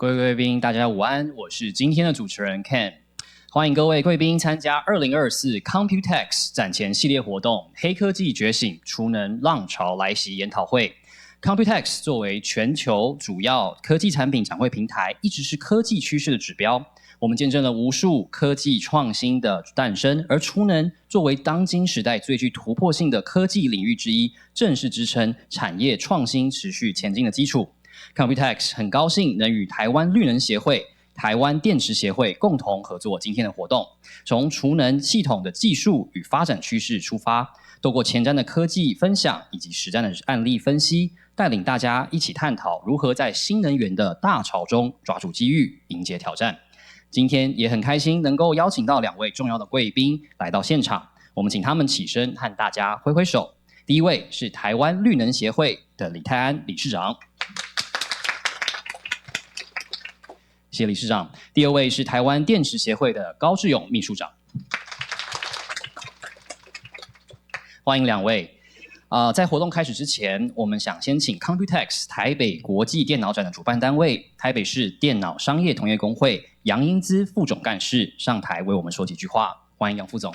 各位贵宾，大家午安，我是今天的主持人 Ken， 欢迎各位贵宾参加2024 Computex 展前系列活动“黑科技觉醒，储能浪潮来袭”研讨会。Computex 作为全球主要科技产品展会平台，一直是科技趋势的指标。我们见证了无数科技创新的诞生，而储能作为当今时代最具突破性的科技领域之一，正是支撑产业创新持续前进的基础。Computex 很高兴能与台湾绿能协会、台湾电池协会共同合作今天的活动，从储能系统的技术与发展趋势出发，透过前瞻的科技分享以及实战的案例分析，带领大家一起探讨如何在新能源的大潮中抓住机遇，迎接挑战。今天也很开心能够邀请到2位重要的贵宾来到现场，我们请他们起身和大家挥挥手。第一位是台湾绿能协会的李泰安理事长，谢谢理事长。第二位是台湾电池协会的高志勇秘书长，欢迎2位。在活动开始之前，我们想先请 Computex 台北国际电脑展的主办单位台北市电脑商业同业公会杨英姿副总干事上台为我们说几句话。欢迎杨副总。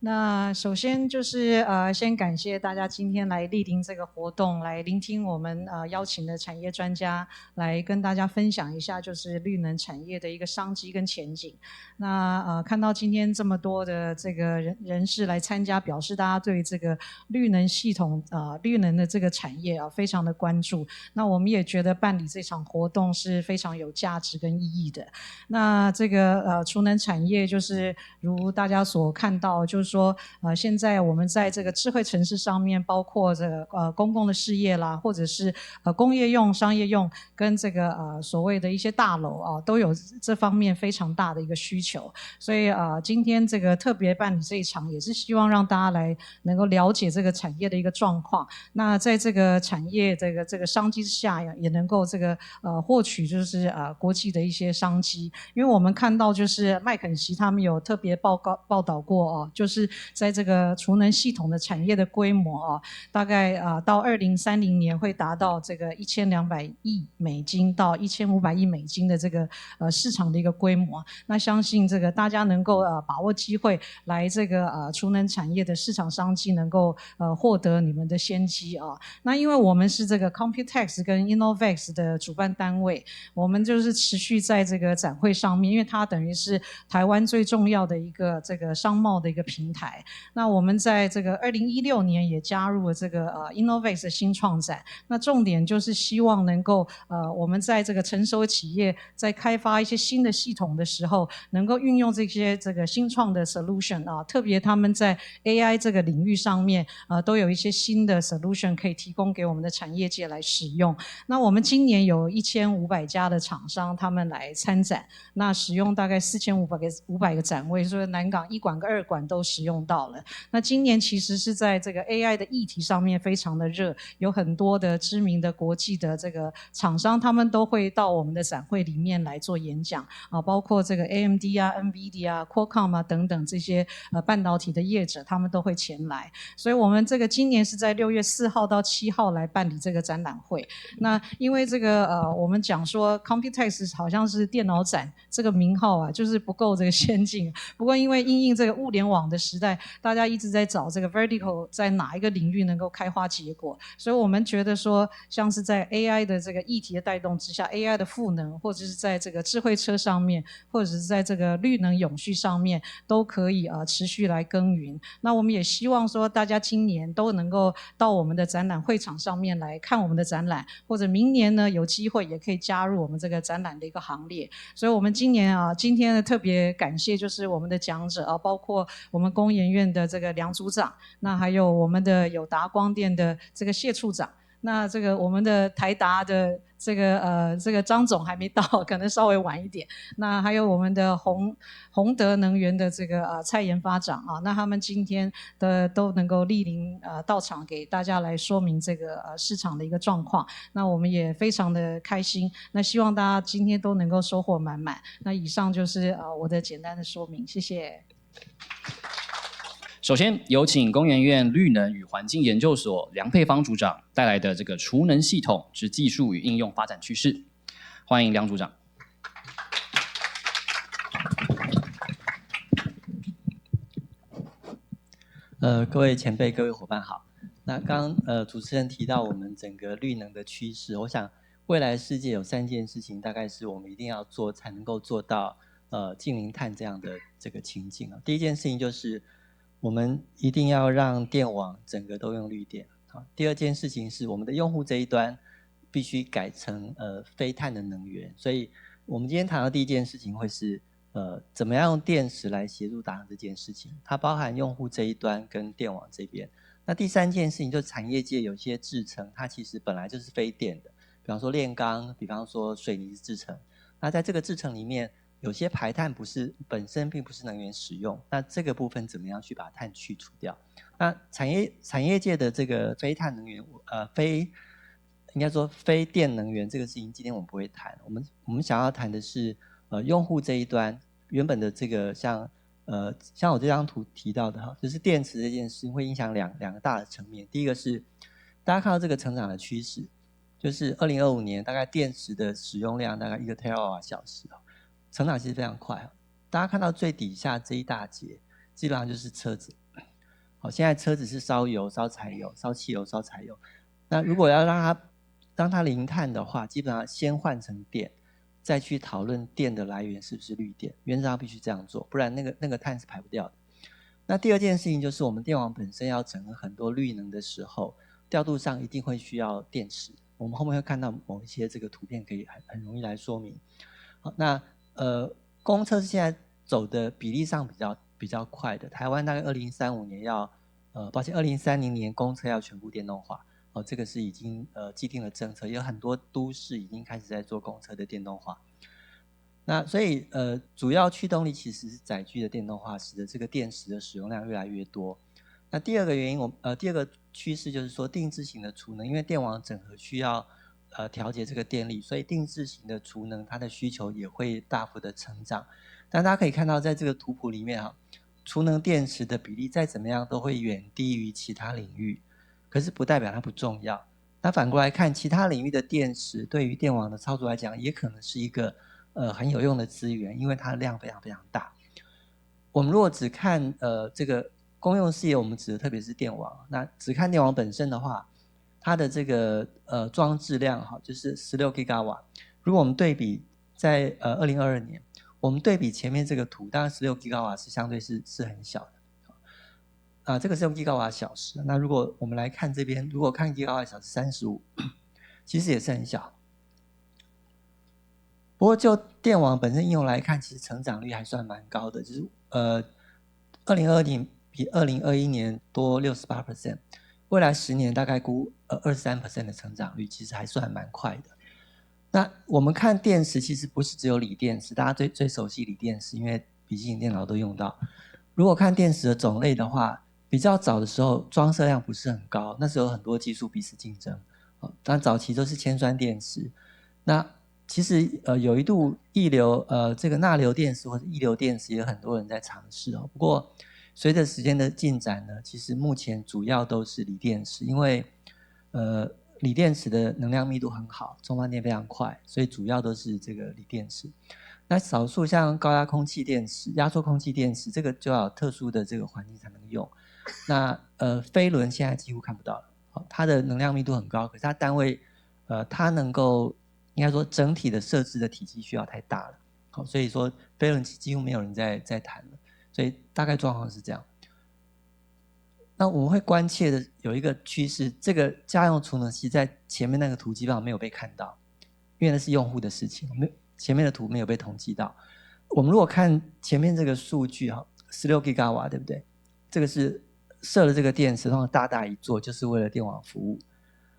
那首先就是先感谢大家今天来莅临这个活动，来聆听我们邀请的产业专家来跟大家分享一下就是绿能产业的一个商机跟前景。那看到今天这么多的这个人士来参加，表示大家对这个绿能系统绿能的这个产业非常的关注。那我们也觉得办理这场活动是非常有价值跟意义的。那这个储能产业就是如大家所看到，就是说现在我们在这个智慧城市上面，包括这个公共的事业啦，或者是工业用、商业用，跟这个所谓的一些大楼都有这方面非常大的一个需求。所以今天这个特别办理这一场，也是希望让大家来能够了解这个产业的一个状况。那在这个产业这个商机之下，也能够这个获取就是国际的一些商机。因为我们看到就是麦肯锡他们有特别报道过就是在这个储能系统的产业的规模大概到2030年会达到这个1200亿美金到1500亿美金的这个市场的一个规模。那相信这个大家能够把握机会来这个储能产业的市场商机，能够获得你们的先机那因为我们是这个 Computex 跟 Innovex 的主办单位，我们就是持续在这个展会上面，因为它等于是台湾最重要的一个这个商贸的一个平台。那我们在这个2016年也加入了这个Innovex 的新创展，那重点就是希望能够我们在这个成熟企业在开发一些新的系统的时候，能够运用这个新创的 solution 特别他们在 AI 这个领域上面都有一些新的 solution 可以提供给我们的产业界来使用。那我们今年有1500家的厂商他们来参展，那使用大概4500个展位，所以南港1馆跟2馆都使用到了。那今年其实是在这个 AI 的议题上面非常的热，有很多的知名的国际的这个厂商，他们都会到我们的展会里面来做演讲包括这个 AMD NVIDIA Qualcomm等等这些半导体的业者，他们都会前来。所以我们这个今年是在6月4号到7号来办理这个展览会。那因为这个我们讲说 Computex 好像是电脑展这个名号就是不够这个先进。不过因为因应这个物联网的时代，大家一直在找这个 vertical 在哪一个领域能够开花结果，所以我们觉得说像是在 AI 的这个议题的带动之下， AI 的赋能，或者是在这个智慧车上面，或者是在这个绿能永续上面，都可以持续来耕耘。那我们也希望说大家今年都能够到我们的展览会场上面来看我们的展览，或者明年呢有机会也可以加入我们这个展览的一个行列。所以我们今天呢特别感谢就是我们的讲者包括我们工研院的这个梁组长，那还有我们的友达光电的这个谢处长，那这个我们的台达的这个张总还没到，可能稍微晚一点。那还有我们的宏德能源的这个蔡研发长那他们今天的都能够莅临到场给大家来说明这个市场的一个状况。那我们也非常的开心，那希望大家今天都能够收获满满。那以上就是我的简单的说明，谢谢。首先有请工研院绿能与环境研究所梁佩芳组长带来的这个储能系统之技术与应用发展趋势，欢迎梁组长。各位前辈、各位伙伴好。那刚主持人提到我们整个绿能的趋势，我想未来世界有3件事情，大概是我们一定要做才能够做到净零碳这样的这个情境啊。第一件事情就是我们一定要让电网整个都用绿电啊。第二件事情是我们的用户这一端必须改成非碳的能源，所以我们今天谈到第一件事情会是怎么样用电池来协助达成这件事情，它包含用户这一端跟电网这边。那第3件事情就是产业界有些制程，它其实本来就是非电的，比方说炼钢，比方说水泥制程。那在这个制程里面，有些排碳本身并不是能源使用，那这个部分怎么样去把碳去除掉？那产业界的这个非碳能源，应该说非电能源这个事情，今天我们不会谈。我们想要谈的是用户这一端原本的这个像我这张图提到的哈，就是电池这件事会影响两个大的层面。第一个是大家看到这个成长的趋势，就是2025年大概电池的使用量大概1个 TWh 成长其实非常快。大家看到最底下这一大截，基本上就是车子。好，现在车子是烧油、烧柴油、烧汽油、烧柴油。那如果要让它零碳的话，基本上先换成电。再去讨论电的来源是不是绿电，原则上必须这样做，不然那个碳是排不掉的。那第二件事情就是我们电网本身要整合很多绿能的时候，调度上一定会需要电池。我们后面会看到某一些这个图片可以很容易来说明。好，那公车是现在走的比例上比较快的，台湾大概2035年2030年公车要全部电动化。这个是已经既定的政策，也有很多都市已经开始在做公车的电动化。那所以主要驱动力其实是载具的电动化，使得这个电池的使用量越来越多。那第二个原因，第二个趋势就是说定制型的储能，因为电网整合需要调节这个电力，所以定制型的储能它的需求也会大幅的成长。但大家可以看到，在这个图谱里面储能电池的比例再怎么样都会远低于其他领域。可是不代表它不重要。那反过来看，其他领域的电池对于电网的操作来讲，也可能是一个很有用的资源，因为它的量非常非常大。我们如果只看这个公用事业，我们指的特别是电网，那只看电网本身的话，它的这个装置量就是16 GW。如果我们对比在2022年，我们对比前面这个图，当然16 GW 是相对是很小的。这个是用 GW 小时。那如果我们来看这边，如果看 GW 小时35，其实也是很小。不过就电网本身应用来看，其实成长率还算蛮高的，就是2020年比2021年多 68%， 未来10年大概估23% 的成长率，其实还算蛮快的。那我们看电池，其实不是只有锂电池，大家最熟悉锂电池，因为笔记本电脑都用到。如果看电池的种类的话，比较早的时候装设量不是很高，那时候有很多技术彼此竞争。但早期都是铅酸电池。那其实有一度这个钠流电池或者液流电池也有很多人在尝试不过随着时间的进展呢，其实目前主要都是锂电池，因为锂电池的能量密度很好，充放电非常快，所以主要都是这个锂电池。那少数像高压空气电池、压缩空气电池，这个就要有特殊的这个环境才能用。那飞轮现在几乎看不到了，它的能量密度很高，可是它单位它能够应该说整体的设置的体积需要太大了，好，所以说飞轮几乎没有人在谈了，所以大概状况是这样。那我们会关切的有一个趋势，这个家用储能器在前面那个图基本上没有被看到，因为那是用户的事情，前面的图没有被统计到。我们如果看前面这个数据16 GW 对不对？这个是设了这个电池，通常大一座，就是为了电网服务。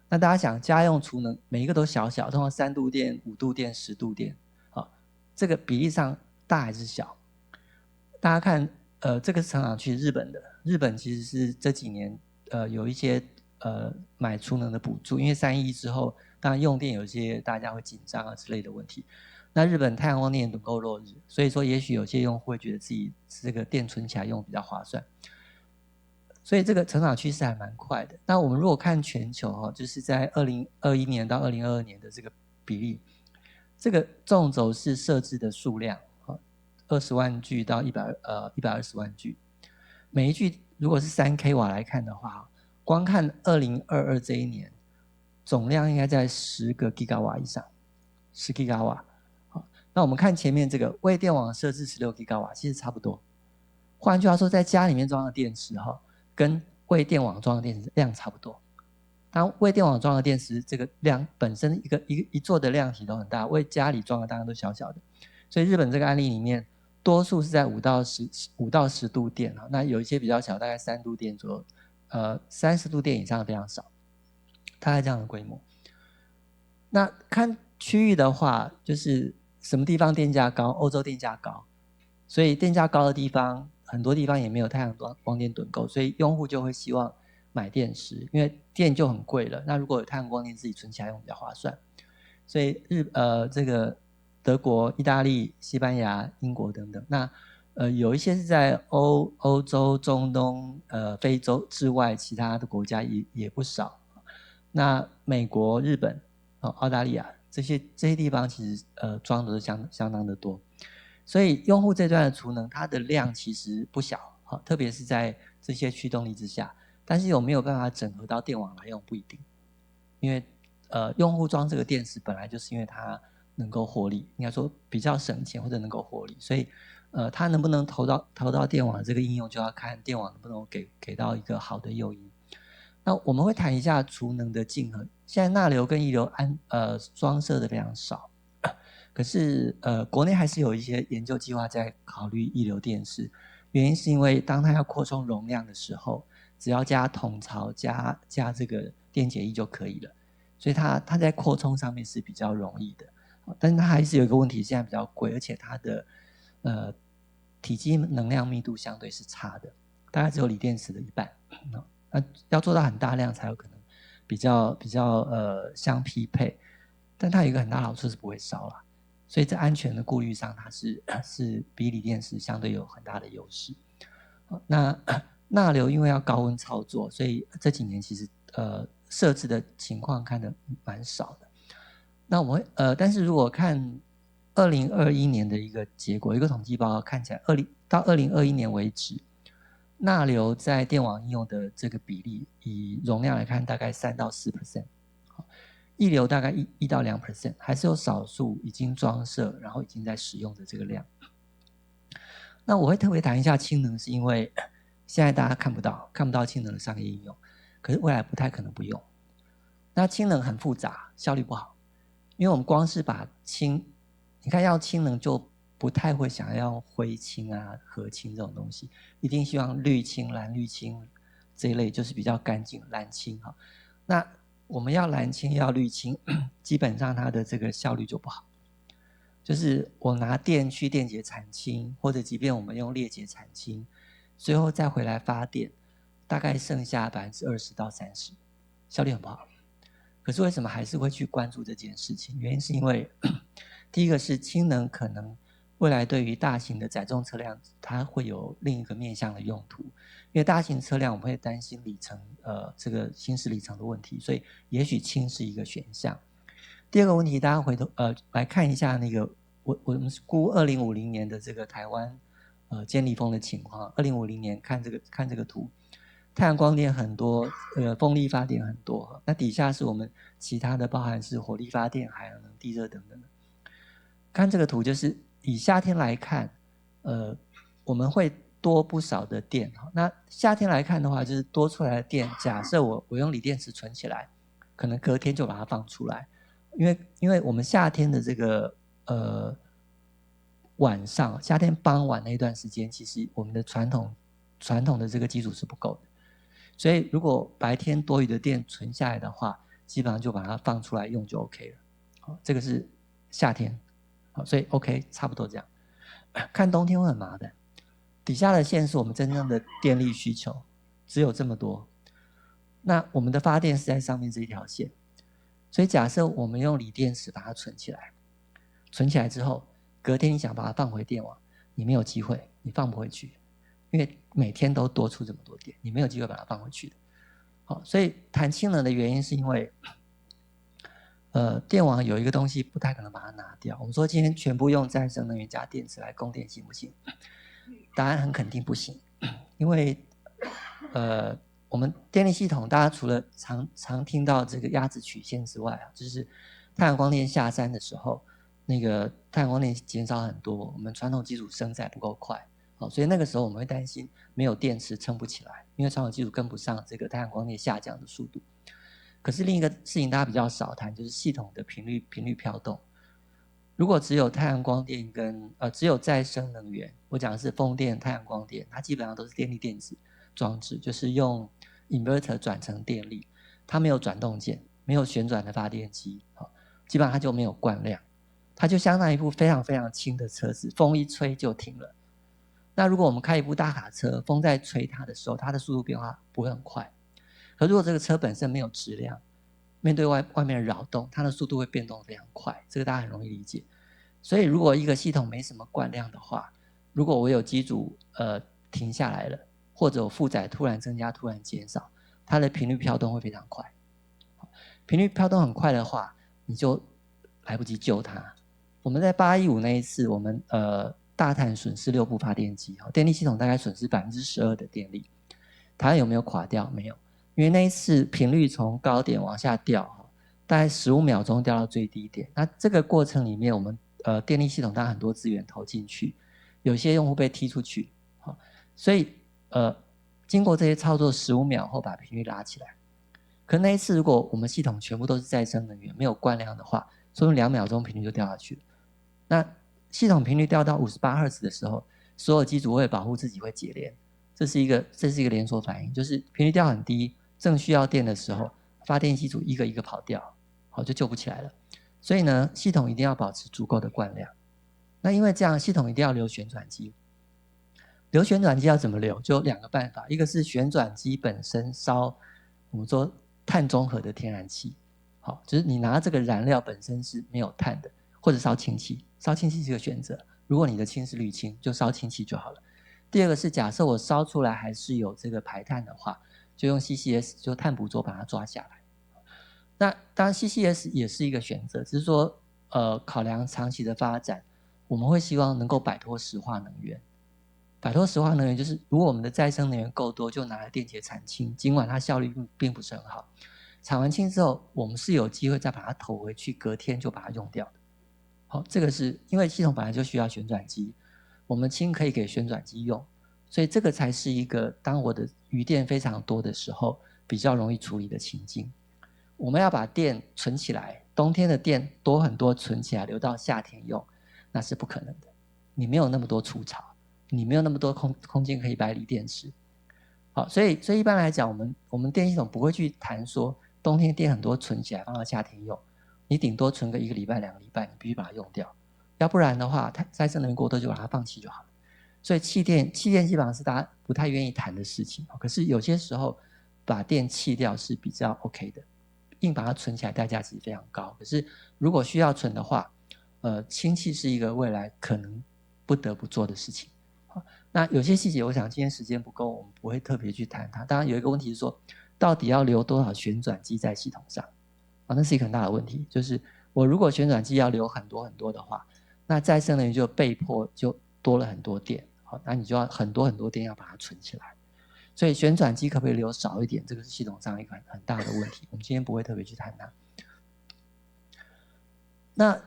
那大家想，家用储能每一个都小小，通常3度电、5度电、10度电，这个比例上大还是小？大家看，这个是成长区日本的，日本其实是这几年有一些买储能的补助，因为311之后，当然用电有些大家会紧张之类的问题。那日本太阳光电趸购落日，所以说也许有些用户会觉得自己这个电存起来用比较划算。所以这个成长趋势还蛮快的。那我们如果看全球就是在2021年到2022年的这个比例，这个纵轴是设置的数量，20万具到120万具，每一具如果是3 kW 来看的话，光看2022这一年，总量应该在10个 GW 以上，10 GW。那我们看前面这个为电网设置16 GW， 其实差不多。换句话说，在家里面装的电池跟为电网装的电池量差不多。当然，为电网装的电池这个量本身一座的量体都很大，为家里装的当然都小小的。所以日本这个案例里面，多数是在5到10度电，那有一些比较小，大概3度电左右，30度电以上的非常少，大概这样的规模。那看区域的话，就是什么地方电价高，欧洲电价高，所以电价高的地方，很多地方也没有太阳光电趸购，所以用户就会希望买电池，因为电就很贵了。那如果有太阳光电自己存起来用比较划算，所以这个德国、意大利、西班牙、英国等等，那有一些是在欧洲、中东、非洲之外，其他的国家也不少。那美国、日本、澳大利亚这些地方其实装的都相当的多。所以用户这段的储能，它的量其实不小，特别是在这些驱动力之下。但是有没有办法整合到电网来用不一定，因为用户装这个电池本来就是因为它能够获利，应该说比较省钱或者能够获利，所以它能不能投到电网的这个应用，就要看电网能不能给到一个好的诱因。那我们会谈一下储能的竞合。现在纳流跟溢流装设的非常少，可是国内还是有一些研究计划在考虑溢流电池，原因是因为当它要扩充容量的时候，只要加筒槽加这个电解液就可以了，所以它在扩充上面是比较容易的。但是它还是有一个问题，现在比较贵，而且它的体积能量密度相对是差的，大概只有锂电池的1半。那要做到很大量才有可能比较相匹配，但它有一个很大的好处是不会烧啦，所以在安全的顾虑上，它是比锂电池相对有很大的优势。那纳流因为要高温操作，所以这几年其实设置的情况看得蛮少的。那我们但是如果看2021年的一个结果，一个统计报告看起来到2021年为止，纳流在电网应用的这个比例，以容量来看大概3到4%，溢流大概1到2%，还是有少数已经装设然后已经在使用的这个量。那我会特别谈一下氢能，是因为现在大家看不到氢能的商业应用，可是未来不太可能不用。那氢能很复杂，效率不好，因为我们光是把氢，你看要氢能就不太会想要灰氢啊、核氢这种东西，一定希望绿氢、蓝绿氢这一类就是比较干净蓝氢哈。那我们要蓝氢要绿氢，基本上它的这个效率就不好。就是我拿电去电解产氢，或者即便我们用裂解产氢，最后再回来发电，大概剩下20%到30%，效率很不好。可是为什么还是会去关注这件事情？原因是因为第一个是氢能可能未来对于大型的载重车辆，它会有另一个面向的用途。因为大型车辆我们会担心里程这个行驶里程的问题，所以也许氢是一个选项。第二个问题，大家回头来看一下那个我们估2050年的这个台湾尖离峰的情况。2050年看这个图，太阳光电很多，风力发电很多，那底下是我们其他的，包含是火力发电、海洋能、地热等等的。看这个图，就是以夏天来看，我们会多不少的电。那夏天来看的话，就是多出来的电，假设我用锂电池存起来，可能隔天就把它放出来。因为我们夏天的这个晚上，夏天傍晚那一段时间，其实我们的传统的这个基础是不够的，所以如果白天多余的电存下来的话，基本上就把它放出来用就 OK 了。好，这个是夏天，好，所以 OK 差不多这样。看冬天会很麻烦，底下的线是我们真正的电力需求，只有这么多。那我们的发电是在上面这一条线。所以假设我们用锂电池把它存起来，存起来之后，隔天你想把它放回电网，你没有机会，你放不回去，因为每天都多出这么多电，你没有机会把它放回去的。好，所以谈氢能的原因是因为，电网有一个东西不太可能把它拿掉。我们说今天全部用再生能源加电池来供电行不行？答案很肯定不行，因为我们电力系统大家除了常听到这个鸭子曲线之外啊，就是太阳光电下山的时候，那个太阳光电减少很多，我们传统基础升载不够快。好，所以那个时候我们会担心没有电池撑不起来，因为传统基础跟不上这个太阳光电下降的速度。可是另一个事情大家比较少谈，就是系统的频率飘动。如果只有太阳光电跟只有再生能源，我讲的是风电、太阳光电，它基本上都是电力电子装置，就是用 inverter 转成电力，它没有转动件，没有旋转的发电机，基本上它就没有惯量，它就相当于一部非常非常轻的车子，风一吹就停了。那如果我们开一部大卡车，风在吹它的时候，它的速度变化不会很快。可如果这个车本身没有质量，面对外面的扰动，它的速度会变动非常快，这个大家很容易理解。所以如果一个系统没什么惯量的话，如果我有机组停下来了，或者我负载突然增加、突然减少，它的频率飘动会非常快。频率飘动很快的话，你就来不及救它。我们在815那一次，我们大潭损失6部发电机，电力系统大概损失12%的电力。台湾有没有垮掉？没有，因为那一次频率从高点往下掉，大概15秒钟掉到最低点。那这个过程里面，我们电力系统当然很多资源投进去，有些用户被踢出去，所以经过这些操作，15秒后把频率拉起来。可那一次如果我们系统全部都是再生能源，没有惯量的话，说不定2秒钟频率就掉下去了。那系统频率掉到58赫兹的时候，所有机组为了保护自己会解联，这是一个连锁反应，就是频率掉很低，正需要电的时候，发电机组一个一个跑掉，好，就救不起来了。所以呢，系统一定要保持足够的惯量。那因为这样，系统一定要留旋转机。留旋转机要怎么留？就2个办法，一个是旋转机本身烧我们说碳中和的天然气，好，就是你拿这个燃料本身是没有碳的，或者烧氢气，烧氢气是个选择。如果你的氢是氯氢，就烧氢气就好了。第二个是假设我烧出来还是有这个排碳的话，就用 CCS 就碳捕捉把它抓下来。那当然 CCS 也是一个选择，只是说考量长期的发展，我们会希望能够摆脱石化能源。摆脱石化能源就是如果我们的再生能源够多，就拿来电解产氢，尽管它效率并不是很好。产完氢之后，我们是有机会再把它投回去，隔天就把它用掉的。好，这个是因为系统本来就需要旋转机，我们氢可以给旋转机用，所以这个才是一个当我的余电非常多的时候比较容易处理的情境。我们要把电存起来，冬天的电多很多存起来留到夏天用，那是不可能的。你没有那么多储槽，你没有那么多空间可以摆锂电池。好，所以一般来讲，我们电系统不会去谈说冬天电很多存起来放到夏天用，你顶多存个1个礼拜、2个礼拜，你必须把它用掉，要不然的话，再生能源过多就把它放弃就好了。所以气电基本上是大家不太愿意谈的事情，可是有些时候把电弃掉是比较 OK 的，硬把它存起来代价其实非常高。可是如果需要存的话，氢气是一个未来可能不得不做的事情。那有些细节，我想今天时间不够，我们不会特别去谈它。当然有一个问题是说，到底要留多少旋转机在系统上？那是一个很大的问题。就是我如果旋转机要留很多很多的话，那再生能源就被迫就多了很多电。好，那你就要很多很多电要把它存起来。所以旋转机可不可以留少一点？这个是系统上一个很大的问题。我们今天不会特别去谈它。那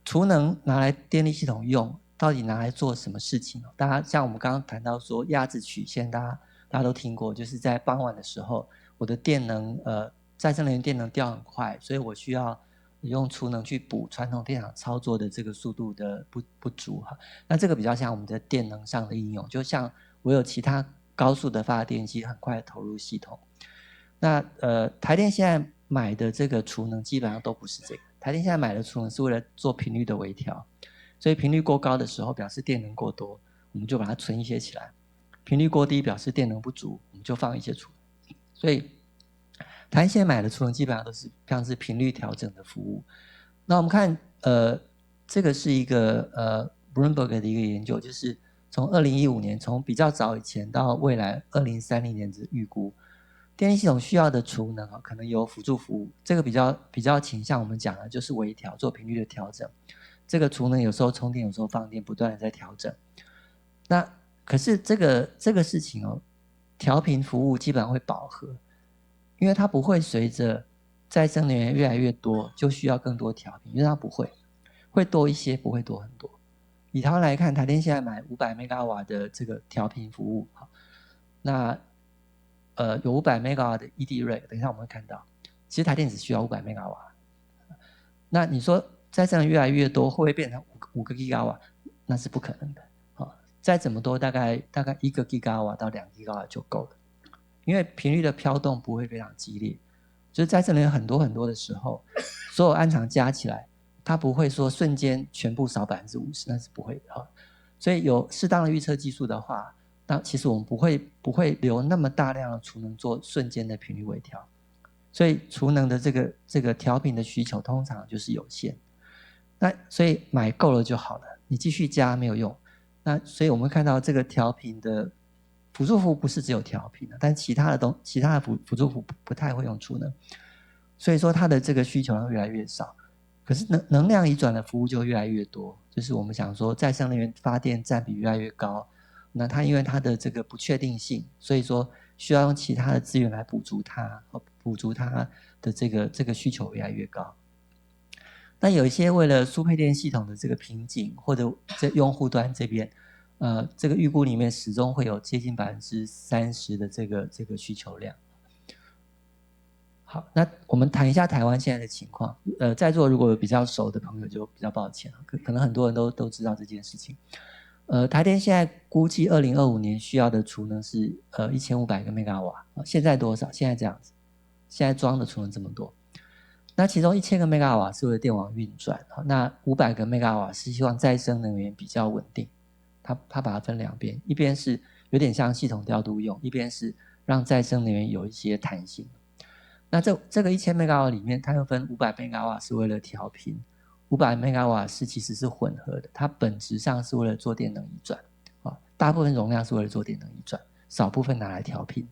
储能拿来电力系统用，到底拿来做什么事情？大家像我们刚刚谈到说鸭子曲线，大家都听过，就是在傍晚的时候，我的电能再生能源电能掉很快，所以我需要用储能去补传统电厂操作的这个速度的不足哈。那这个比较像我们的电能上的应用，就像我有其他高速的发电机很快投入系统。那台电现在买的这个储能基本上都不是这个，台电现在买的储能是为了做频率的微调。所以频率过高的时候表示电能过多，我们就把它存一些起来；频率过低表示电能不足，我们就放一些储能。所以台电现在买的储能基本上都是像是频率调整的服务。那我们看这个是一个Bloomberg 的一个研究，就是从2015年，从比较早以前到未来2030年的预估，电力系统需要的储能可能有辅助服务，这个比较倾向我们讲的就是微调，做频率的调整。这个储能有时候充电，有时候放电，不断的在调整。那可是这个事情调频服务基本上会饱和，因为它不会随着再生能源越来越多就需要更多调频，因为它不会多一些，不会多很多。以台湾来看，台电现在买500 MW 的这个调频服务，那有500 MW 的 ED-REC， 等一下我们会看到，其实台电只需要500 MW。那你说再生能源越来越多，会不会变成5个 GW？ 那是不可能的。再怎么多，大概1个 GW 到2 GW 就够了，因为频率的飘动不会非常激烈。就是再生能源很多很多的时候，所有案场加起来，它不会说瞬间全部少50%，那是不会的。所以有适当的预测技术的话，那其实我们不会留那么大量的储能做瞬间的频率微调。所以储能的这个调频的需求通常就是有限。那所以买够了就好了，你继续加没有用。那所以我们看到这个调频的辅助服务不是只有调频的，但其他的辅助服务不太会用储能，所以说它的这个需求量越来越少。可是能量移转的服务就越来越多，就是我们想说再生能源发电占比越来越高，那它因为它的这个不确定性，所以说需要用其他的资源来补足它的这个需求越来越高。那有一些为了输配电系统的这个瓶颈，或者在用户端这边，这个预估里面始终会有接近30%的这个需求量。好，那我们谈一下台湾现在的情况。在座如果有比较熟的朋友就比较抱歉，可能很多人都知道这件事情。台电现在估计2025年需要的储能是1500个 MW， 现在多少？现在这样子，现在装的储能这么多。那其中1000个 MW 是为了电网运转，那500个 MW 是希望再生能源比较稳定。它把它分两边，一边是有点像系统调度用，一边是让再生能源有一些弹性。那这个1000 MW 里面，它又分500 MW 是为了调频，500 MW 其实是混合的，它本质上是为了做电能移转，大部分容量是为了做电能移转，少部分拿来调频。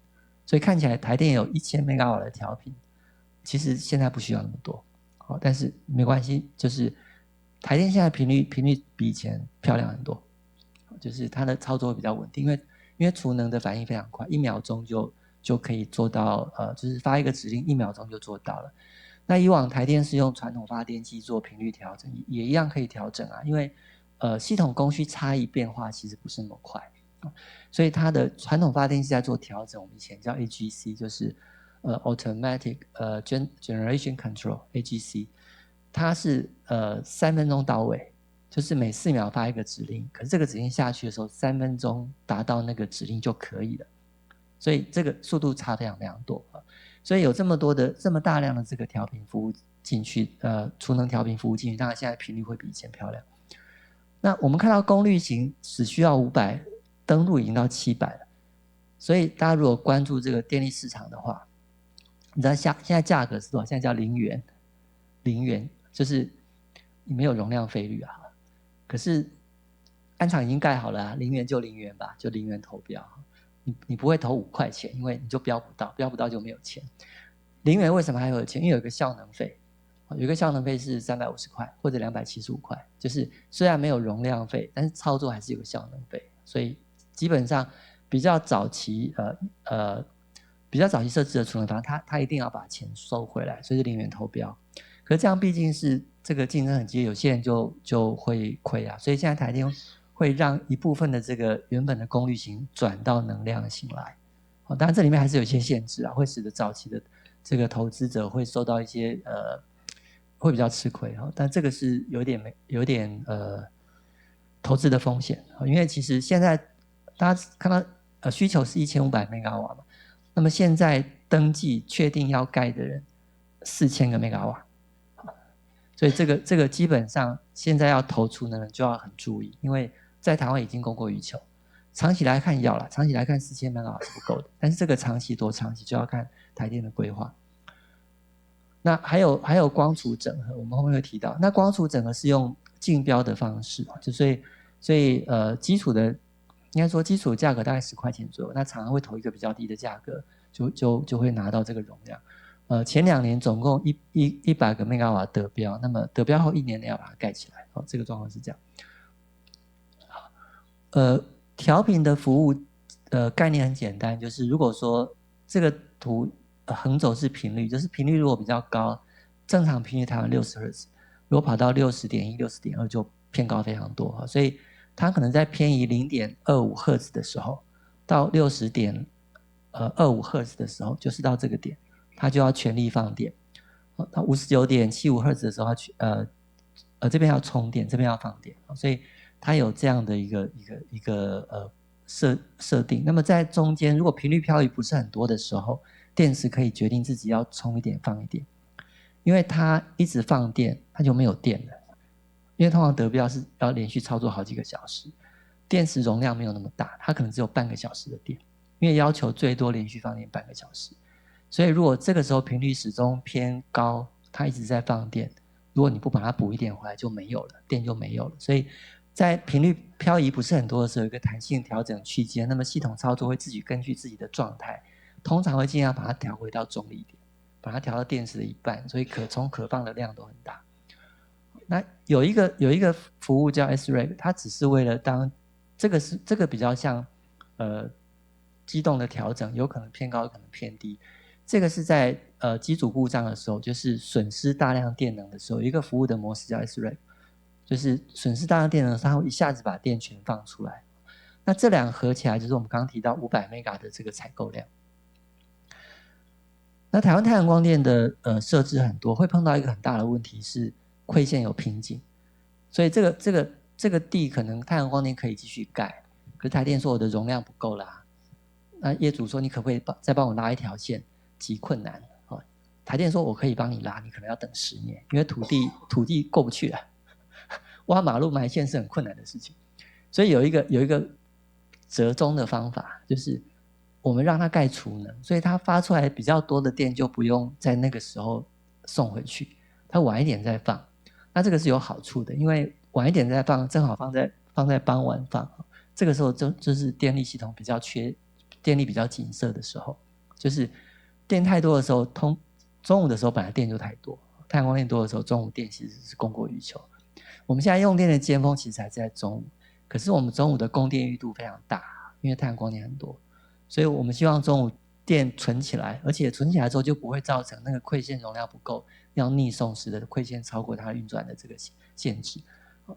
所以看起来台电有1000 MW 的调频，其实现在不需要那么多，但是没关系，就是台电现在频率比以前漂亮很多，就是它的操作比较稳定，因为储能的反应非常快，1秒钟就可以做到，就是发一个指令1秒钟就做到了。那以往台电是用传统发电机做频率调整，也一样可以调整啊，因为系统供需差异变化其实不是那么快，所以它的传统发电机在做调整，我们以前叫 AGC， 就是Automatic Generation Control AGC， 它是3分钟到位，就是每4秒发一个指令，可是这个指令下去的时候3分钟达到那个指令就可以了，所以这个速度差非常非常多，所以有这么大量的这个调频服务进去，储能调频服务进去，当然现在频率会比以前漂亮。那我们看到功率型只需要500，登录已经到700了，所以大家如果关注这个电力市场的话，你知道现在价格是多少？现在叫0元，0元就是你没有容量费率啊。可是案场已经盖好了啊，0元就0元吧，就0元投标。你不会投5块钱，因为你就标不到，标不到就没有钱。0元为什么还有钱？因为有一个效能费，有一个效能费是350块或者275块，就是虽然没有容量费，但是操作还是有个效能费，所以基本上比较早期设置的储能方，它一定要把钱收回来，所以是0元投标。可是这样毕竟是这个竞争很激烈，有些人就会亏啊，所以现在台电会让一部分的这个原本的功率型转到能量型来，当然这里面还是有一些限制啊，会使得早期的这个投资者会受到一些会比较吃亏，但这个是有点投资的风险，因为其实现在大家看到需求是1500 MW 嘛，那么现在登记确定要盖的人4000个 MW， 所以这个基本上现在要投储能的人就要很注意，因为在台湾已经供过于求，长期来看要了，长期来看4000 MW 是不够的，但是这个长期多长期就要看台电的规划。那还有光储整合，我们后面会提到。那光储整合是用竞标的方式，所以基础的应该说基础价格大概10块钱左右，那厂商会投一个比较低的价格，就会拿到这个容量。前2年总共100个 megawatt 得标，那么得标后1年内要把它盖起来。这个状况是这样。调频的服务概念很简单，就是如果说这个图横轴是频率，就是频率如果比较高，正常频率台湾60赫兹，如果跑到60.1、60.2就偏高非常多，所以它可能在偏移0.25赫兹的时候，到60.25赫兹的时候，就是到这个点，它就要全力放电。到59.75赫兹的时候，这边要充电，这边要放电，所以它有这样的一个设定。那么在中间，如果频率漂移不是很多的时候，电池可以决定自己要充一点放一点，因为它一直放电，它就没有电了。因为通常得标是要连续操作好几个小时，电池容量没有那么大，它可能只有半个小时的电，因为要求最多连续放电半个小时。所以如果这个时候频率始终偏高，它一直在放电，如果你不把它补一点回来就没有了，电就没有了。所以在频率漂移不是很多的时候，有一个弹性调整区间，那么系统操作会自己根据自己的状态，通常会尽量把它调回到中立点，把它调到电池的1半，所以可充可放的量都很大。那有一个服务叫 SREG， 它只是为了当这个比较像机动的调整，有可能偏高，有可能偏低。这个是在机组故障的时候，就是损失大量电能的时候，有一个服务的模式叫 SREG， 就是损失大量电能的时候，它会一下子把电全放出来。那这两个合起来就是我们刚刚提到500 mega 的这个采购量。那台湾太阳光电的设置很多，会碰到一个很大的问题是馈线有瓶颈，所以这个地可能太阳光电可以继续盖，可是台电说我的容量不够啦，那业主说你可不可以再帮我拉一条线？极困难。台电说我可以帮你拉，你可能要等10年，因为土地过不去了，挖马路埋线是很困难的事情，所以有一个折中的方法，就是我们让它盖储能，所以它发出来比较多的电就不用在那个时候送回去，它晚一点再放。那这个是有好处的，因为晚一点再放，正好放在傍晚放，这个时候就是电力系统比较缺电力比较紧塞的时候，就是电太多的时候，中午的时候本来电就太多，太阳光电多的时候，中午电其实是供过于求。我们现在用电的尖峰其实还是在中午，可是我们中午的供电裕度非常大，因为太阳光电很多，所以我们希望中午电存起来，而且存起来之后就不会造成那个馈线容量不够，要逆送时的馈线超过它运转的这个限制。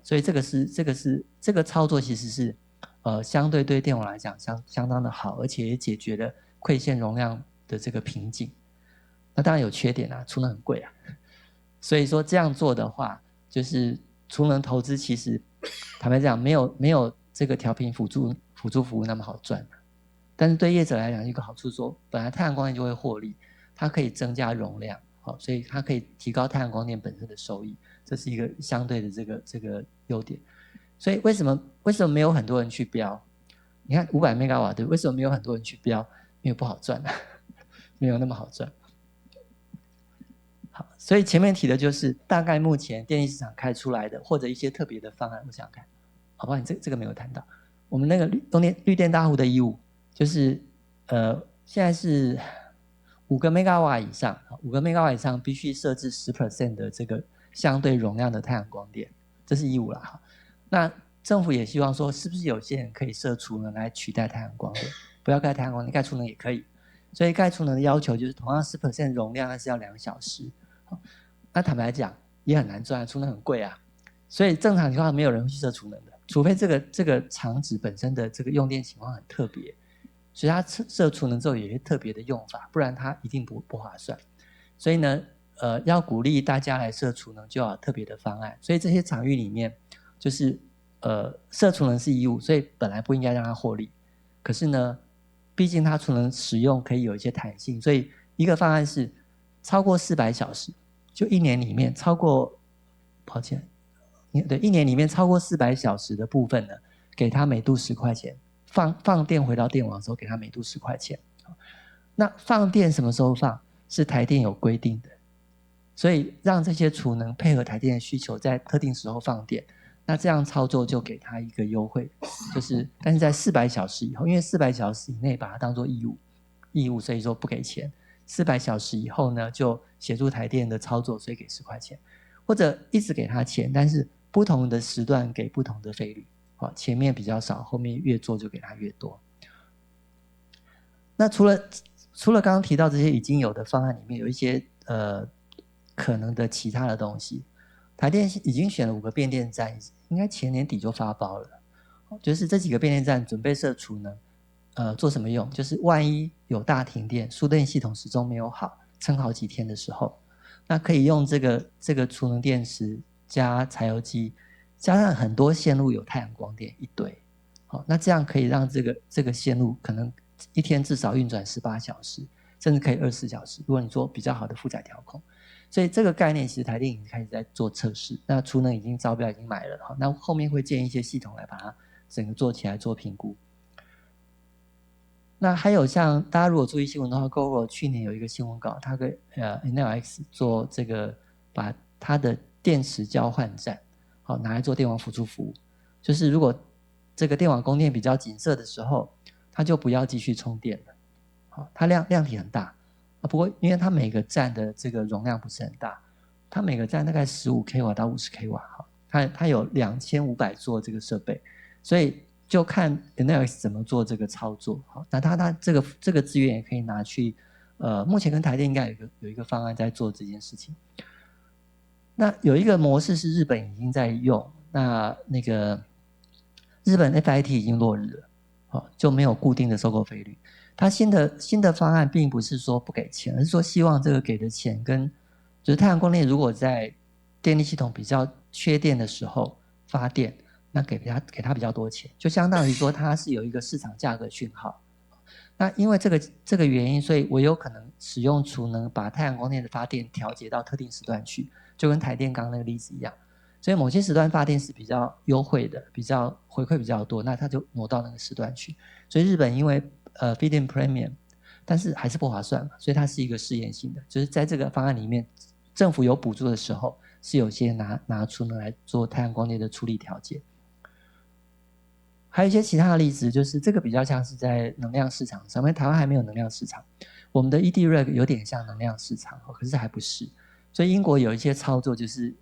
所以这个操作其实是相对对电网来讲相当的好，而且也解决了馈线容量的这个瓶颈。那当然有缺点啊，储能很贵啊，所以说这样做的话，就是储能投资其实坦白讲没有这个调频辅助服务那么好赚，但是对业者来讲，一个好处说，本来太阳光电就会获利，它可以增加容量，所以它可以提高太阳光电本身的收益，这是一个相对的这个优点。所以为什么没有很多人去标？你看500 megawatt 对，为什么没有很多人去标？因为不好赚啊，没有那么好赚。好，所以前面提的就是大概目前电力市场开出来的，或者一些特别的方案。我想想看，好不好？你这个没有谈到。我们那个绿电大户的义务，就是现在是5个 megawatt 以上，5个 megawatt 以上必须设置10% 的这个相对容量的太阳光电，这是义务啦。那政府也希望说，是不是有些人可以设储能来取代太阳光电？不要盖太阳光电，盖储能也可以。所以盖储能的要求就是同样10% 容量，但是要2小时。那坦白讲也很难赚，储能很贵啊，所以正常情况没有人会去设储能的，除非这个厂址本身的这个用电情况很特别，所以它设储能之后有些特别的用法，不然它一定不划算。所以呢，要鼓励大家来设储能，就要有特别的方案。所以这些场域里面，就是设储能是义务，所以本来不应该让它获利。可是呢，毕竟它储能使用可以有一些弹性，所以一个方案是超过400小时，就1年里面超过，抱歉，对，1年里面超过400小时的部分呢，给它每度10块钱，放电回到电网的时候，给它每度10块钱。那放电什么时候放，是台电有规定的，所以让这些储能配合台电的需求，在特定时候放电。那这样操作就给他一个优惠，就是但是在400小时以后，因为400小时以内把它当做义务，所以说不给钱。400小时以后呢，就协助台电的操作，所以给10块钱，或者一直给他钱，但是不同的时段给不同的费率，前面比较少，后面越做就给他越多。那除了刚刚提到这些已经有的方案里面，有一些可能的其他的东西，台电已经选了5个变电站，应该前年底就发包了，就是这几个变电站准备设储能，做什么用？就是万一有大停电，输电系统始终没有好，撑好几天的时候，那可以用这个储能电池加柴油机，加上很多线路有太阳光电一堆，那这样可以让这个线路可能一天至少运转18小时，甚至可以24小时。如果你做比较好的负载调控，所以这个概念其实台电已经开始在做测试，那储能已经招标已经买了，那后面会建一些系统来把它整个做起来做评估。那还有像大家如果注意新闻的话 ，GoGo 去年有一个新闻稿，它跟NLX 做这个把它的电池交换站，拿来做电网辅助服务，就是如果这个电网供电比较紧塞的时候，它就不要继续充电了，它量体很大，不过因为它每个站的这个容量不是很大，它每个站大概15 kW 到50 kW，它有2500座这个设备，所以就看 NLX 怎么做这个操作。那它这个资源也可以拿去，目前跟台电应该有一个方案在做这件事情。那有一个模式是日本已经在用，那个日本 FIT 已经落日了，就没有固定的收购费率。它新的方案并不是说不给钱，而是说希望这个给的钱跟就是太阳光电如果在电力系统比较缺电的时候发电，那给他比较多钱，就相当于说它是有一个市场价格讯号。那因为这个原因，所以我有可能使用储能把太阳光电的发电调节到特定时段去，就跟台电刚刚那个例子一样。所以某些时段发电是比较优惠的，比较回馈比较多，那它就挪到那个时段去。所以日本因为feed-in premium， 但是还是不划算嘛，所以它是一个试验性的，就是在这个方案里面，政府有补助的时候，是有些拿储能来做太阳光电的处理调节。还有一些其他的例子，就是这个比较像是在能量市场上面，台湾还没有能量市场，我们的 ED-REG 有点像能量市场，可是还不是。所以英国有一些操作，就是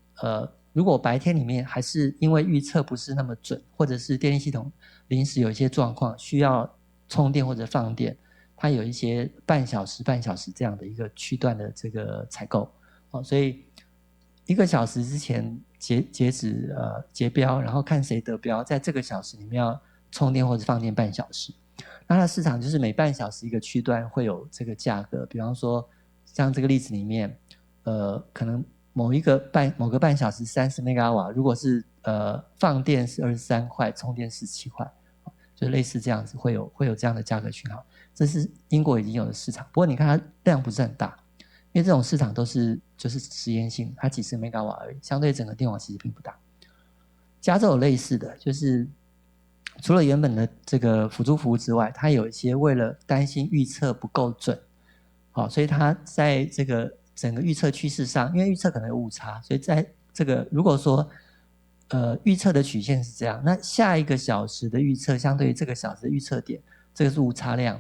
如果白天里面还是因为预测不是那么准，或者是电力系统临时有一些状况需要充电或者放电，它有一些半小时这样的一个区段的这个采购，所以1个小时之前截止结标，然后看谁得标，在这个小时里面要充电或者放电半小时。那它的市场就是每半小时一个区段会有这个价格，比方说像这个例子里面，可能某个半小时30 MW， 如果是放电是23块，充电17块，就类似这样子会有这样的价格讯号。这是英国已经有的市场，不过你看它量不是很大，因为这种市场都是就是实验性，它几十 MW 而已，相对整个电网其实并不大。加州有类似的，就是除了原本的这个辅助服务之外，它有一些为了担心预测不够准，所以它在这个整个预测趋势上，因为预测可能有误差，所以在这个如果说预测的曲线是这样，那下1个小时的预测相对于这个小时的预测点，这个是误差量，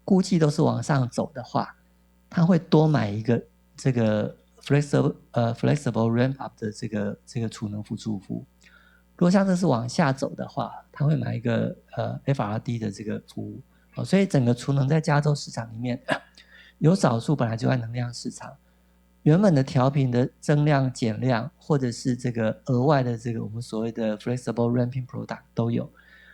估计都是往上走的话，它会多买一个这个 flexible ramp up 的这个储能辅助服务。如果像这是往下走的话，它会买一个FRD 的这个服务，所以整个储能在加州市场里面有少数本来就在能量市场，原本的调频的增量减量，或者是这个额外的这个我们所谓的 flexible ramping product 都有。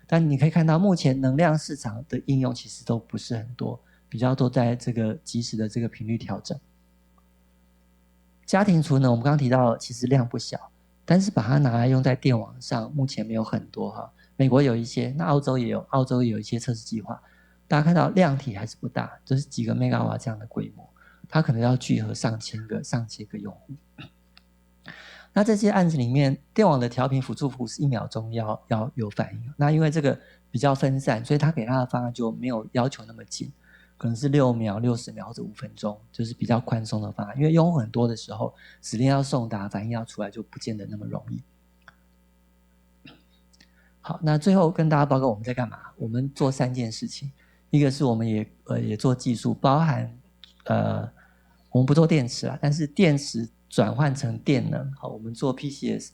但你可以看到目前能量市场的应用其实都不是很多，比较多在这个即时的这个频率调整。家庭储能我们刚刚提到其实量不小，但是把它拿来用在电网上目前没有很多哈。美国有一些，那澳洲也有一些测试计划，大家看到量体还是不大，就是几个 megawatt 这样的规模，它可能要聚合上千个用户。那这些案子里面，电网的调频辅助服务是1秒钟要有反应，那因为这个比较分散，所以它给它的方案就没有要求那么紧，可能是6秒、60秒或者5分钟，就是比较宽松的方案。因为用户很多的时候，指令要送达，反应要出来就不见得那么容易。好，那最后跟大家报告我们在干嘛？我们做3件事情，一个是我们也做技术，包含我们不做电池啦，但是电池转换成电能，好，我们做 PCS，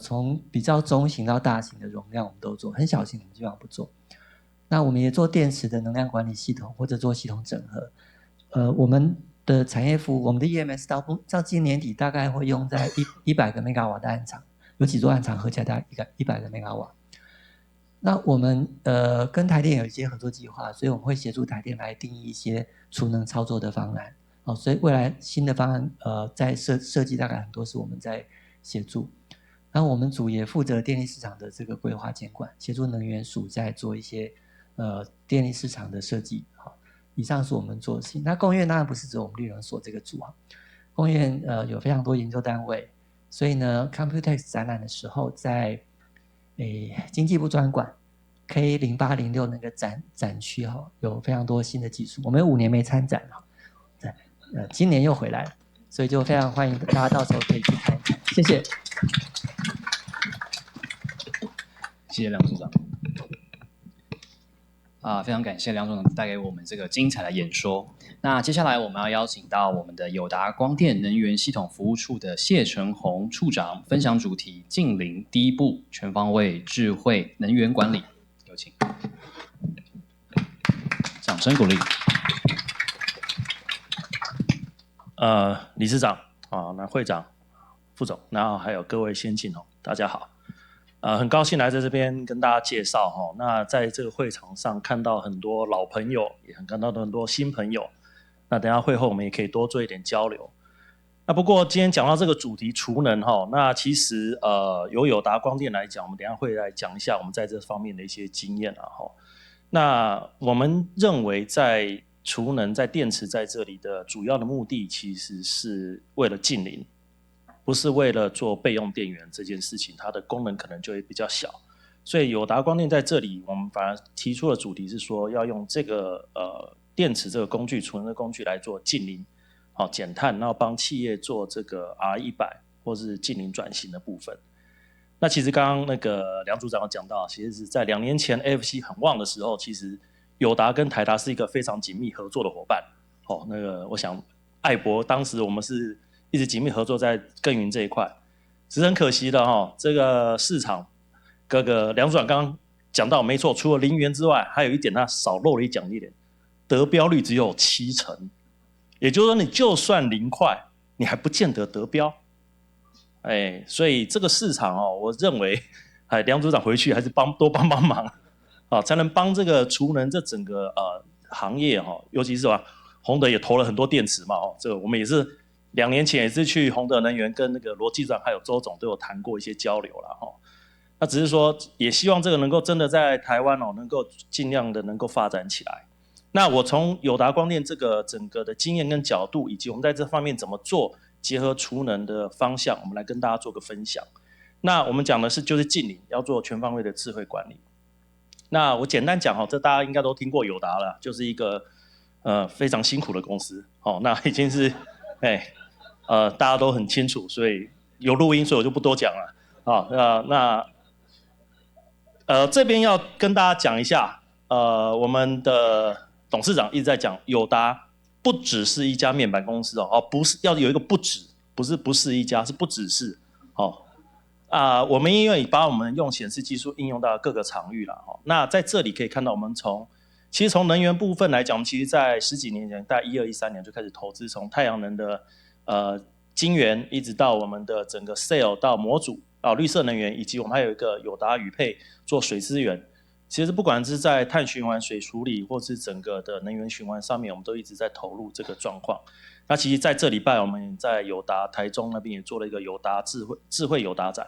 从比较中型到大型的容量我们都做，很小型我们基本上不做。那我们也做电池的能量管理系统或者做系统整合。我们的产业服务，我们的 EMS 到今年底大概会用在100个 megawatt 的案场，有几座案场合起来大概100个 megawatt。那我们跟台电有一些合作计划，所以我们会协助台电来定义一些储能操作的方案。所以未来新的方案在设计大概很多是我们在协助。然后我们组也负责电力市场的这个规划监管，协助能源署在做一些电力市场的设计。以上是我们做的事情。那工研院当然不是只有我们绿能所这个组工研院有非常多研究单位，所以呢 Computex 展览的时候在经济部专馆 K0806 那个展区有非常多新的技术，我们有5年没参展今年又回来了，所以就非常欢迎大家到时候可以去看一看。谢谢。谢谢梁组长。非常感谢梁组长带给我们这个精彩的演说。那接下来我们要邀请到我们的友达光电能源系统服务处的谢承宏处长分享主题：近邻第一步，全方位智慧能源管理。有请，掌声鼓励。理事长那会长、副总，然后还有各位先进大家好。很高兴来在这边跟大家介绍那在这个会场上看到很多老朋友，也看到很多新朋友。那等一下会后我们也可以多做一点交流。那不过今天讲到这个主题储能那其实由友达光电来讲，我们等一下会来讲一下我们在这方面的一些经验那我们认为在储能在电池在这里的主要的目的，其实是为了近邻，不是为了做备用电源这件事情，它的功能可能就会比较小。所以友达光电在这里，我们反而提出的主题是说，要用这个电池这个工具、储能的工具来做近邻，减碳，然后帮企业做这个 R100 或是近邻转型的部分。那其实刚刚那个梁组长有讲到，其实是在2年前 AFC 很旺的时候，其实友达跟台达是一个非常紧密合作的伙伴。那个我想艾博当时我们是一直紧密合作在耕耘这一块，只是很可惜的这个市场，梁组长刚刚讲到没错，除了0元之外，还有一点他少漏了一讲一点，得标率只有70%，也就是说你就算0块，你还不见得得标。所以这个市场我认为梁组长回去还是多帮忙才能帮这个储能这整个行业尤其是宏德也投了很多电池嘛这个我们也是2年前也是去宏德能源跟那个罗技长还有周总都有谈过一些交流啦那只是说也希望这个能够真的在台湾能够尽量的能够发展起来。那我从友达光电这个整个的经验跟角度，以及我们在这方面怎么做结合储能的方向，我们来跟大家做个分享。那我们讲的是就是近邻要做全方位的智慧管理。那我简单讲这大家应该都听过友达了，就是一个非常辛苦的公司那已经是大家都很清楚，所以有录音，所以我就不多讲了这边要跟大家讲一下我们的董事长一直在讲友达不只是一家面板公司不是要有一个不止，不是一家，是不只是我们因为把我们用显示技术应用到各个场域了那在这里可以看到，我们其实从能源部分来讲，我们其实在10几年前，大概12、13年就开始投资，从太阳能的晶圆，一直到我们的整个 cell 到模组绿色能源，以及我们还有一个友达宇配做水资源。其实不管是在碳循环、水处理，或是整个的能源循环上面，我们都一直在投入这个状况。那其实在这礼拜，我们在友达台中那边也做了一个友达智慧友达展，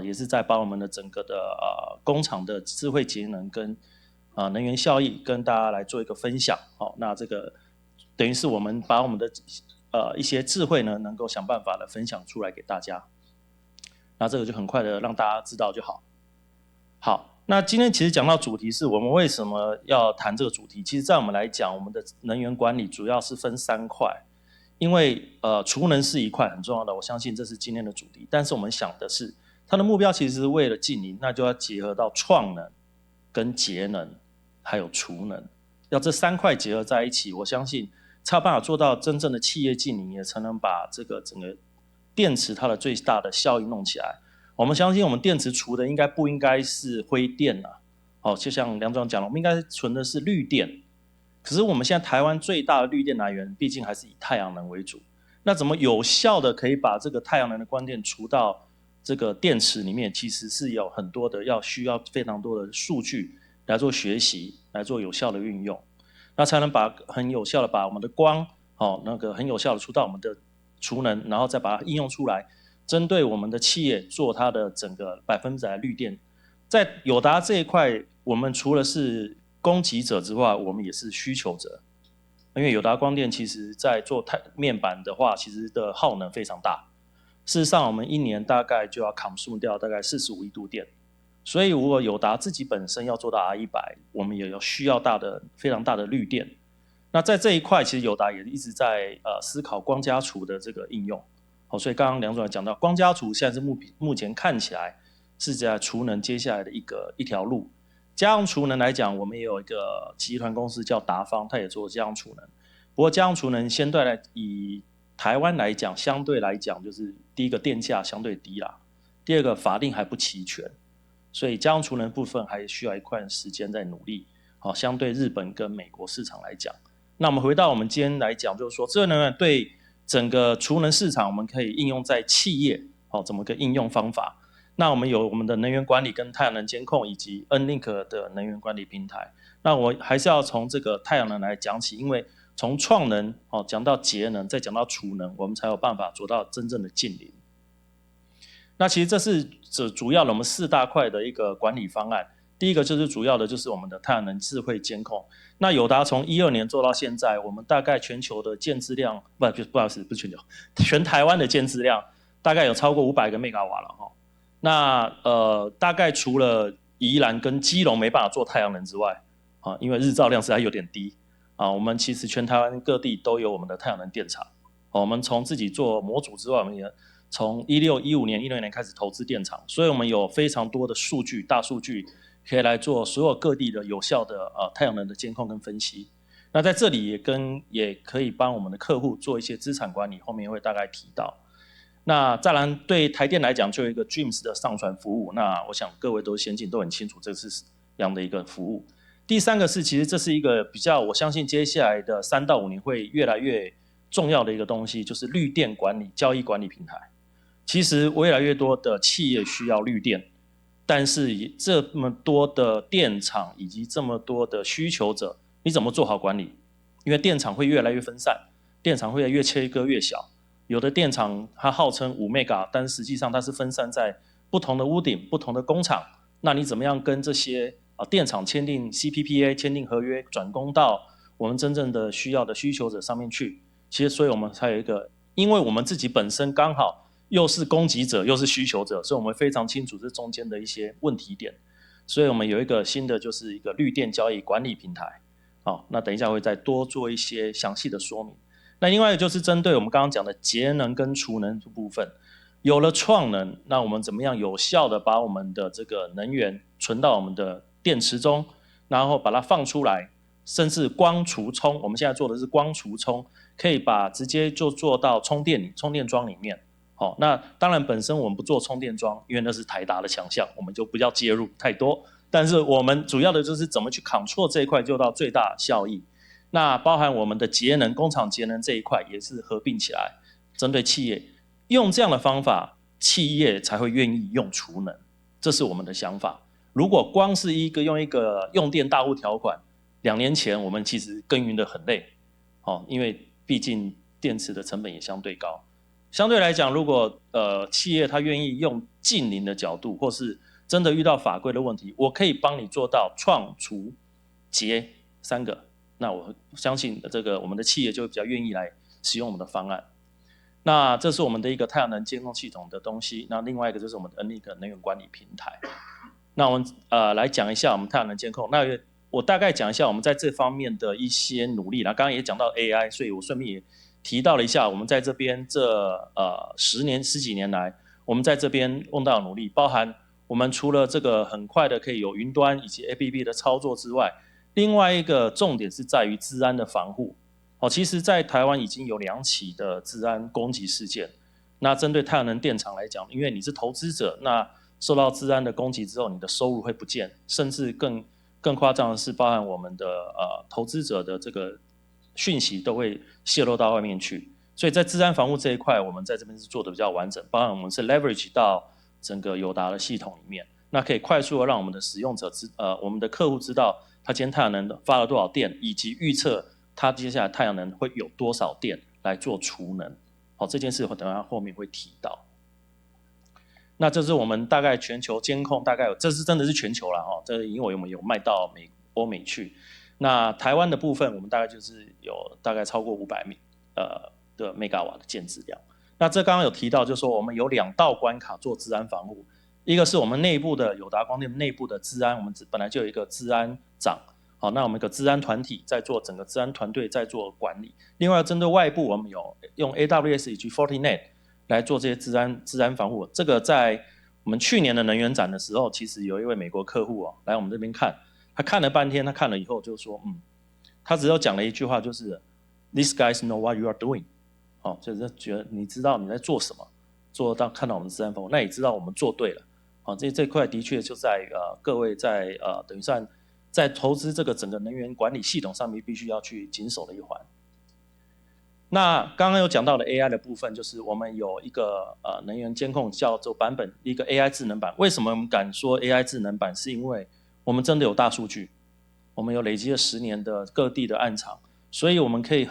也是在把我们的整个的工厂的智慧节能跟能源效益跟大家来做一个分享。那这个等于是我们把我们的一些智慧呢，能够想办法的分享出来给大家。那这个就很快的让大家知道就好。好。那今天其实讲到主题是我们为什么要谈这个主题，其实在我们来讲，我们的能源管理主要是分3块，因为储能是一块很重要的，我相信这是今天的主题，但是我们想的是它的目标其实是为了净零，那就要结合到创能、跟节能，还有储能，要这3块结合在一起，我相信才有办法做到真正的企业净零，也才能把这个整个电池它的最大的效益弄起来。我们相信我们电池储的不应该是灰电啊，就像梁总讲了，我们应该存的是绿电。可是我们现在台湾最大的绿电来源，毕竟还是以太阳能为主。那怎么有效的可以把这个太阳能的光电储到这个电池里面，其实是有很多的需要非常多的数据来做学习，来做有效的运用，那才能很有效的把我们的光很有效的出到我们的储能，然后再把它应用出来，针对我们的企业做它的整个100%的绿电。在友达这一块，我们除了是供给者之外，我们也是需求者。因为友达光电其实在做面板的话，其实的耗能非常大。事实上，我们1年大概就要 consume 掉大概45亿度电。所以如果友达自己本身要做到 R100， 我们也有需要非常大的绿电。那在这一块，其实友达也一直在思考光家储的这个应用。所以刚刚梁总讲到，光家储现在是目前看起来是在储能接下来的一条路。家用储能来讲，我们也有一个集团公司叫达方，它也做家用储能。不过家用储能以台湾来讲，相对来讲就是第一个电价相对低啦，第二个法令还不齐全，所以家用储能部分还需要一块时间在努力。相对日本跟美国市场来讲，那我们回到我们今天来讲，就是说智慧能源对整个储能市场，我们可以应用在企业，怎么个应用方法？那我们有我们的能源管理跟太阳能监控，以及 N-Link 的能源管理平台。那我还是要从这个太阳能来讲起，因为从创能讲到节能，再讲到储能，我们才有办法做到真正的净零。那其实这是主要的我们4大块的一个管理方案。第一个就是主要的就是我们的太阳能智慧监控。那友达从2012年做到现在，我们大概全球的建置量，不好意思，不是全球，全台湾的建置量大概有超过500个 MW 了。那大概除了宜兰跟基隆没办法做太阳能之外，因为日照量实在有点低，我们其实全台湾各地都有我们的太阳能电厂。我们从自己做模组之外，我们也从16年开始投资电厂，所以我们有非常多的数据，大数据可以来做所有各地的有效的太阳能的监控跟分析。那在这里也可以帮我们的客户做一些资产管理，后面会大概提到。那再来对台电来讲，就有一个 Dreams 的上传服务。那我想各位都先进都很清楚，这是样的一个服务。第3个是，其实这是一个比较，我相信接下来的3到5年会越来越重要的一个东西，就是绿电管理、交易管理平台。其实越来越多的企业需要绿电，但是这么多的电厂以及这么多的需求者，你怎么做好管理？因为电厂会越来越分散，电厂会越切割越小。有的电厂它号称5 mega， 但实际上它是分散在不同的屋顶、不同的工厂。那你怎么样跟这些电厂签订 CPPA、签订合约，转供到我们真正的需要的需求者上面去？其实，所以我们才有一个，因为我们自己本身刚好又是供给者又是需求者，所以我们非常清楚这中间的一些问题点。所以我们有一个新的，就是一个绿电交易管理平台。那等一下会再多做一些详细的说明。那另外就是针对我们刚刚讲的节能跟储能这部分，有了创能，那我们怎么样有效的把我们的这个能源存到我们的电池中，然后把它放出来，甚至光储充，我们现在做的是光储充，可以直接就做到充电桩里面。那当然本身我们不做充电桩，因为那是台达的强项，我们就不要介入太多。但是我们主要的就是怎么去 control 这一块，做到最大效益。那包含我们的节能、工厂节能这一块也是合并起来，针对企业用这样的方法，企业才会愿意用储能，这是我们的想法。如果光是用一个用电大户条款，2年前我们其实耕耘得很累，因为毕竟电池的成本也相对高。相对来讲，如果企业它愿意用净零的角度，或是真的遇到法规的问题，我可以帮你做到创、储、节3个。那我相信我们的企业就会比较愿意来使用我们的方案。那这是我们的一个太阳能监控系统的东西。那另外一个就是我们的 N-Link 能源管理平台。那我们来讲一下我们太阳能监控。那我大概讲一下我们在这方面的一些努力。那刚刚也讲到 AI， 所以我顺便也提到了一下我们在这边这10几年来，我们在这边用到努力，包含我们除了这个很快的可以有云端以及 APP 的操作之外，另外一个重点是在于资安的防护。其实在台湾已经有2起的资安攻击事件。那针对太阳能电厂来讲，因为你是投资者，那受到资安的攻击之后，你的收入会不见，甚至更夸张的是，包含我们的投资者的这个讯息都会泄露到外面去。所以在资安防护这一块，我们在这边是做的比较完整，包含我们是 leverage 到整个友达的系统里面，那可以快速的让我们的使用者我们的客户知道他今天太阳能发了多少电，以及预测他接下来太阳能会有多少电来做储能。这件事等下后面会提到。那这是我们大概全球监控，大概这是真的是全球啦，这因为我们有卖到欧美去。那台湾的部分，我们大概就是有大概超过500的 megawatt 的建制量。那这刚刚有提到，就是说我们有2道关卡做资安防护，一个是我们内部的友达光电内部的资安，我们本来就有一个资安长，那我们有个资安团体在做整个资安团队在做管理。另外针对外部，我们有用 AWS 以及 Fortinet 来做这些资安防护。这个在我们去年的能源展的时候，其实有一位美国客户来我们这边看，他看了半天，他看了以后就说，他只有讲了一句话，就是 These guys know what you are doing。就是觉得你知道你在做什么，看到我们资安防护，那也知道我们做对了。这块的确就在各位在等于算在投资这个整个能源管理系统上面必须要去谨守的一环。那刚刚有讲到的 AI 的部分，就是我们有一个能源监控叫做版本，一个 AI 智能版。为什么我们敢说 AI 智能版？是因为我们真的有大数据，我们有累积了10年的各地的暗场，所以我们可以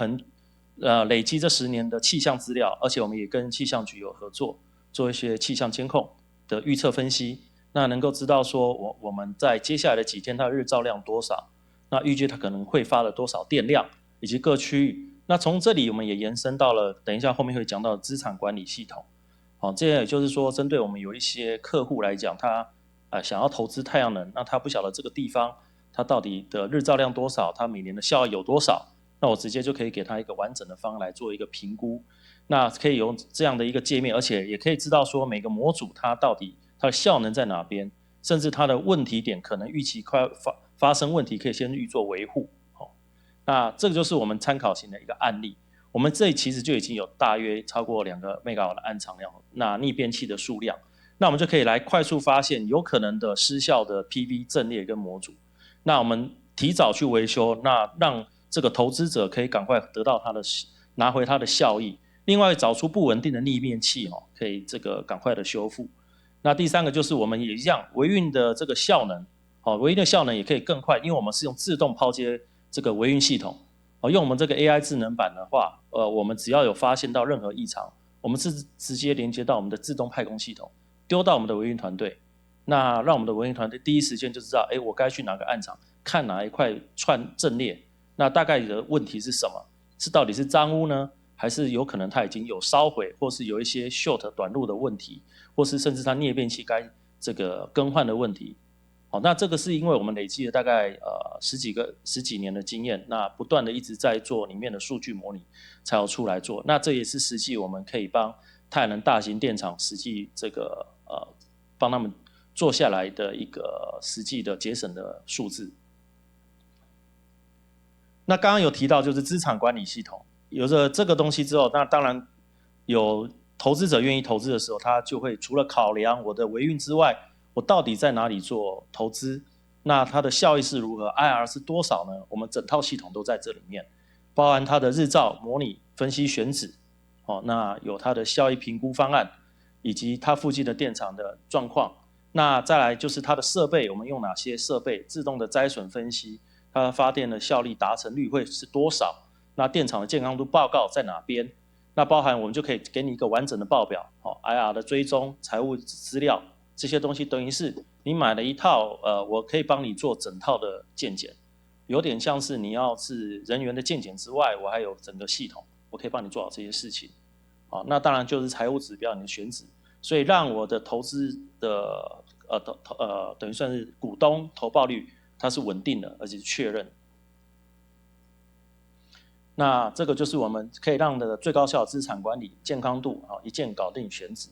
累积这10年的气象资料，而且我们也跟气象局有合作，做一些气象监控的预测分析，那能够知道说我们在接下来的几天它的日照量多少，那预计它可能会发了多少电量，以及各区域。那从这里我们也延伸到了等一下后面会讲到的资产管理系统。这也就是说针对我们有一些客户来讲，他想要投资太阳能，那他不晓得这个地方它到底的日照量多少，它每年的效益有多少，那我直接就可以给他一个完整的方案来做一个评估。那可以用这样的一个界面，而且也可以知道说每个模组它到底它的效能在哪边，甚至它的问题点可能预期快发生问题，可以先预做维护。那这个就是我们参考型的一个案例。我们这里其实就已经有大约超过2个 megawatt 的暗场量，那逆变器的数量，那我们就可以来快速发现有可能的失效的 PV 阵列跟模组。那我们提早去维修，那让这个投资者可以赶快得到拿回它的效益。另外找出不稳定的逆变器，可以这个赶快的修复。那第3个就是我们也一样，维运的这个效能，维运的效能也可以更快，因为我们是用自动抛接这个维运系统。用我们这个 AI 智能版的话，我们只要有发现到任何异常，我们是直接连接到我们的自动派工系统，丢到我们的维运团队，那让我们的维运团队第一时间就知道，我该去哪个暗场看哪一块串阵列，那大概的问题是什么？到底是脏污呢，还是有可能它已经有烧毁，或是有一些 short 短路的问题，或是甚至它逆变器该这个更换的问题。那这个是因为我们累积了大概十几年的经验，那不断的一直在做里面的数据模拟，才有出来做。那这也是实际我们可以帮太阳能大型电厂实际这个帮他们做下来的一个实际的节省的数字。那刚刚有提到就是资产管理系统，有了这个东西之后，那当然有投资者愿意投资的时候，他就会除了考量我的维运之外，我到底在哪里做投资？那它的效益是如何 ？IR 是多少呢？我们整套系统都在这里面，包含它的日照模拟、分析选址，那有它的效益评估方案，以及它附近的电厂的状况。那再来就是它的设备，我们用哪些设备？自动的灾损分析，它的发电的效率达成率会是多少？那电厂的健康度报告在哪边？那包含我们就可以给你一个完整的报表，IR 的追踪、财务资料。这些东西等于是你买了一套，我可以帮你做整套的健检，有点像是你要是人员的健检之外，我还有整个系统，我可以帮你做好这些事情。那当然就是财务指标，你的选址，所以让我的投资的等于算是股东投报率它是稳定的，而且是确认。那这个就是我们可以让的最高效的资产管理健康度，一键搞定选址。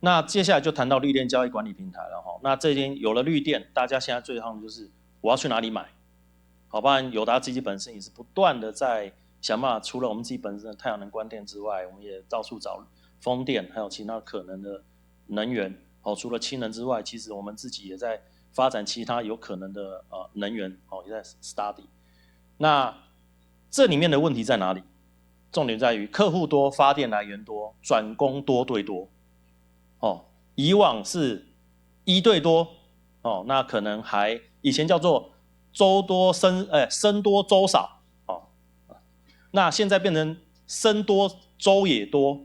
那接下来就谈到绿电交易管理平台了哈。那这边有了绿电，大家现在最夯的就是我要去哪里买？好，不然友达自己本身也是不断的在想办法，除了我们自己本身的太阳能关电之外，我们也到处找风电，还有其他可能的能源。哦，除了氢能之外，其实我们自己也在发展其他有可能的能源，哦，也在 study。那这里面的问题在哪里？重点在于客户多，发电来源多，转供多对多。哦，以往是1对多，哦，那可能还以前叫做周多生多周少，哦，那现在变成生多周也多，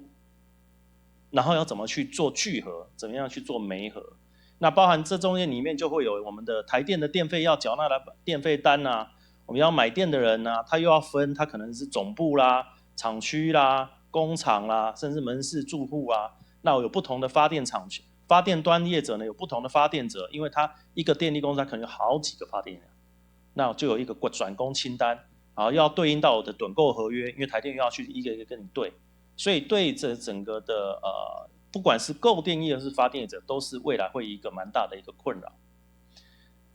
然后要怎么去做聚合，怎么样去做媒合？那包含这中间里面就会有我们的台电的电费要缴纳的电费单啊，我们要买电的人啊，他又要分，他可能是总部啦、厂区啦、工厂啦，甚至门市住户啊。那有不同的发电厂区，发电端业者呢有不同的发电者，因为他一个电力公司它可能有好几个发电量，那就有一个转供清单，然要对应到我的趸购合约，因为台电又要去一个一个跟你对，所以对这整个的不管是购电业或是发电业者，都是未来会一个蛮大的一个困扰。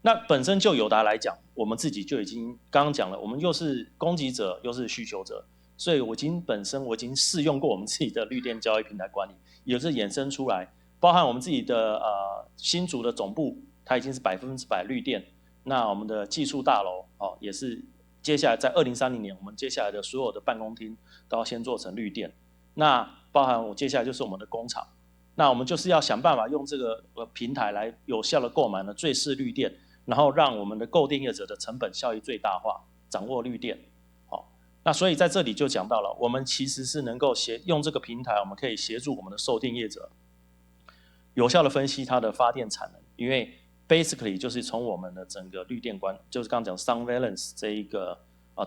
那本身就友达来讲，我们自己就已经刚刚讲了，我们又是供给者又是需求者，所以我已经试用过我们自己的绿电交易平台管理，也是衍生出来，包含我们自己的新竹的总部，它已经是100%绿电。那我们的技术大楼也是接下来在2030年，我们接下来的所有的办公厅都要先做成绿电。那包含我接下来就是我们的工厂，那我们就是要想办法用这个平台来有效的购买呢最适绿电，然后让我们的购电业者的成本效益最大化，掌握绿电。那所以在这里就讲到了，我们其实是能够用这个平台，我们可以协助我们的售电业者有效的分析它的发电产能，因为 basically 就是从我们的整个绿电就是刚刚讲 Sunvalence 这一个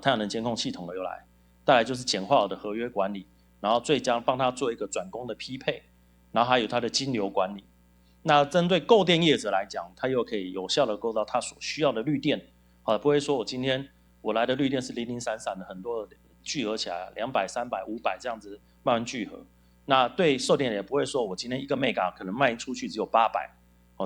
太阳能监控系统的由来，再来就是简化我的合约管理，然后最将帮他做一个转供的匹配，然后还有它的金流管理。那针对购电业者来讲，他又可以有效的购到他所需要的绿电，不会说我今天我来的绿电是零零散散的，很多聚合起来200、300、500这样子慢慢聚合。那对售电也不会说我今天1个 mega 可能卖出去只有800，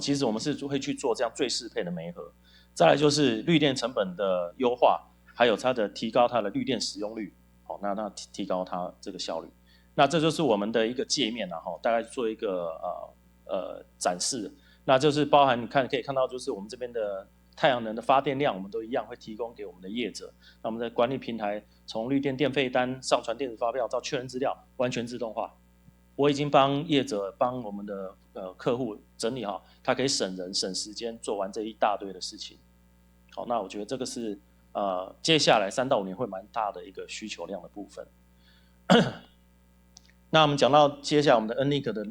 其实我们是会去做这样最适配的媒合。再来就是绿电成本的优化，还有它的提高它的绿电使用率，那提高它这个效率。那这就是我们的一个界面啦，大概做一个展示。那就是包含可以看到，就是我们这边的太阳能的发电量，我们都一样会提供给我们的业者。那我们的管理平台从绿电电费单、上传电子发票到确认资料，完全自动化。我已经帮业者、帮我们的客户整理好，他可以省人、省时间，做完这一大堆的事情。好，那我觉得这个是接下来3到5年会蛮大的一个需求量的部分。那我们讲到接下来我们的 Enlink 的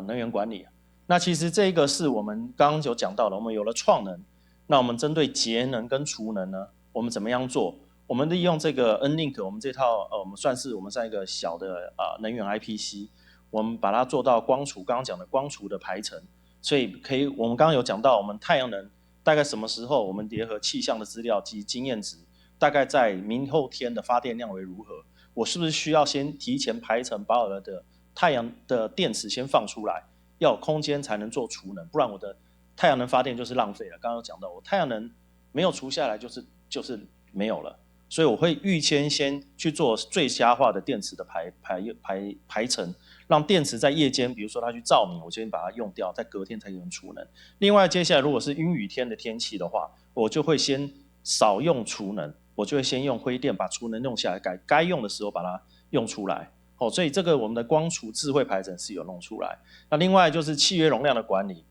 能源管理，那其实这个是我们刚刚有讲到的，我们有了创能，那我们针对节能跟储能呢，我们怎么样做？我们利用这个 Enlink， 我们这套我们算一个小的能源 IPC， 我们把它做到光储，刚刚讲的光储的排程，所以我们刚刚有讲到，我们太阳能大概什么时候我们结合气象的资料及经验值，大概在明后天的发电量为如何？我是不是需要先提前排程，把我的太阳的电池先放出来，要有空间才能做储能，不然我的太阳能发电就是浪费了。刚刚有讲到，我太阳能没有除下来就是没有了，所以我会预先去做最佳化的电池的排程，让电池在夜间，比如说它去照明，我先把它用掉，在隔天才有人储能。另外，接下来如果是阴雨天的天气的话，我就会先少用储能，我就会先用灰电把储能用下来，该用的时候把它用出来。所以这个我们的光储智慧排程是有弄出来。那另外就是契约容量的管理，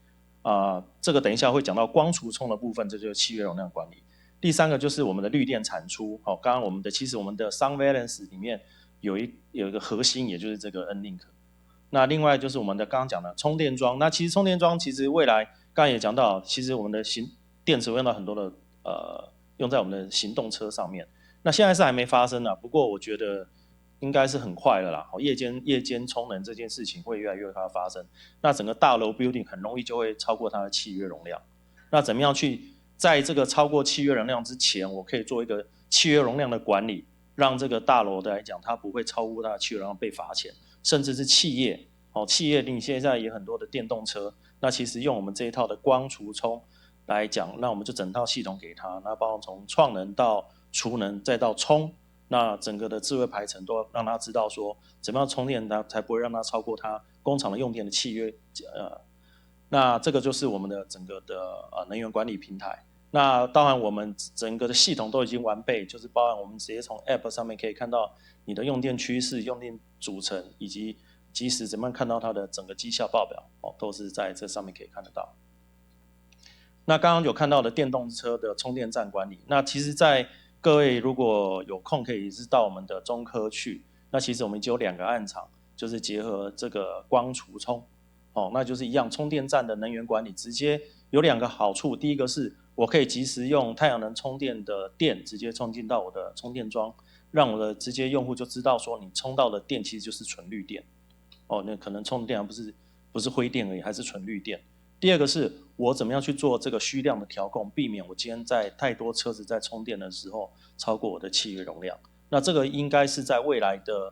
这个等一下会讲到光储充的部分，这就是契约容量管理。第3个就是我们的绿电产出，刚刚其实我们的 Sunvalence 里面有一个核心，也就是这个 Enlink。那另外就是我们的刚刚讲的充电桩，那其实充电桩其实未来刚刚也讲到，其实我们的电池会用到很多的用在我们的行动车上面。那现在是还没发生不过我觉得应该是很快了啦。夜间充能这件事情会越来越快发生，那整个大楼 building 很容易就会超过它的契约容量。那怎么样去在这个超过契约容量之前，我可以做一个契约容量的管理，让这个大楼的来讲，它不会超过它的契约容量被罚钱，甚至是企业企业你现在也很多的电动车，那其实用我们这一套的光储充来讲，那我们就整套系统给它，那包括从创能到储能再到充，那整个的智慧排程都让它知道说怎么样充电它才不会让它超过它工厂的用电的契约。那这个就是我们的整个的能源管理平台。那当然我们整个的系统都已经完备，就是包含我们直接从 App 上面可以看到你的用电趋势、用电组成，以及即时怎么样看到它的整个绩效报表，都是在这上面可以看得到。那刚刚有看到的电动车的充电站管理，那其实在各位如果有空可以是到我们的中科去，那其实我们已经有2个案场，就是结合这个光储充，那就是一样充电站的能源管理，直接有2个好处。第一个是我可以及时用太阳能充电的电直接充进到我的充电桩，让我的直接用户就知道说你充到的电其实就是纯绿电，那可能充的电还不是灰电而已，还是纯绿电。第二个是我怎么样去做这个虚量的调控，避免我今天在太多车子在充电的时候超过我的契约容量。那这个应该是在未来的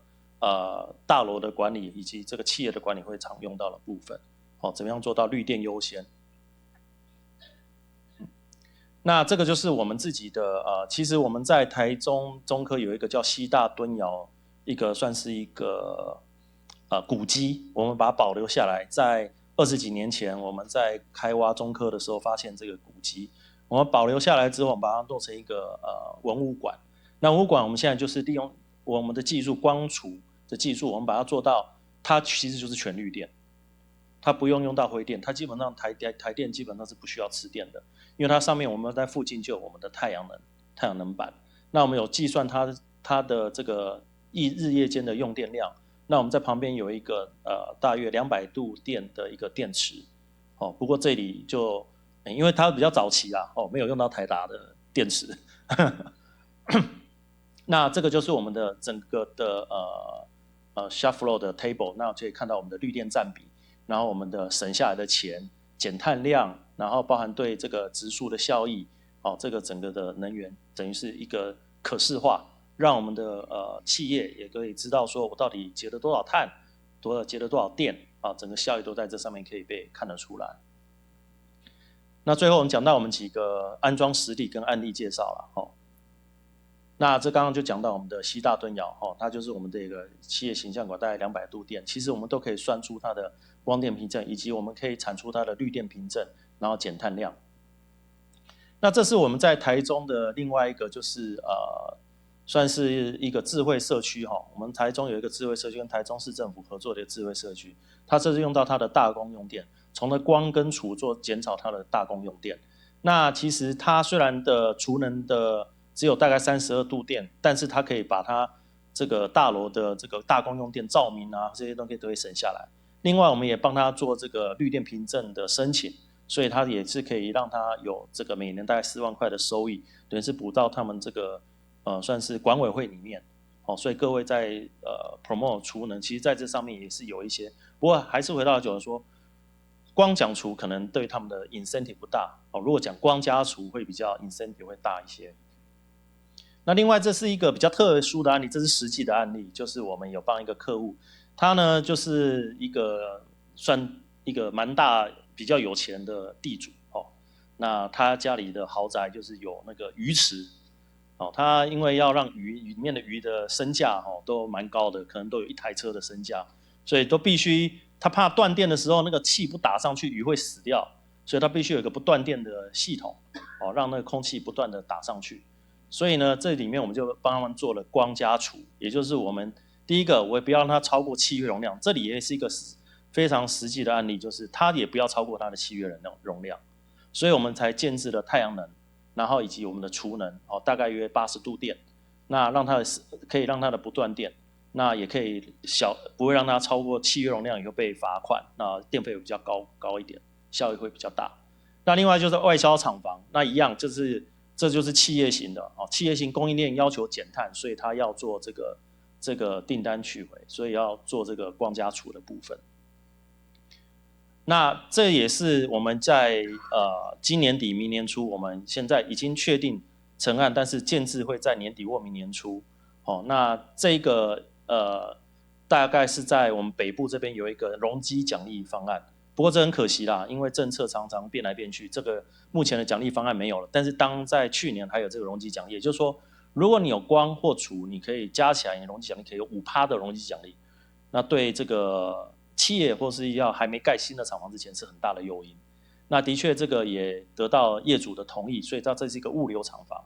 大楼的管理以及这个企业的管理会常用到的部分。怎么样做到绿电优先？那这个就是我们自己的其实我们在台中中科有一个叫西大敦窑，一个算是一个古迹，我们把它保留下来。在20几年前，我们在开挖中科的时候发现这个古迹，我们保留下来之后，我们把它做成一个文物馆。那文物馆我们现在就是利用我们的技术，光储的技术，我们把它做到，它其实就是全绿电。它不用到灰电，它基本上台电基本上是不需要吃电的，因为它上面我们在附近就有我们的太阳能板。那我们有计算它的这个日夜间的用电量，那我们在旁边有一个大约200度电的一个电池。不过这里就因为它比较早期啦，没有用到台达的电池。那这个就是我们的整个的shop floor 的 table， 那可以看到我们的绿电占比。然后我们的省下来的钱、减碳量，然后包含对这个植树的效益，这个整个的能源等于是一个可视化，让我们的企业也可以知道说我到底节了多少碳，节了多少电，整个效益都在这上面可以被看得出来。那最后我们讲到我们几个安装实例跟案例介绍了。那这刚刚就讲到我们的西大敦窑，它就是我们这个企业形象管，大概200度电，其实我们都可以算出它的光电凭证，以及我们可以产出它的绿电凭证，然后减碳量。那这是我们在台中的另外一个，就是算是一个智慧社区。我们台中有一个智慧社区，跟台中市政府合作的智慧社区，它这是用到它的大功用电，从的光跟储做减少它的大功用电。那其实它虽然的储能的只有大概32度电，但是它可以把它这个大楼的这个大功用电、照明这些东西都会省下来。另外我们也帮他做这个绿电凭证的申请，所以他也是可以让他有这个每年大概4万块的收益，等于是补到他们这个算是管委会里面。所以各位在promote 储能，其实在这上面也是有一些，不过还是回到就是说，光讲储可能对他们的 incentive 不大，如果讲光加储会比较 incentive 会大一些。那另外这是一个比较特殊的案例，这是实际的案例，就是我们有帮一个客户，他呢就是算一个蛮大比较有钱的地主。那他家里的豪宅就是有那个鱼池，他因为要让里面的鱼的身价都蛮高的，可能都有1台车的身价，所以都必须他怕断电的时候那个气不打上去鱼会死掉，所以他必须有一个不断电的系统，让那个空气不断的打上去。所以呢，这里面我们就帮他们做了光加储，也就是我们第一个，我也不要让它超过契约容量，这里也是一个非常实际的案例，就是它也不要超过它的契约容量，所以我们才建置了太阳能，然后以及我们的储能，大概约80度电，那可以让它的不断电，那也可以不会让它超过契约容量以后被罚款，那电费会比较高一点，效益会比较大。那另外就是外销厂房，那一样这就是企业型的，企业型供应链要求减碳，所以他要做这个订单取回，所以要做这个光加储的部分。那这也是我们在今年底明年初，我们现在已经确定成案，但是建置会在年底或明年初。那这个大概是在我们北部这边有一个容积奖励方案。不过这很可惜啦，因为政策常常变来变去，这个目前的奖励方案没有了。但是当在去年还有这个容积奖励，也就是说，如果你有光或储，你可以加起来，你的容积奖励可以有5%的容积奖励。那对这个企业或是要还没盖新的厂房之前是很大的诱因。那的确这个也得到业主的同意，所以这是一个物流厂房。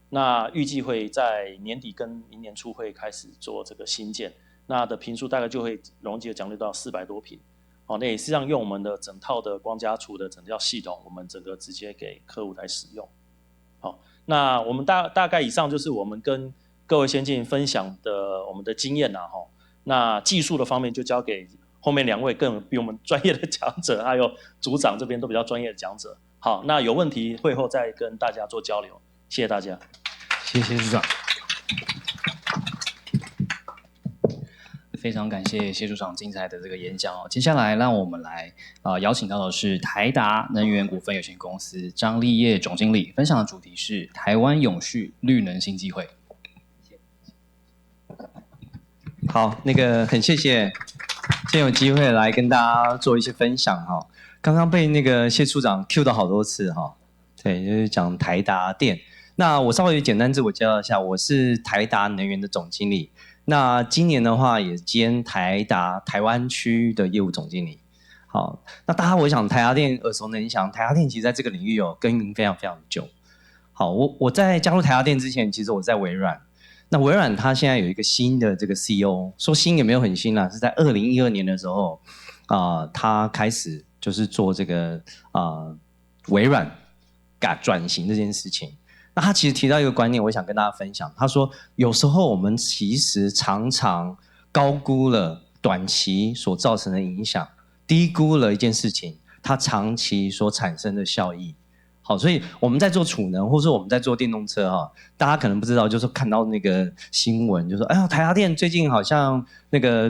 那预计会在年底跟明年初会开始做这个新建，那的坪数大概就会容积的奖励到400多坪。那也是让用我们的整套的光家储的整套系统，我们整个直接给客户来使用。好，那我们大概以上就是我们跟各位先进分享的我们的经验啦。那技术的方面就交给后面2位更比我们专业的讲者，还有组长这边都比较专业的讲者。好，那有问题会后再跟大家做交流，谢谢大家。谢谢组长。非常感谢谢组长精彩的这个演讲哦。接下来让我们来邀请到的是台达能源股份有限公司张立业总经理，分享的主题是台湾永续绿能新机会。好，很谢谢今天有机会来跟大家做一些分享哈。刚刚被谢处长 Q 到好多次哈，对，就是讲台达电。那我稍微简单自我介绍一下，我是台达能源的总经理。那今年的话也兼台达台湾区的业务总经理。好，那大家我想台达电耳熟能详，台达电其实在这个领域有耕耘非常非常久。好，我在加入台达电之前，其实我在微软。那微软它现在有一个新的这个 CEO， 说新也没有很新啦，是在2012年的时候他开始就是做这个微软转型这件事情。那他其实提到一个观念，我想跟大家分享。他说，有时候我们其实常常高估了短期所造成的影响，低估了一件事情它长期所产生的效益。好，所以我们在做储能，或者说我们在做电动车大家可能不知道，就是看到那个新闻，就说哎呀，台达电最近好像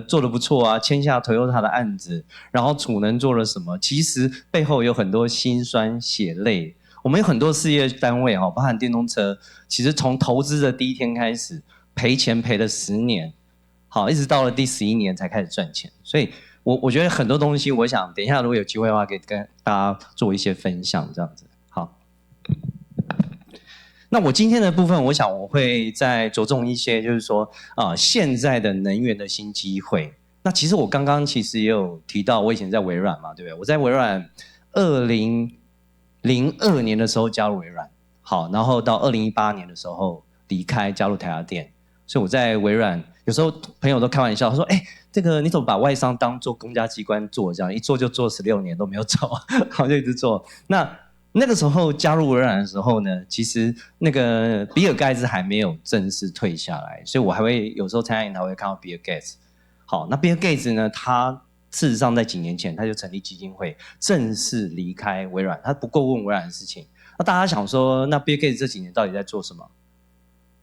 做得不错啊，签下 Toyota 的案子，然后储能做了什么？其实背后有很多辛酸血泪。我们有很多事业单位包含电动车，其实从投资的第一天开始赔钱赔了10年，好，一直到了第11年才开始赚钱。所以我觉得很多东西，我想等一下如果有机会的话，可以跟大家做一些分享，这样子。好，那我今天的部分，我想我会再着重一些，就是说现在的能源的新机会。那其实我刚刚其实也有提到，我以前在微软嘛，对不对？我在微软2002年的时候加入微软，好，然后到2018年的时候离开，加入台达电。所以我在微软，有时候朋友都开玩笑，他说：“哎，这个你怎么把外商当做公家机关做？这样一做就做16年都没有走，好，就一直做。”那个时候加入微软的时候呢，其实比尔盖茨还没有正式退下来，所以我还会有时候参加研讨会看到比尔盖茨。好，那比尔盖茨呢，他事实上在几年前他就成立基金会，正式离开微软，他不过问微软的事情。那大家想说，那比尔盖茨这几年到底在做什么？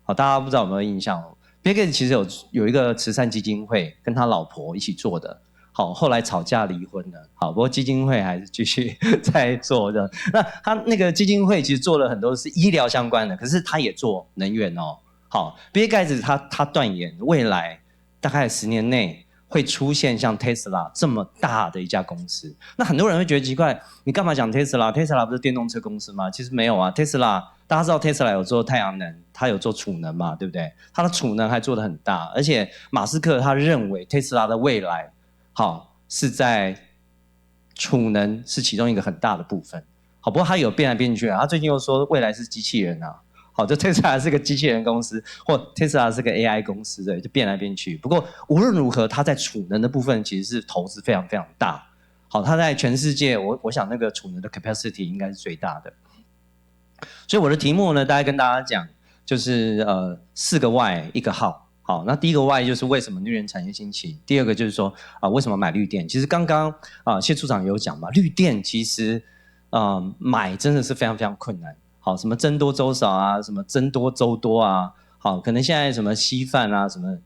好，大家不知道有没有印象比尔盖茨其实有一个慈善基金会，跟他老婆一起做的。好，后来吵架离婚了。好，不过基金会还是继续在做的。那他基金会其实做了很多是医疗相关的，可是他也做能源哦。好，比尔盖茨他断言未来大概10年内会出现像 Tesla 这么大的一家公司。那很多人会觉得奇怪，你干嘛讲 Tesla？Tesla 不是电动车公司吗？其实没有啊 ，Tesla 大家知道 Tesla 有做太阳能，它有做储能嘛，对不对？它的储能还做得很大，而且马斯克他认为 Tesla 的未来好是在储能是其中一个很大的部分。好，不过他有变来变去啊，他最近又说未来是机器人啊。好，就 Tesla 是个机器人公司，或 Tesla 是个 AI 公司的，就变来变去。不过无论如何，它在储能的部分其实是投资非常非常大。好，它在全世界，我想那个储能的 capacity 应该是最大的。所以我的题目呢，大概跟大家讲，就是4个 why 1个 how。好，那第一个 why 就是为什么绿能产业兴起，第二个就是说为什么买绿电。其实刚刚谢处长有讲嘛，绿电其实买真的是非常非常困难。好，什么增多粥少啊，什么增多粥多啊，好，可能现在什么稀饭啊，什么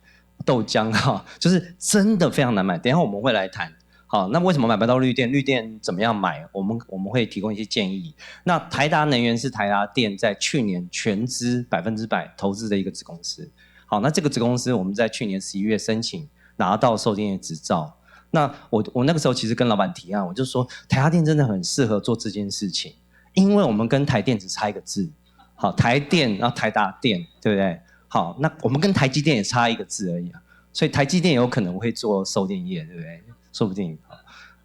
豆浆啊，就是真的非常难买。等一下我们会来谈。好，那为什么买不到绿电？绿电怎么样买？我们会提供一些建议。那台达能源是台达电在去年全资100%投资的一个子公司。好，那这个子公司我们在去年11月申请拿到售电业执照。那我那个时候其实跟老板提案，我就说台达电真的很适合做这件事情，因为我们跟台电只差一个字，好，台电然后台达电，对不对？好，那我们跟台积电也差一个字而已啊，所以台积电有可能会做售电业，对不对？说不定。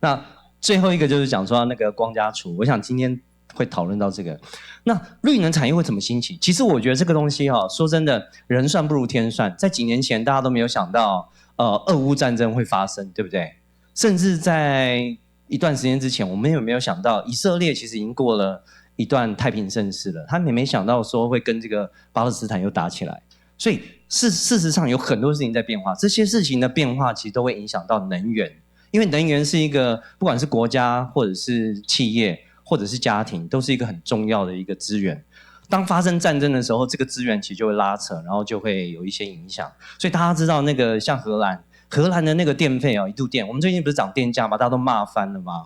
那最后一个就是讲说那个光家储，我想今天会讨论到这个。那绿能产业会怎么兴起？其实我觉得这个东西说真的，人算不如天算。在几年前，大家都没有想到，俄乌战争会发生，对不对？甚至在一段时间之前，我们有没有想到，以色列其实已经过了一段太平盛世了，他们也没想到说会跟这个巴勒斯坦又打起来。所以事实上有很多事情在变化，这些事情的变化其实都会影响到能源，因为能源是一个不管是国家或者是企业或者是家庭，都是一个很重要的一个资源。当发生战争的时候，这个资源其实就会拉扯，然后就会有一些影响。所以大家知道那个像荷兰的那个电费一度电，我们最近不是涨电价嘛，大家都骂翻了嘛，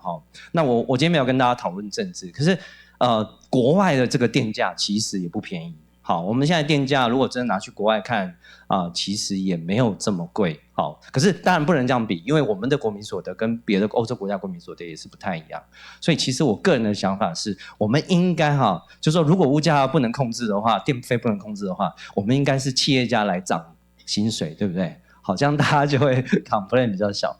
那我今天没有跟大家讨论政治，可是国外的这个电价其实也不便宜。好，我们现在电价如果真的拿去国外看其实也没有这么贵。好，可是当然不能这样比，因为我们的国民所得跟别的欧洲国家国民所得也是不太一样。所以其实我个人的想法是，我们应该就是说如果物价不能控制的话，电费不能控制的话，我们应该是企业家来涨薪水，对不对？好，这样大家就会 complain 比较小。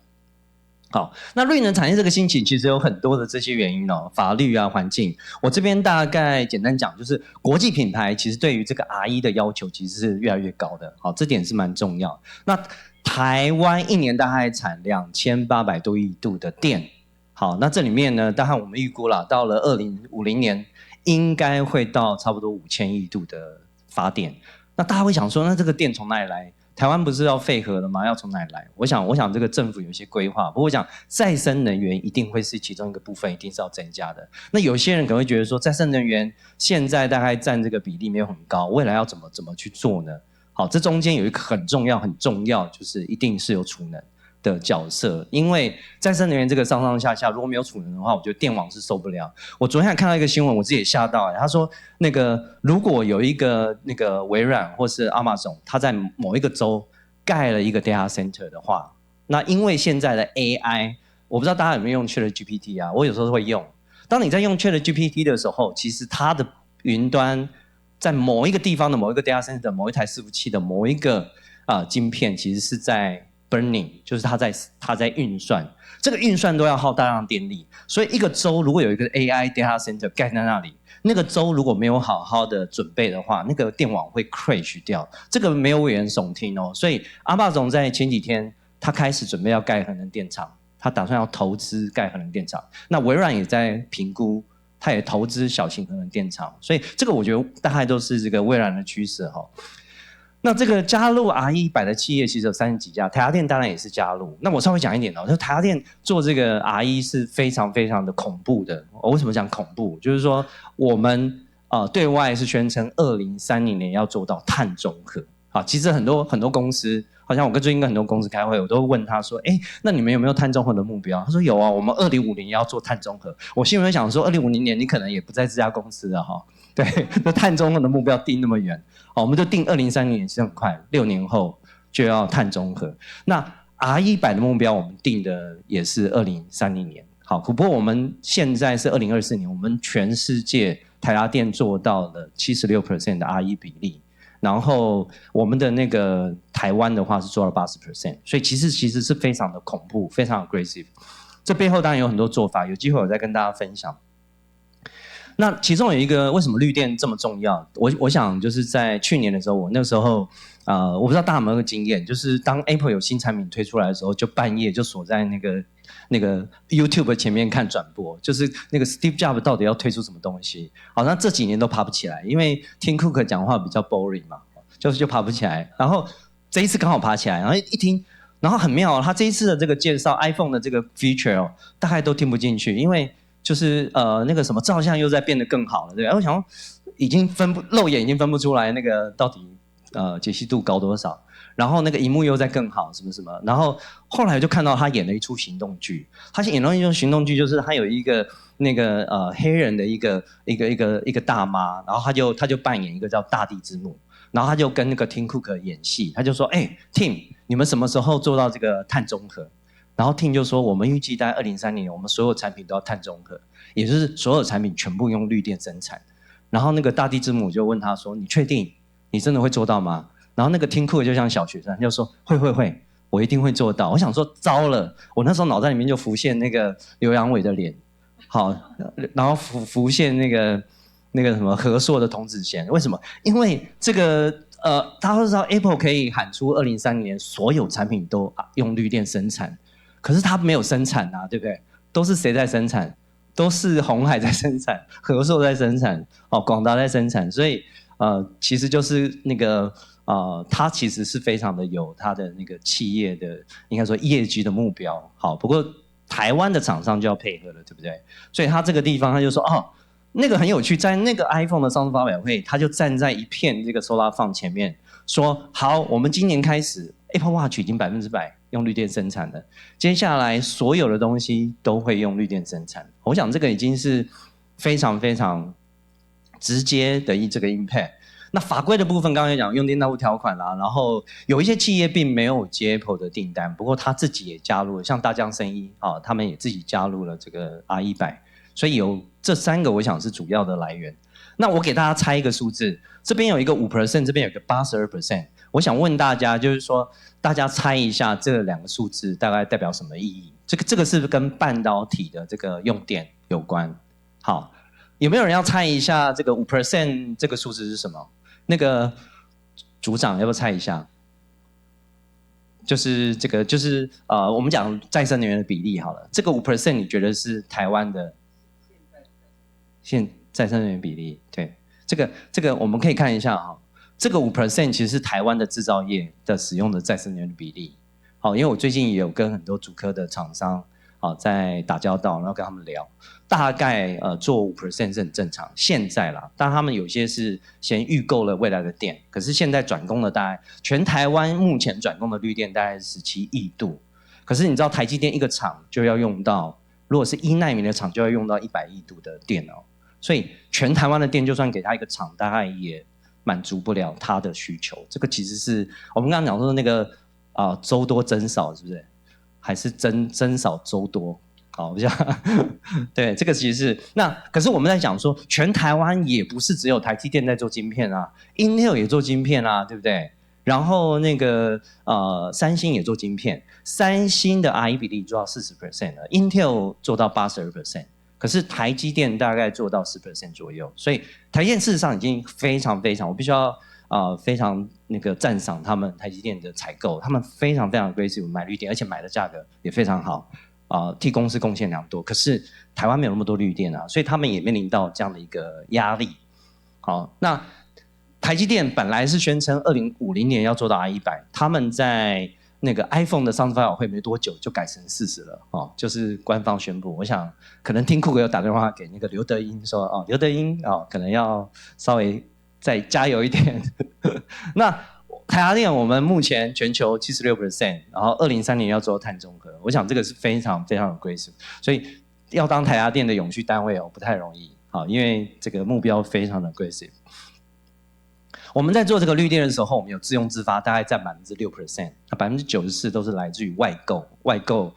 好，那绿能产业这个兴起其实有很多的这些原因法律啊、环境。我这边大概简单讲，就是国际品牌其实对于这个 RE 的要求其实是越来越高的，好，这点是蛮重要。那台湾一年大概产2800多亿度的电，好，那这里面呢，当然我们预估了，到了2050年应该会到差不多5000亿度的发电。那大家会想说，那这个电从哪里来？台湾不是要废核了吗？要从哪里来？我想这个政府有一些规划，不过我想再生能源一定会是其中一个部分，一定是要增加的。那有些人可能会觉得说，再生能源现在大概占这个比例没有很高，未来要怎么去做呢？好，这中间有一个很重要，就是一定是有储能的角色，因为再生能源这个上上下下如果没有储能的话，我觉得电网是受不了。我昨天还看到一个新闻，我自己也吓到他说那个如果有一个那个微软或是 Amazon， 他在某一个州盖了一个 data center 的话，那因为现在的 AI， 我不知道大家有没有用 ChatGPT 啊，我有时候会用。当你在用 ChatGPT 的时候，其实它的云端在某一个地方的某一个 data center 某一台伺服器的某一个晶片，其实是在burning， 就是它在运算，这个运算都要耗大量电力，所以一个州如果有一个 AI data center 盖在那里，那个州如果没有好好的准备的话，那个电网会 crash 掉，这个没有危言耸听所以阿爸总在前几天他开始准备要盖核能电厂，他打算要投资盖核能电厂，那微软也在评估，他也投资小型核能电厂，所以这个我觉得大概都是这个未来的趋势那这个加入 RE100 的企业其实有30几家，台达电当然也是加入。那我稍微讲一点就台达电做这个 RE 是非常非常的恐怖的。我为什么讲恐怖？就是说我们对外是宣称2030年要做到碳中和。好，其实很多公司，好像我最近跟很多公司开会，我都问他说，那你们有没有碳中和的目标？他说有啊，我们2050要做碳中和。我心里面想说，2050年你可能也不在这家公司了对，那碳中和的目标定那么远，好，我们就定2030年，其实很快，6年后就要碳中和。那 RE100 的目标我们定的也是2030年，好，不过我们现在是2024年，我们全世界台达电做到了76% 的 RE 比例，然后我们的那个台湾的话是做到80%，所以其实是非常的恐怖，非常 aggressive。这背后当然有很多做法，有机会我再跟大家分享。那其中有一个为什么绿电这么重要？我想就是在去年的时候，我那个时候我不知道大家有没有经验，就是当 Apple 有新产品推出来的时候，就半夜就锁在那个 YouTube 前面看转播，就是那个 Steve Jobs 到底要推出什么东西。好，那这几年都爬不起来，因为听 Cook 讲话比较 boring 嘛，就爬不起来。然后这一次刚好爬起来，然后一听，然后很妙他这一次的这个介绍 iPhone 的这个 feature 大概都听不进去，因为就是那个什么照相又在变得更好了，对吧？我想说已经肉眼已经分不出来那个到底解析度高多少，然后那个萤幕又在更好什么什么，然后后来就看到他演了一出行动剧，他演了一出行动剧，就是他有一个那个黑人的一个大妈，然后他就扮演一个叫大地之母。然后他就跟那个 Tim Cook 演戏，他就说：“Tim，你们什么时候做到这个碳中和？”然后 Tim 就说：“我们预计在2030年，我们所有产品都要碳中和，也就是所有产品全部用绿电生产。”然后那个大地之母就问他说：“你确定？你真的会做到吗？”然后那个 Tim Cook 就像小学生，就说：“会，我一定会做到。”我想说，糟了，我那时候脑袋里面就浮现那个刘扬伟的脸，好，然后浮现那个什么和硕的童子贤。为什么？因为这个大家都知道 Apple 可以喊出2030年所有产品都用绿电生产，可是它没有生产啊，对不对？都是谁在生产？都是鸿海在生产，和硕在生产，广达在生产，所以其实就是那个它其实是非常的有它的那个企业的应该说业绩的目标。好，不过台湾的厂商就要配合了，对不对？所以他这个地方他就说那个很有趣，在那个 iPhone 的上市发表会，他就站在一片这个 Solar Farm 前面说：“好，我们今年开始 Apple Watch 已经100%用绿电生产了，接下来所有的东西都会用绿电生产。”我想这个已经是非常非常直接的这个 impact。那法规的部分刚刚也讲用电到户条款啦，然后有一些企业并没有接 Apple 的订单，不过他自己也加入了，像大江生医他们也自己加入了这个 R100， 所以有这3个我想是主要的来源。那我给大家猜一个数字，这边有一个 5%， 这边有一个 82%， 我想问大家就是说大家猜一下这2个数字大概代表什么意义？这个是跟半导体的这个用电有关。好，有没有人要猜一下这个 5% 这个数字是什么？那个组长要不要猜一下？就是这个，就是我们讲再生能源的比例好了。这个 5% 你觉得是台湾的现再生能源比例？对，这个我们可以看一下这个 5% 其实是台湾的制造业的使用的再生能源的比例。好，因为我最近也有跟很多主科的厂商在打交道，然后跟他们聊，大概做5% 是很正常。现在啦，但他们有些是先预购了未来的电，可是现在转供的大概全台湾目前转供的绿电大概17亿度，可是你知道台积电一个厂就要用到，如果是1奈米的厂就要用到100亿度的电所以全台湾的电就算给他一个厂，大概也满足不了他的需求。这个其实是我们刚刚讲说那个周多增少，是不是？还是增少周多？好，比较对，这个其实是那。可是我们在讲说，全台湾也不是只有台积电在做晶片啊 ，Intel 也做晶片啊，对不对？然后那个三星也做晶片，三星的 RE 比例做到40% 了 ，Intel 做到82%，可是台积电大概做到10% 左右，所以台积电事实上已经非常非常，我必须要非常那个赞赏他们台积电的采购，他们非常非常 aggressive 买绿电，而且买的价格也非常好，替公司贡献良多。可是台湾没有那么多绿电所以他们也面临到这样的一个压力。好，那台积电本来是宣称2050年要做到 R100， 他们在那个 iPhone 的上市发表会没多久就改成40了就是官方宣布。我想可能听库有打电话给那个刘德英说刘德英可能要稍微再加油一点。那台达电我们目前全球76%，然后2030年要做碳中和，我想这个是非常非常有规矩，所以要当台达电的永续单位不太容易因为这个目标非常的 aggressive。我们在做这个绿电的时候，我们有自用自发，大概占6%，那94%都是来自于外购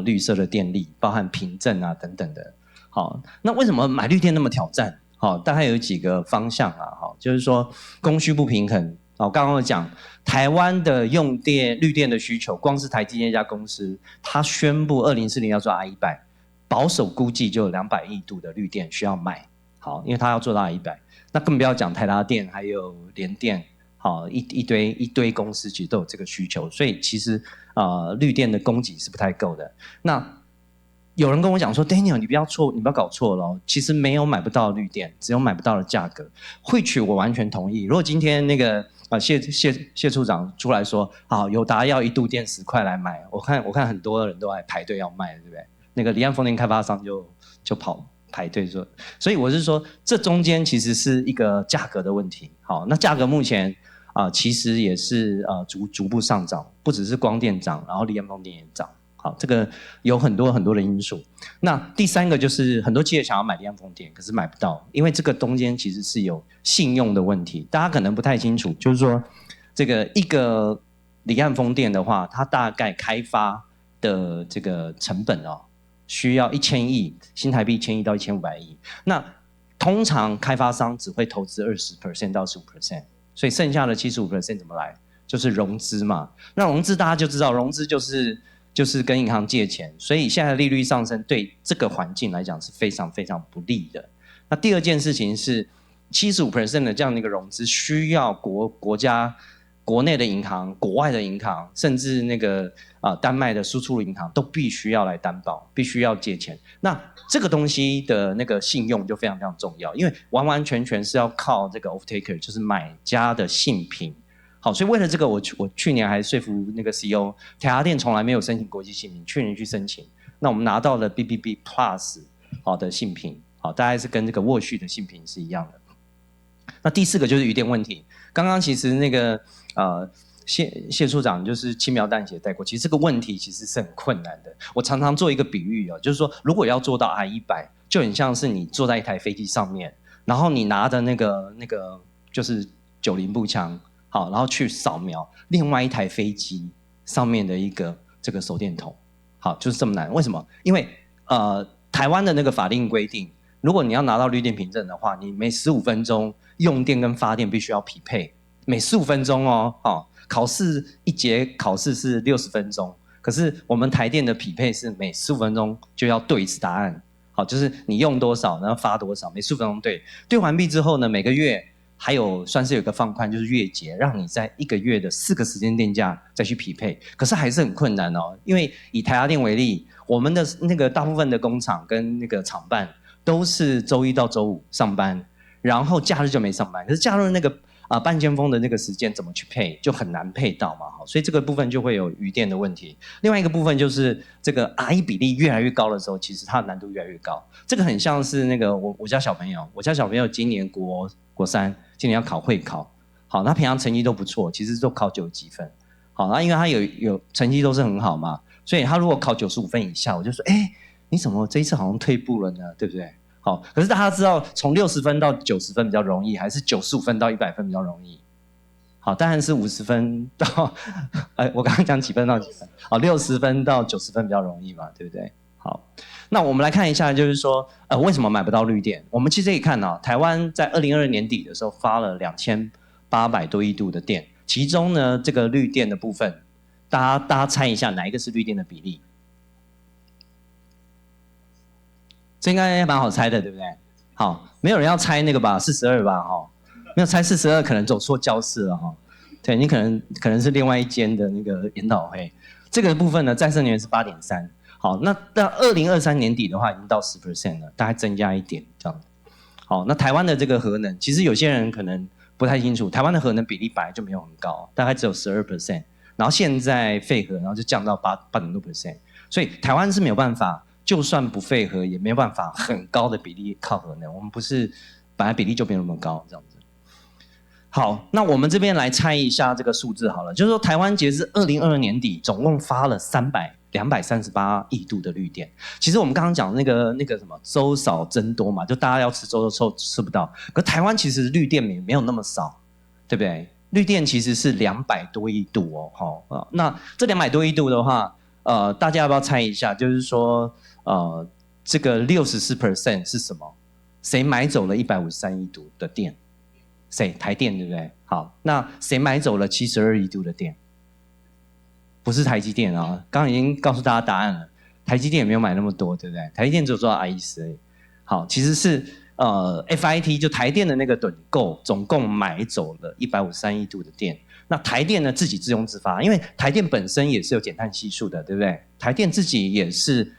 绿色的电力，包含凭证等等的。好，那为什么买绿电那么挑战？大概有几个方向就是说供需不平衡。刚刚有讲台湾的用电绿电的需求，光是台积电一家公司，它宣布2040年要做 R100， 保守估计就有200亿度的绿电需要买。好，因为它要做到 R100。那更不要讲台达电还有联电，一堆公司其实都有这个需求，所以其实绿电的供给是不太够的。那有人跟我讲说 ，Daniel 你不要搞错了其实没有买不到绿电，只有买不到的价格。汇取我完全同意。如果今天那个谢处长出来说，友达要1度电10块来买，我看很多人都来排队要卖，对不对？那个离岸风电开发商就跑排队说，所以我是说，这中间其实是一个价格的问题。好，那价格目前其实也是逐步上涨，不只是光电涨，然后离岸风电也涨。好，这个有很多很多的因素。那第三个就是很多企业想要买离岸风电，可是买不到，因为这个中间其实是有信用的问题。大家可能不太清楚，就是说这个一个离岸风电的话，它大概开发的这个成本需要1000亿新台币，1000亿到1500亿。那通常开发商只会投资20% 到15%，所以剩下的75% 怎么来？就是融资嘛。那融资大家就知道，融资就是跟银行借钱，所以现在的利率上升对这个环境来讲是非常非常不利的。那第二件事情是75% 的这样的一个融资需要国家国内的银行、国外的银行，甚至那个丹麦的输出银行都必须要来担保，必须要借钱。那这个东西的那个信用就非常非常重要，因为完完全全是要靠这个 off-taker， 就是买家的信评。好，所以为了这个我去年还说服那个 CEO， 台达电从来没有申请国际信评，去年去申请，那我们拿到了 BBB Plus 好的信评，好，大概是跟这个沃旭的信评是一样的。那第四个就是余电问题，刚刚其实那个谢处长就是轻描淡写带过，其实这个问题其实是很困难的。我常常做一个比喻就是说如果要做到 I100， 就很像是你坐在一台飞机上面，然后你拿的那个就是90步枪。好，然后去扫描另外一台飞机上面的一个这个手电筒，好，就是这么难。为什么？因为台湾的那个法定规定，如果你要拿到绿电凭证的话，你每15分钟用电跟发电必须要匹配，每15分钟考试一节考试是60分钟，可是我们台电的匹配是每15分钟就要对一次答案，好，就是你用多少，然后发多少，每15分钟对完毕之后呢，每个月。还有算是有个放宽，就是月结，让你在1个月的4个时间电价再去匹配，可是还是很困难因为以台达电为例，我们的那个大部分的工厂跟那个厂办都是周1到周5上班，然后假日就没上班，可是假日那个半尖峰的那个时间怎么去配，就很难配到嘛，所以这个部分就会有余电的问题。另外一个部分就是这个 RE 比例越来越高的时候，其实它的难度越来越高。这个很像是那个我家小朋友今年国3，今年要考会考，好，他平常成绩都不错，其实都考90几分，好，那因为他有成绩都是很好嘛，所以他如果考95分以下，我就说，你怎么这一次好像退步了呢？对不对？好，可是大家知道，从60分到90分比较容易，还是95分到100分比较容易？好，当然是50分到，我刚刚讲几分到几分？好，60分到90分比较容易嘛，对不对？好，那我们来看一下，就是说，为什么买不到绿电？我们其实可以看台湾在2022年底的时候发了2800多亿度的电，其中呢，这个绿电的部分，大家猜一下哪一个是绿电的比例？这应该蛮好猜的，对不对？好，没有人要猜那个吧，42吧，没有猜42，可能走错教室了对，你可能是另外一间的那个研讨会。这个部分呢，再生能源是8.3。好，那到2023年底的话，已经到10% 了，大概增加一点这样。好，那台湾的这个核能，其实有些人可能不太清楚，台湾的核能比例本来就没有很高，大概只有12%，然后现在废核，然后就降到8.多%，所以台湾是没有办法，就算不废核，也没有办法很高的比例靠核能，我们不是本来比例就没有那么高这样子。好，那我们这边来猜一下这个数字好了，就是说台湾截至2022年底，总共发了238亿度的绿电。其实我们刚刚讲那个什么粥少粥多嘛，就大家要吃粥都吃不到。可台湾其实绿电没有那么少，对不对？绿电其实是200多亿度那这200多亿度的话，大家要不要猜一下？就是说，这个64% 是什么？谁买走了153亿度的电？谁？台电，对不对？好，那谁买走了72亿度的电？不是台积电啊，刚刚已经告诉大家答案了。台积电也没有买那么多，对不对？台积电只有做到 IE10而已。好，其实是FIT 就台电的那个趸购，总共买走了153亿度的电。那台电呢自己自用自发，因为台电本身也是有减碳系数的，对不对？台电自己也是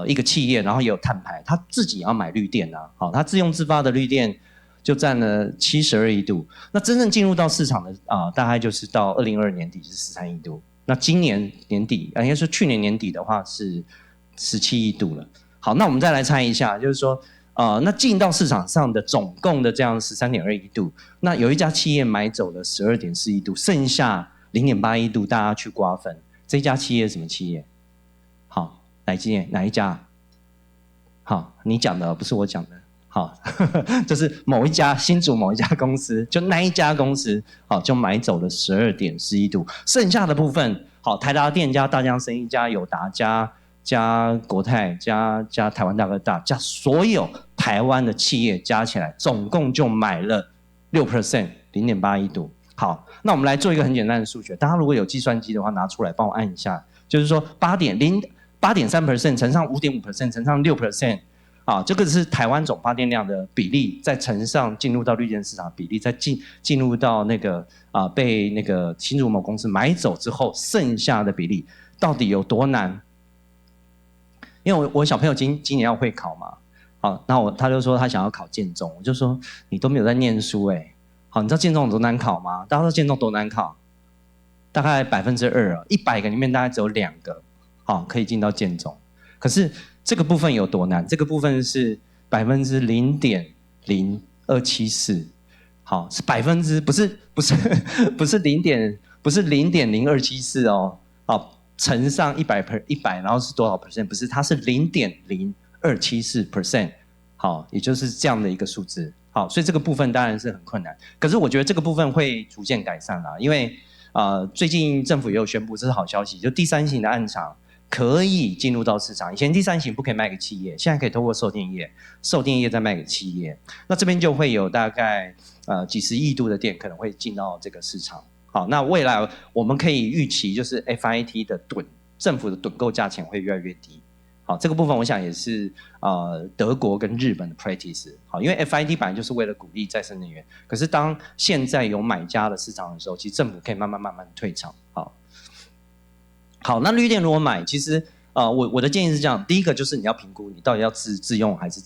一个企业，然后也有碳排，他自己也要买绿电啊。好，他自用自发的绿电就占了72亿度。那真正进入到市场的大概就是到2022年底是13亿度。那今年年底，应该说去年年底的话是17亿度了。好，那我们再来猜一下，就是说，那进到市场上的总共的这样13.2亿度，那有一家企业买走了12.4亿度，剩下0.8亿度大家去瓜分。这家企业是什么企业？哪一家？好，你讲的不是我讲的。好，就是某一家新竹某一家公司，就那一家公司，好就买走了12.11度，剩下的部分，好台达电加大江生医加友达加国泰加台湾大哥大加所有台湾的企业加起来，总共就买了6%， 0.81度。好，那我们来做一个很简单的数学，大家如果有计算机的话，拿出来帮我按一下，就是说8.3% 乘上5.5% 乘上6%。这个是台湾总发电量的比例，再乘上进入到绿电市场比例，再进入到那个被那个新竹某公司买走之后，剩下的比例到底有多难？因为我小朋友今年要会考嘛，好，那他就说他想要考建中，我就说你都没有在念书好，你知道建中有多难考吗？大家知道建中多难考？大概2%，100个里面大概只有2个，可以进到建中，可是。这个部分有多难？这个部分是0.0274，好，是不是0.0274哦，好，乘上100，然后是多少 percent？ 不是，它是0.0274%，好，也就是这样的一个数字，好，所以这个部分当然是很困难。可是我觉得这个部分会逐渐改善啦，因为最近政府也有宣布，这是好消息，就第3型的案场。可以进入到市场，以前第3型不可以卖给企业，现在可以透过售电业再卖给企业。那这边就会有大概几十亿度的电可能会进到这个市场。好，那未来我们可以预期就是 FIT 的政府的趸购价钱会越来越低。好，这个部分我想也是德国跟日本的 practice。好，因为 FIT 本来就是为了鼓励再生能源，可是当现在有买家的市场的时候，其实政府可以慢慢退场。好，那绿电如果买，其实我的建议是这样，第一个就是你要评估你到底要自用还是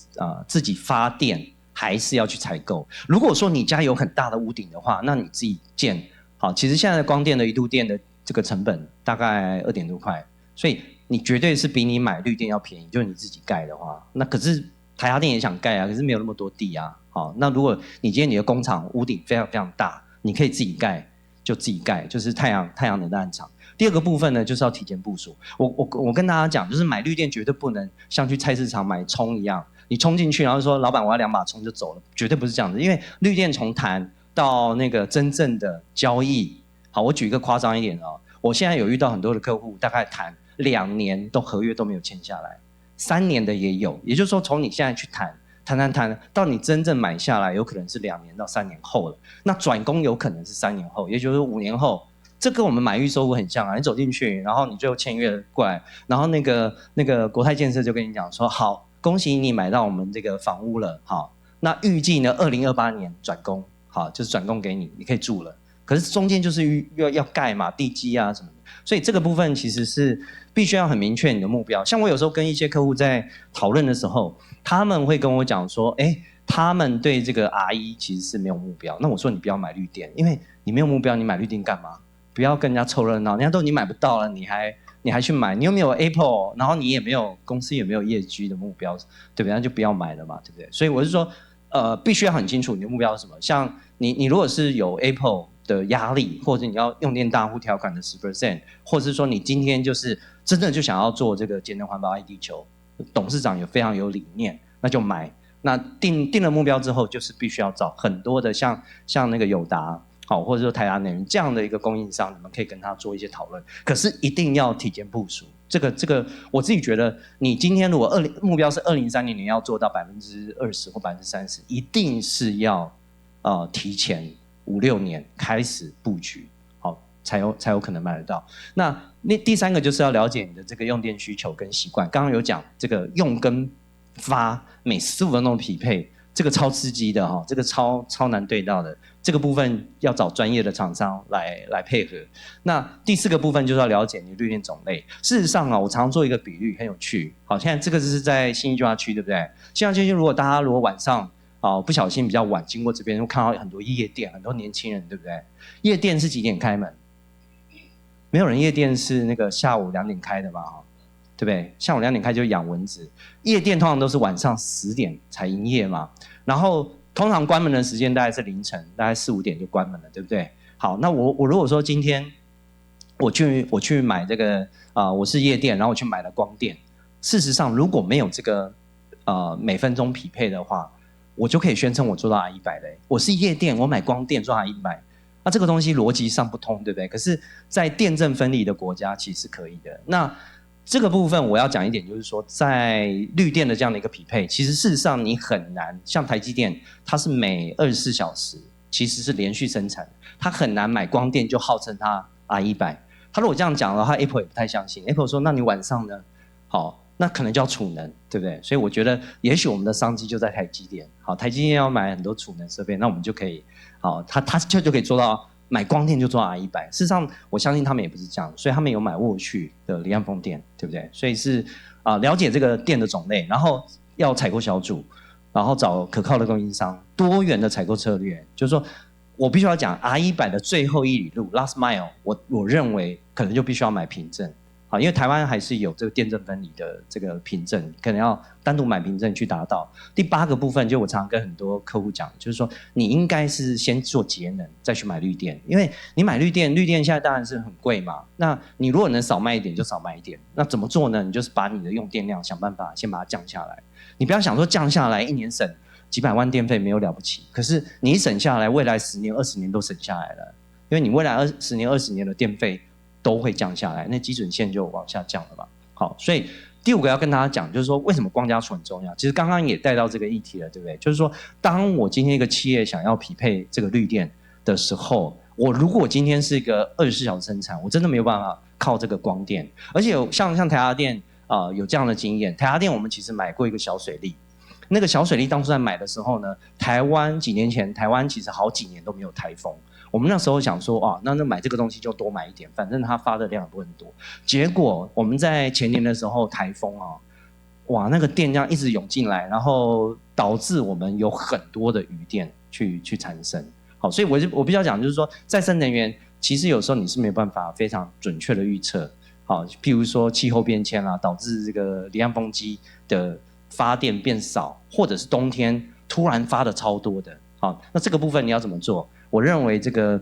自己发电，还是要去采购。如果说你家有很大的屋顶的话，那你自己建。好，其实现在的光电的1度电的这个成本大概2点多块，所以你绝对是比你买绿电要便宜。就是你自己盖的话，那可是台达电也想盖啊，可是没有那么多地啊。好，那如果你今天你的工厂屋顶非常非常大，你可以自己盖，就自己盖，就是太阳能的案场。第二个部分呢，就是要提前部署。我跟大家讲，就是买绿电绝对不能像去菜市场买葱一样，你冲进去然后说老板我要2把葱就走了，绝对不是这样子。因为绿电从谈到那个真正的交易，好，我举一个夸张一点我现在有遇到很多的客户，大概谈2年合约都没有签下来，3年的也有。也就是说，从你现在去谈到你真正买下来，有可能是2年到3年后了。那转工有可能是3年后，也就是5年后。这跟我们买预售屋很像啊，你走进去，然后你最后签约过来，然后那个国泰建设就跟你讲说，好，恭喜你买到我们这个房屋了，好，那预计呢2028年转工，好，就是转工给你，你可以住了。可是中间就是要盖嘛，地基啊什么的，所以这个部分其实是必须要很明确你的目标。像我有时候跟一些客户在讨论的时候，他们会跟我讲说，他们对这个 RE 其实是没有目标。那我说你不要买绿电，因为你没有目标，你买绿电干嘛？不要跟人家凑热闹，人家都已经买不到了，你还去买？你又没有 Apple， 然后你也没有公司也没有业绩的目标，对不对？那就不要买了嘛，对不对？所以我是说，必须要很清楚你的目标是什么。像你如果是有 Apple 的压力，或者你要用电大户条款的10%，或者是说你今天就是真的就想要做这个节能环保爱地球，董事长也非常有理念，那就买。那定了目标之后，就是必须要找很多的像那个友达。好，或者说台达能源这样的一个供应商，你们可以跟他做一些讨论。可是一定要提前部署。这个，我自己觉得，你今天如果目标是2030年要做到20%或30%，一定是要提前5-6年开始布局，好，才有可能买得到。那第3个就是要了解你的这个用电需求跟习惯。刚刚有讲这个用跟发每15分钟的匹配。这个超刺激的这个超难对到的，这个部分要找专业的厂商来配合。那第4个部分就是要了解你绿电种类。事实上我常做一个比喻，很有趣。好，现在这个是在信义计划区，对不对？信义计划区如果大家晚上不小心比较晚经过这边，会看到很多夜店，很多年轻人，对不对？夜店是几点开门？没有人夜店是那个下午2点开的吧？对不对？下午2点开就养蚊子。夜店通常都是晚上10点才营业嘛，然后通常关门的时间大概是凌晨，大概4-5点就关门了，对不对？好，那我如果说今天我去买这个我是夜店，然后我去买了光电，事实上如果没有这个每分钟匹配的话，我就可以宣称我做到 R100嘞。我是夜店，我买光电做 R100，那这个东西逻辑上不通，对不对？可是，在电正分离的国家其实是可以的。那这个部分我要讲一点，就是说，在绿电的这样的一个匹配，其实事实上你很难，像台积电，它是每24小时其实是连续生产，它很难买光电就号称它 R100。他如果这样讲的话 ，Apple 也不太相信。Apple 说：“那你晚上呢？好，那可能就要储能，对不对？”所以我觉得，也许我们的商机就在台积电。好，台积电要买很多储能设备，那我们就可以，好，它就可以做到。买光电就做 R100， 事实上我相信他们也不是这样，所以他们有买沃旭的离岸风电，对不对？所以是了解这个电的种类，然后要采购小组，然后找可靠的供应商，多元的采购策略。就是说我必须要讲 R100的最后一里路 last mile， 我认为可能就必须要买凭证。好，因为台湾还是有这个电正分离的这个凭证，可能要单独买凭证去达到。第8个部分，就我常常跟很多客户讲，就是说你应该是先做节能，再去买绿电，因为你买绿电现在当然是很贵嘛。那你如果能少卖一点就少卖一点，那怎么做呢？你就是把你的用电量想办法先把它降下来。你不要想说降下来1年省几百万电费没有了不起，可是你一省下来，未来10年、20年都省下来了，因为你未来10年、20年的电费都会降下来，那基准线就往下降了嘛。好，所以第5个要跟大家讲，就是说为什么光家储很重要。其实刚刚也带到这个议题了，对不对？就是说，当我今天一个企业想要匹配这个绿电的时候，我如果今天是一个24小时生产，我真的没有办法靠这个光电。而且像台达电有这样的经验，台达电我们其实买过一个小水力。那个小水力当初在买的时候呢，台湾几年前台湾其实好几年都没有台风。我们那时候想说那买这个东西就多买一点，反正它发的量也不很多。结果我们在前年的时候台风哇，那个电这样一直涌进来，然后导致我们有很多的余电去产生。好，所以我比较讲就是说，再生能源其实有时候你是没有办法非常准确的预测。好，譬如说气候变迁导致这个离岸风机的发电变少，或者是冬天突然发的超多的。好，那这个部分你要怎么做？我认为这个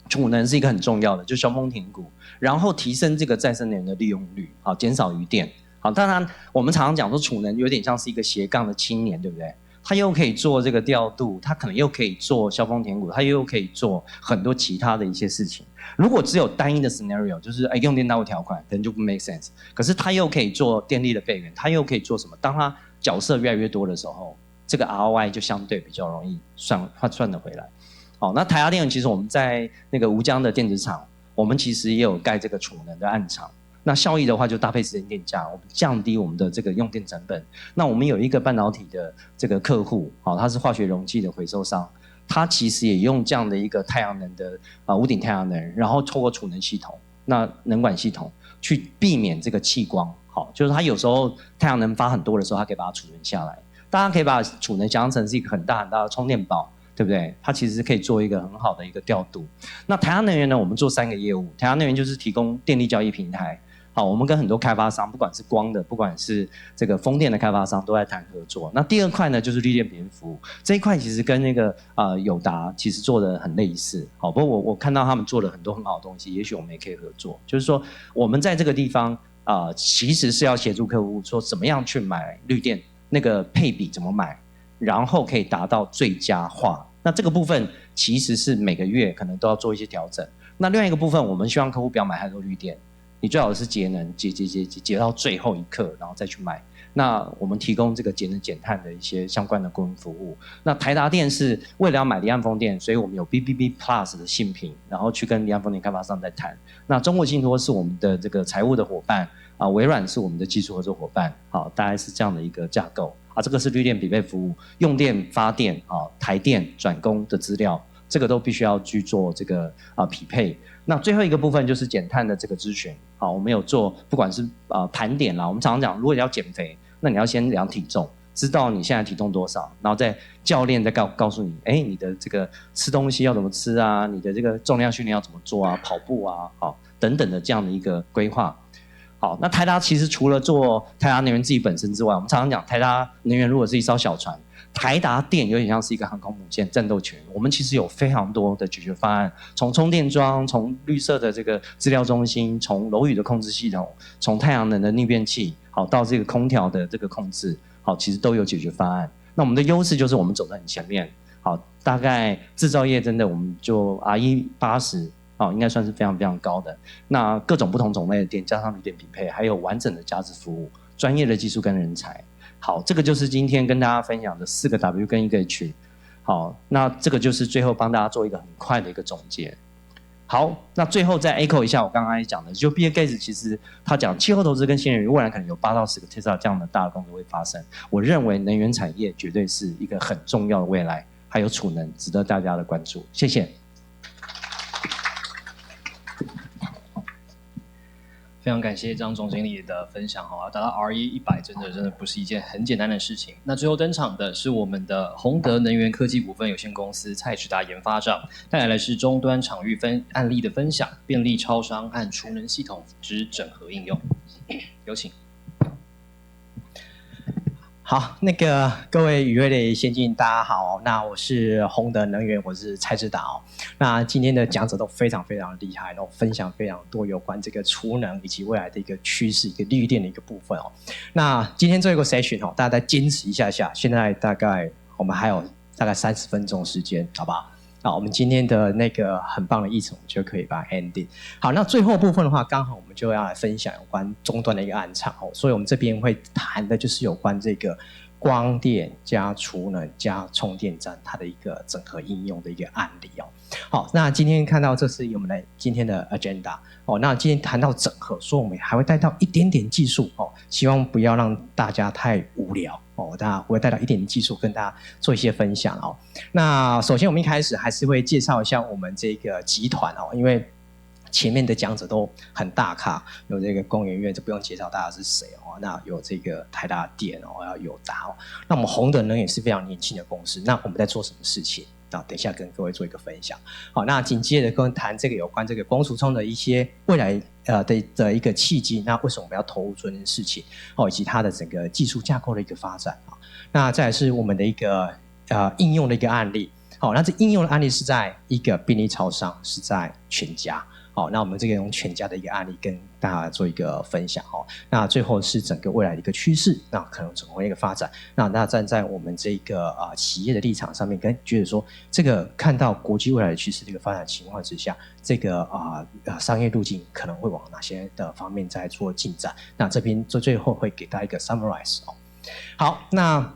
储能是一个很重要的，就消峰停谷，然后提升这个再生能源的利用率，好，减少余电。好，当然我们常常讲说储能有点像是一个斜杠的青年，对不对？它又可以做这个调度，它可能又可以做消峰填谷，它又可以做很多其他的一些事情。如果只有单一的 scenario， 就是用电单位条款，可能就不 make sense。可是它又可以做电力的备援，它又可以做什么？当它角色越来越多的时候，这个 ROI 就相对比较容易算得回来。好，那台达电其实我们在那个吴江的电子厂，我们其实也有盖这个储能的案场。那效益的话就搭配时间电价，我们降低我们的这个用电成本。那我们有一个半导体的这个客户，他是化学容器的回收商，他其实也用这样的一个太阳能的屋顶太阳能，然后透过储能系统、那能管系统去避免这个弃光。好，就是他有时候太阳能发很多的时候，他可以把它储存下来。大家可以把储能想象成是一个很大很大的充电宝，对不对？它其实是可以做一个很好的一个调度。那台达能源呢，我们做3个业务。台达能源就是提供电力交易平台。好，我们跟很多开发商，不管是光的，不管是这个风电的开发商，都在谈合作。那第2块呢，就是绿电别人服务这一块，其实跟那个友达其实做的很类似。好，不过我看到他们做了很多很好的东西，也许我们也可以合作。就是说，我们在这个地方其实是要协助客户说怎么样去买绿电，那个配比怎么买，然后可以达到最佳化。那这个部分其实是每个月可能都要做一些调整。那另外一个部分，我们希望客户不要买太多绿电。你最好的是节能，节到最后一刻，然后再去买。那我们提供这个节能减碳的一些相关的顾问服务。那台达电是为了要买离岸风电，所以我们有 BBB Plus 的信评，然后去跟离岸风电开发商在谈。那中国信托是我们的这个财务的伙伴微软是我们的技术合作伙伴。好，大概是这样的一个架构这个是绿电匹配服务，用电发电台电转供的资料，这个都必须要去做这个匹配。那最后一个部分就是减碳的这个咨询。好，我们有做不管是盘点啦，我们常常讲，如果你要减肥，那你要先量体重，知道你现在体重多少，然后再教练再告诉你，你的这个吃东西要怎么吃啊，你的这个重量训练要怎么做啊，跑步啊，好等等的这样的一个规划。好，那台达其实除了做台达能源自己本身之外，我们常常讲台达能源如果是一艘小船，台达电有点像是一个航空母舰战斗群，我们其实有非常多的解决方案，从充电桩，从绿色的这个资料中心，从楼宇的控制系统，从太阳能的逆变器，好到这个空调的这个控制，好，其实都有解决方案。那我们的优势就是我们走在很前面，好，大概制造业真的我们就 RE80，应该算是非常非常高的。那各种不同种类的电加上绿电匹配，还有完整的价值服务，专业的技术跟人才。好，这个就是今天跟大家分享的4个 W 跟1个 H。好，那这个就是最后帮大家做一个很快的一个总结。好，那最后再 echo 一下我刚刚讲的，就 Bill Gates 其实他讲气候投资跟新能源未来可能有8到10个 Tesla 这样的大的公司会发生。我认为能源产业绝对是一个很重要的未来，还有储能值得大家的关注。谢谢。非常感谢张总经理的分享哈，达到 RE100真的不是一件很简单的事情。那最后登场的是我们的宏德能源科技股份有限公司蔡志达研发长，带来的是终端场域案例的分享，便利超商和储能系统之整合应用。有请。好，各位与会的先进大家好，那我是宏德能源，我是蔡志达哦。那今天的讲者都非常非常厉害，然后分享非常多有关这个储能以及未来的一个趋势、一个绿电的一个部分哦。那今天这个 session 哦，大家再坚持一下，现在大概我们还有大概30分钟时间，好不好？好，我们今天的很棒的议程，我们就可以把它 ending。好，那最后部分的话，刚好我们就要来分享有关终端的一个案场哦，所以我们这边会谈的就是有关这个光电加储能加充电站它的一个整合应用的一个案例哦。好，那今天看到这是我们今天的 agenda 哦。那今天谈到整合，所以我们还会带到一点点技术哦，希望不要让大家太无聊哦。大家会带到一点点技术跟大家做一些分享哦。那首先我们一开始还是会介绍一下我们这个集团哦，因为前面的讲者都很大咖，有这个工研院，就不用介绍大家是谁哦。那有这个台达电哦，要友达哦。那我们宏德能源是非常年轻的公司，那我们在做什么事情？等一下跟各位做一个分享。好，那紧接着跟谈这个有关这个光储充的一些未来的一个契机，那为什么我们要投入做这件事情？哦，以及它的整个技术架构的一个发展啊。那再来是我们的一个应用的一个案例。好，那这应用的案例是在一个便利超商，是在全家。好，那我们这个用全家的一个案例跟大家做一个分享哦。那最后是整个未来的一个趋势，那可能整个一个发展。那站在我们这个企业的立场上面，跟觉得说这个看到国际未来的趋势的一个发展情况之下，这个商业路径可能会往哪些的方面在做进展？那这边最后会给大家一个 summarize 哦。好，那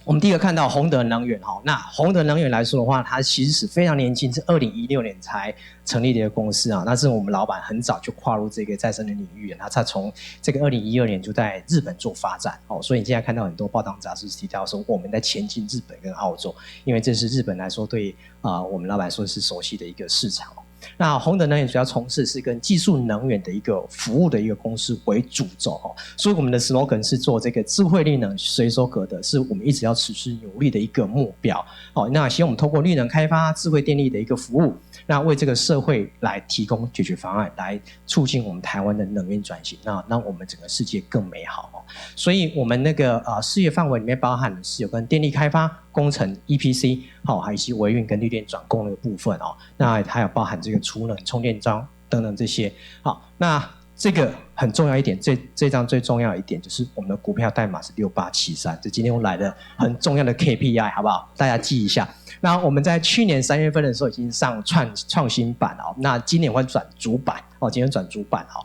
我们第一个看到宏德能源哈，那宏德能源来说的话，它其实是非常年轻，是2016年才成立的一个公司啊。那是我们老板很早就跨入这个再生能源领域，那他从这个2012年就在日本做发展哦，所以你现在看到很多报章杂志提到说我们在前进日本跟澳洲，因为这是日本来说对我们老板说是熟悉的一个市场哦。那宏德能源主要从事是跟技术能源的一个服务的一个公司为主轴哦，所以我们的 slogan 是做这个智慧绿能随手可得，是我们一直要持续努力的一个目标哦。那希望我们透过绿能开发、智慧电力的一个服务，那为这个社会来提供解决方案，来促进我们台湾的能源转型，那让我们整个世界更美好哦。所以我们事业范围里面包含的是有跟电力开发、工程 EPC 好，还有一些维运跟绿电转供的部分哦。那还有包含这个储能、充电桩等等这些。好，那这个很重要一点，这张最重要的一点就是我们的股票代码是6873，这今天我来的很重要的 KPI， 好不好？大家记一下。那我们在去年3月份的时候已经上创新版哦，那今年会转主版哦，今天转主版哦。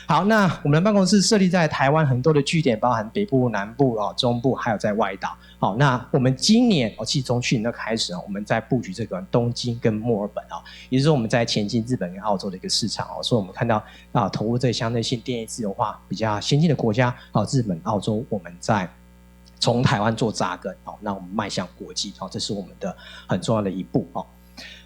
好，那我们的办公室设立在台湾很多的据点，包含北部、南部哦、中部，还有在外岛。好，那我们今年其实从去年就开始我们在布局这个东京跟墨尔本哦，也就是说我们在前进日本跟澳洲的一个市场哦，所以我们看到投入这个相对性电力自由化比较先进的国家日本、澳洲，我们在从台湾做扎根哦，那我们迈向国际哦，这是我们的很重要的一步哦。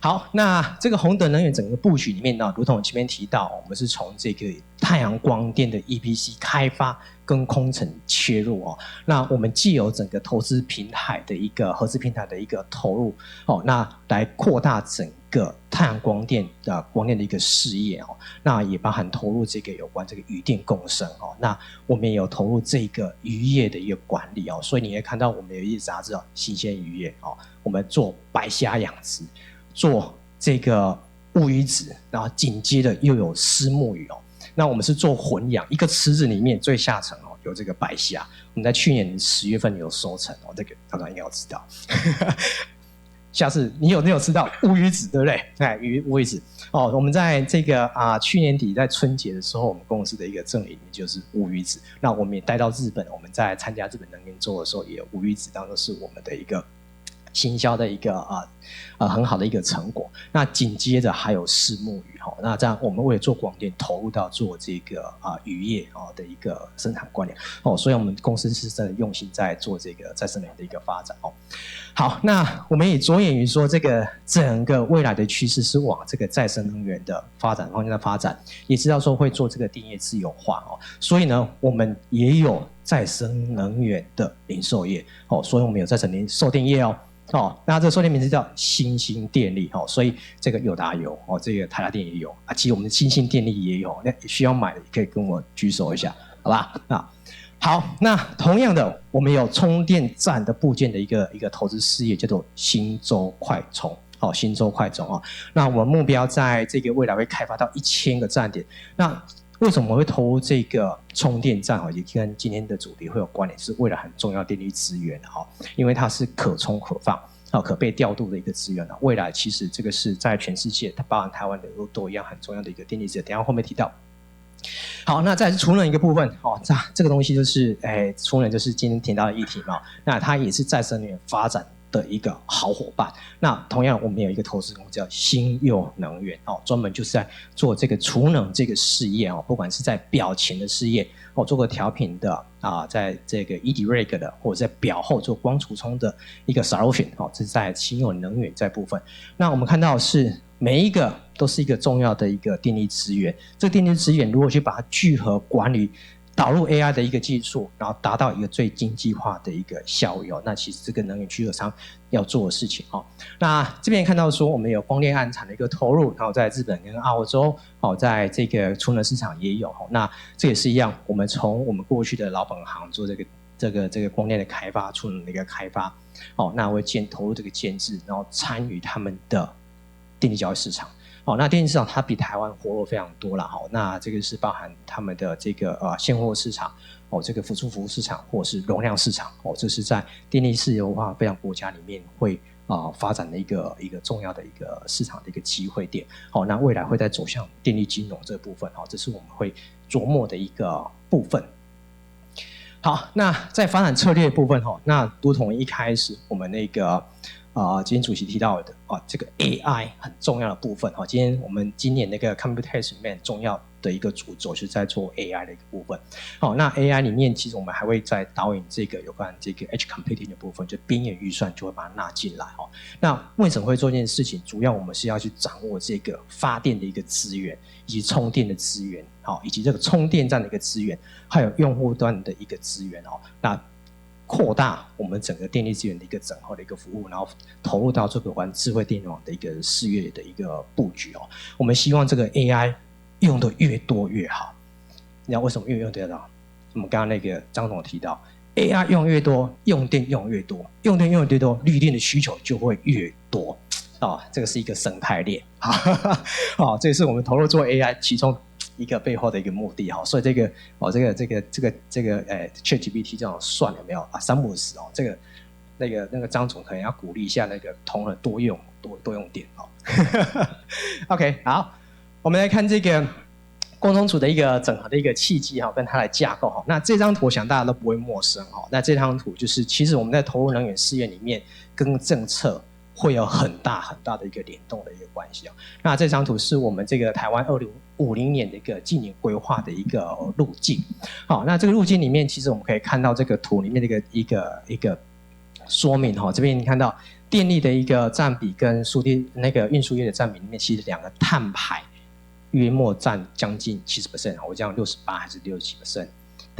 好，那这个宏德能源整个布局里面呢，如同我前面提到，我们是从这个太阳光电的 EPC 开发跟工程切入哦。那我们既有整个投资平台的一个合资平台的一个投入哦，那来扩大整个太阳光电的一个事业哦，那也包含投入这个有关这个渔电共生哦，那我们也有投入这个渔业的一个管理哦，所以你会看到我们有一些杂志哦，新鲜渔业哦，我们做白虾养殖，做这个乌鱼子，然后紧接着又有虱目鱼哦，那我们是做混养，一个池子里面最下层哦有这个白虾，我们在去年10月份有收成哦，这个大家应该要知道。下次你有吃到乌鱼子，对不对？乌鱼子哦，我们在这个去年底在春节的时候，我们公司的一个赠礼就是乌鱼子。那我们也带到日本，我们在参加日本能源周的时候，也有乌鱼子当做是我们的一个行销的一个很好的一个成果。那紧接着还有虱目鱼哈，那这样我们为了做广电投入到做这个渔业的一个生产关联哦，所以我们公司是真的用心在做这个再生能源的一个发展哦。好，那我们也着眼于说这个整个未来的趋势是往这个再生能源的发展方向的发展，也知道说会做这个电业自由化哦，所以呢，我们也有再生能源的零售业哦，所以我们有再生零售电业哦。那这个售电名字叫新兴电力哦，所以这个友达有哦，这个台达电也有其实我们的新兴电力也有，那需要买的可以跟我举手一下，好吧？好，那同样的，我们有充电站的部件的一个投资事业，叫做新洲快充。新洲快充哦，那我们目标在这个未来会开发到1000个站点。那为什么会投入这个充电站也跟今天的主题会有关联，是未来很重要电力资源因为它是可充可放可被调度的一个资源未来其实这个是在全世界，它包含台湾的都一样很重要的一个电力资源，等一下后面提到。好，那再是储能一个部分这个东西就是储能就是今天提到的议题嘛，那它也是再生能源发展的一个好伙伴。那同样我们有一个投资公司叫新佑能源专门就是在做这个储能这个事业不管是在表前的事业做个调频的在这个 ED-REG 的，或者在表后做光储充的一个 solution 这是在新佑能源这部分。那我们看到是每一个都是一个重要的一个电力资源，这个电力资源如果去把它聚合管理，导入 AI 的一个技术，然后达到一个最经济化的一个效益那其实这个能源聚合商要做的事情那这边看到说我们有光电暗产的一个投入，然后在日本跟澳洲在这个储能市场也有那这也是一样，我们从我们过去的老本行做这个光电的开发，储能的一个开发那会投入这个建制，然后参与他们的电力交易市场那电力市场它比台湾活络非常多啦那这个是包含他们的这个现货市场这个辅助服务市场或者是容量市场这是在电力自由化非常国家里面会发展的一个重要的一个市场的一个机会点那未来会再走向电力金融这部分这是我们会琢磨的一个部分。好，那在发展策略的部分那如同一开始我们那个今天主席提到的这个 AI 很重要的部分今天我们今年那个 Computex 里面很重要的一个主轴是在做 AI 的一个部分那 AI 里面其实我们还会再导引这个有关这个 Edge Computing 的部分，就边缘预算就会把它纳进来那为什么会做这件事情？主要我们是要去掌握这个发电的一个资源，以及充电的资源以及这个充电站的一个资源，还有用户端的一个资源那扩大我们整个电力资源的一个整合的一个服务，然后投入到这个玩智慧电网的一个事业的一个布局我们希望这个 AI 用的越多越好。你知道为什么用得到？我们刚刚那个张总提到 AI 用越多，用电用越多，用电用越多，绿电的需求就会越多这个是一个生态链这也是我们投入做 AI 其中一个背后的一个目的所以这个ChatGPT 这样算有没有350这个那个张总可能要鼓励一下那个同仁多用电OK， 好，我们来看这个共同组的一个整合的一个契机跟它的架构那这张图我想大家都不会陌生那这张图就是其实我们在投入能源事业里面跟政策会有很大很大的一个联动的一个关系那这张图是我们这个台湾2050年的一个近年规划的一个路径那这个路径里面其实我们可以看到这个图里面的一个说明这边你看到电力的一个占比跟那个运输业的占比里面，其实两个碳排约莫占将近 70%， 我讲68还是67%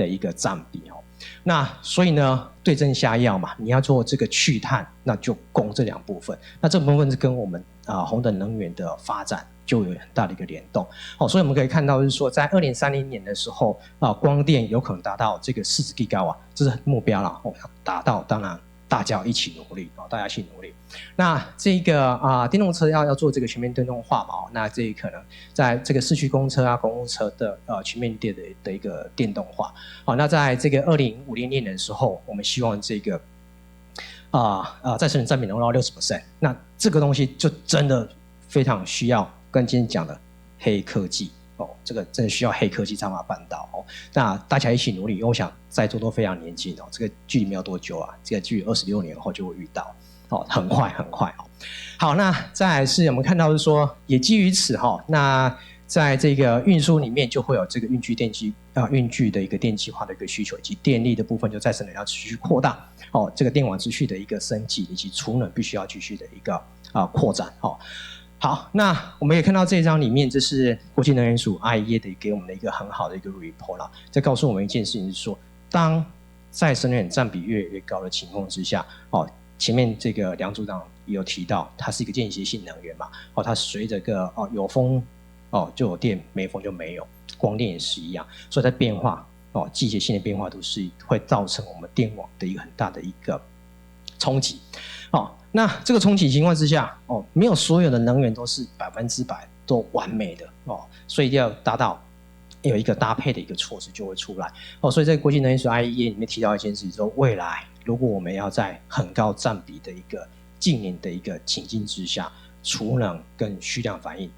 的一个占比哦。那所以呢，对症下药嘛，你要做这个去碳，那就供这两部分。那这部分是跟我们红等能源的发展就有很大的一个联动哦。所以我们可以看到，就是说在2030年的时候光电有可能达到这个40 GW， 这是目标啦哦，要达到，当然大家要一起努力哦，大家一起努力。那这个电动车要做这个全面电动化嘛，那这可能在这个市区公车公务车的全面的一个电动化。好，那在这个2050年的时候，我们希望这个再生能源占比能够到 60%， 那这个东西就真的非常需要跟今天讲的黑科技哦，这个真的需要黑科技才能办到哦。那大家一起努力，因为我想在座都非常年轻哦，这个距离没有多久啊，这个距离26年后就会遇到哦，很快很快哦。好，那再来是我们看到是说，也基于此哈，那在这个运输里面就会有这个运具的一个电气化的一个需求，以及电力的部分就再生能源要持续扩大哦，这个电网持续的一个升级，以及储能必须要继续的一个扩展哦。好，那我们也看到这一张里面，这是国际能源署 IEA 的给我们的一个很好的一个 report 啦，这告诉我们一件事情是说，当再生能源占比越来越高的情况之下哦，前面这个梁组长也有提到，它是一个间歇性能源嘛，哦，它随着个有风就有电，没风就没有，光电也是一样，所以在变化季节性的变化都是会造成我们电网的一个很大的一个冲击那这个冲击情况之下没有所有的能源都是100%都完美的所以要达到有一个搭配的一个措施就会出来所以在国际能源署 IEA 里面提到一件事情说，未来如果我们要在很高占比的一个近年的一个情境之下，储能跟需量反应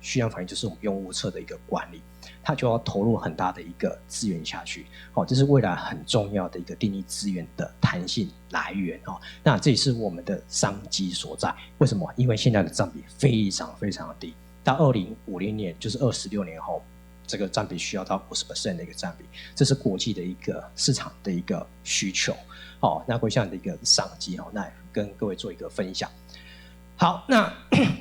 就是我们用物侧的一个管理，它就要投入很大的一个资源下去这是未来很重要的一个电力资源的弹性来源那这也是我们的商机所在。为什么？因为现在的占比非常非常的低，到2050年就是26年后，这个占比需要到 50% 的一个占比，这是国际的一个市场的一个需求那国际上的一个商机那也跟各位做一个分享。好，那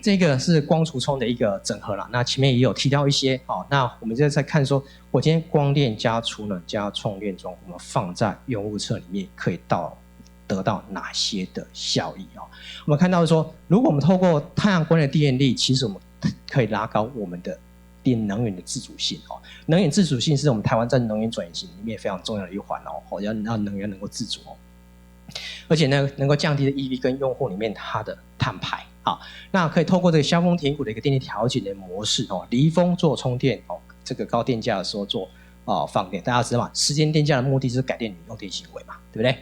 这个是光储充的一个整合啦，那前面也有提到一些那我们现在在看说，我今天光电加储能加充电桩，我们放在用物侧里面可以得到哪些的效益我们看到说，如果我们透过太阳光的电力，其实我们可以拉高我们的能源的自主性能源自主性是我们台湾在能源转型里面非常重要的一环要让能源能够自主而且呢能够降低的 EV 跟用户里面它的碳排那可以透过这个削峰填谷的一个电力调节的模式离峰做充电这个高电价的时候做放电，大家知道吗？时间电价的目的是改变你用电行为嘛，对不对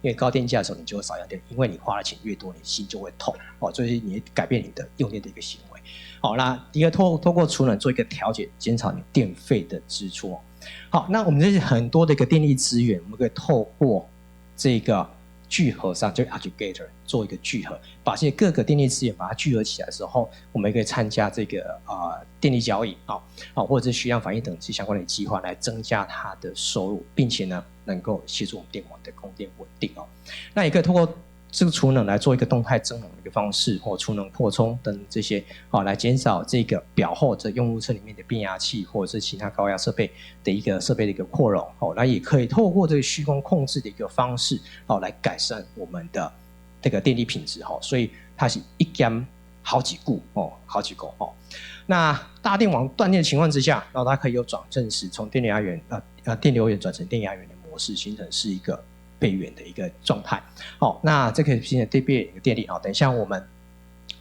因为高电价的时候你就会少用电，因为你花的钱越多，你心就会痛所以你改变你的用电的一个行为那第一个透过储能做一个调节，减少你电费的支出好，那我们这些很多的一个电力资源，我们可以透过这个聚合上，就是 aggregator 做一个聚合，把这些各个电力资源把它聚合起来的时候，我们也可以参加这个电力交易或者是需量反应等相关的计划来增加它的收入，并且呢能够协助我们电网的供电稳定那也可以透过这个储能来做一个动态增能的一个方式，或储能扩充等这些来减少这个表后的用物侧里面的变压器或者是其他高压设备的一个扩容那也可以透过这个虚空控制的一个方式来改善我们的这个电力品质所以它是一兼好几顾那大电网断电的情况之下，然后它可以有转正时从电流源转成电压源的模式，形成是一个备源的一个状态那这可以形成对备源的电力等一下我们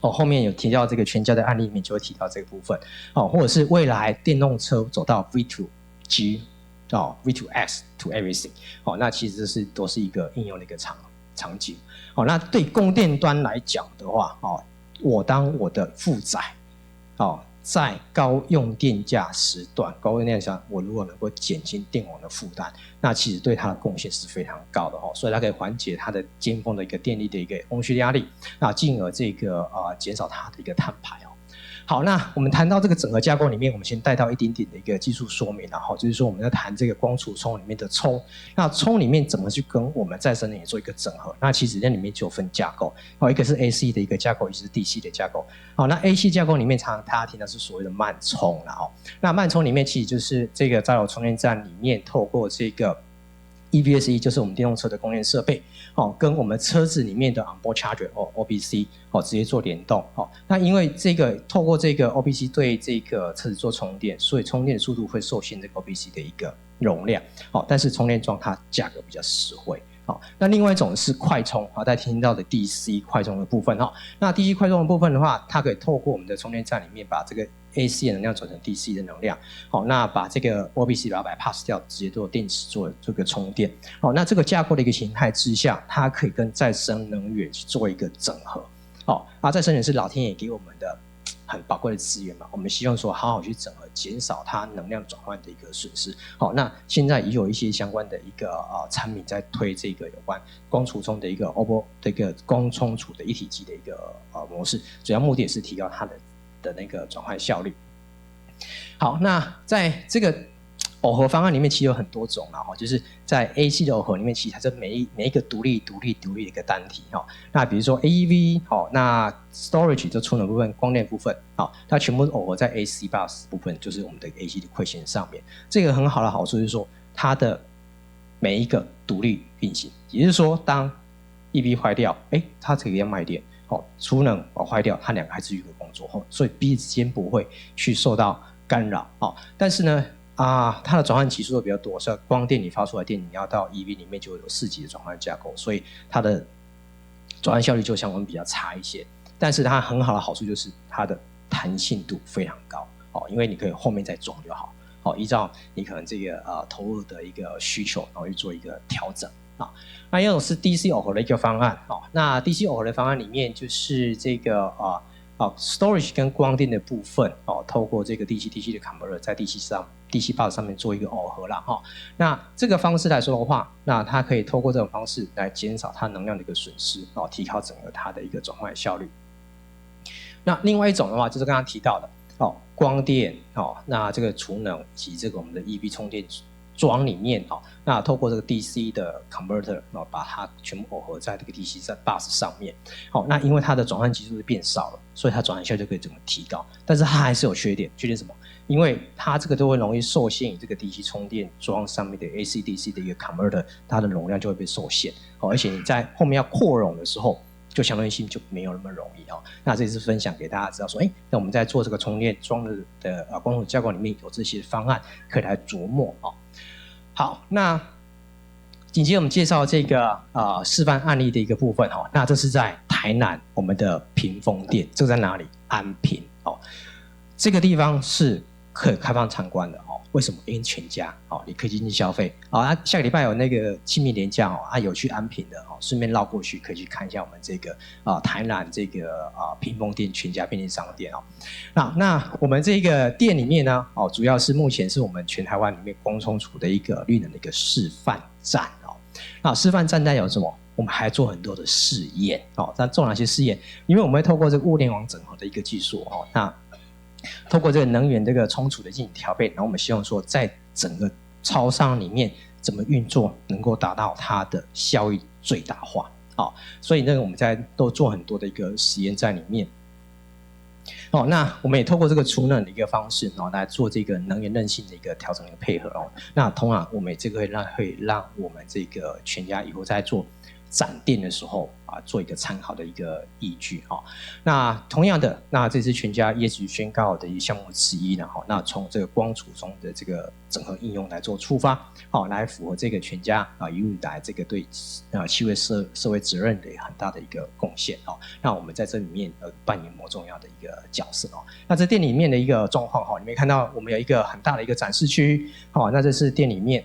后面有提到这个全家的案例里面就会提到这个部分或者是未来电动车走到 V2G V2X to everything 那其实这都是一个应用的一个场景那对供电端来讲的话我当我的负载在高用电价时段，高用电价我如果能够减轻电网的负担，那其实对它的贡献是非常高的所以它可以缓解它的尖峰的一个电力的一个供需压力，那进而这个减少它的一个碳排好，那我们谈到这个整合架构里面，我们先带到一点点的一个技术说明就是说我们在谈这个光储充里面的充，那充里面怎么去跟我们再生能源做一个整合，那其实在里面就有分架构一个是 AC 的一个架构，一个是 DC 的架构那 AC 架构里面常常大家听到是所谓的慢充那慢充里面其实就是这个在我充电站里面透过这个 EVSE 就是我们电动车的供电设备，跟我们车子里面的 onboard charger OBC 直接做联动。那因为透过这个 OBC 对这个车子做充电，所以充电的速度会受限这个 OBC 的一个容量，但是充电桩它价格比较实惠。那另外一种是快充，大家听到的 DC 快充的部分。那 DC 快充的部分的话，它可以透过我们的充电站里面把这个 AC 的能量转成 DC 的能量，那把这个 OBC 把它 bypass 掉，直接做电池做这个充电。那这个架构的一个形态之下，它可以跟再生能源去做一个整合。再生能源是老天爷给我们的很宝贵的资源嘛，我们希望说好好去整合，减少它能量转换的一个损失。那现在也有一些相关的一个产品在推这个有关光储充的一个 OBO 的一个光充储的一体机的一个模式，主要目的也是提高它的那个转换效率。好，那在这个耦合方案里面其实有很多种啦，就是在 AC 的耦合里面，其实它是每一个独立的一个单体。那比如说 AEV， 那 Storage 就储能部分、光电部分，它全部耦合在 AC bus 部分，就是我们的 AC 的馈线上面。这个很好的好处就是说，它的每一个独立运行，也就是说，当 EV 坏掉，它可以要卖电，储能坏掉，它两个还是一个工作，所以彼此之间不会去受到干扰。但是呢，它的转换级数都比较多，所以光电你发出来电，你要到 EV 里面就有4级的转换架构，所以它的转换效率就相对比较差一些。但是它很好的好处就是它的弹性度非常高，因为你可以后面再装就好，依照你可能这个投入的一个需求，然后去做一个调整。那有种是 DC 耦合的一个方案，那 DC 耦合的方案里面就是这个storage 跟光电的部分，透过这个 DC 的 converter 在 DC bus 上面做一个耦合啦。那这个方式来说的话，那它可以透过这种方式来减少它能量的一个损失，提高整个它的一个转换效率。那另外一种的话就是刚刚提到的光电，那这个储能以及这个我们的 EV 充电桩里面，那透过这个 DC 的 converter， 把它全部耦合在这个 DC 在 bus 上面。那因为它的转换级数变少了，所以它转换效率就可以整个提高。但是它还是有缺点什么？因为它这个都会容易受限于这个 DC 充电桩上面的 AC/DC 的一个 converter， 它的容量就会被受限。而且你在后面要扩容的时候，就相对性就没有那么容易。那这次分享给大家知道说，那我们在做这个充电桩的光储架构里面有这些方案可以来琢磨。好，那紧接着我们介绍这个示范案例的一个部分。那这是在台南我们的屏风店，这个在哪里？安平。这个地方是可以开放参观的。为什么？因为全家你可以进去消费。下个礼拜有那个清明连假有去安平的顺便绕过去可以去看一下我们这个台南这个屏风店全家便利商店。那我们这个店里面呢主要是目前是我们全台湾里面光充储的一个绿能的一个示范站。那示范站有什么？我们还做很多的试验。那做哪些试验？因为我们会透过这个物联网整合的一个技术那透过这个能源这个充储的进行调配，然后我们希望说在整个超商里面怎么运作能够达到它的效益最大化。所以我们都做很多的一个实验在里面。那我们也透过这个储能的一个方式来做这个能源韧性的一个调整的配合。那同样我们这个会让我们这个全家以后在做展店的时候做一个参考的一个依据。那同样的，那这是全家业绩宣告的一个项目之一。那从这个光储中的这个整合应用来做出发，来符合这个全家一路以来这个对企业社会责任的很大的一个贡献。那我们在这里面扮演某重要的一个角色。那这店里面的一个状况，你们看到我们有一个很大的一个展示区。那这是店里面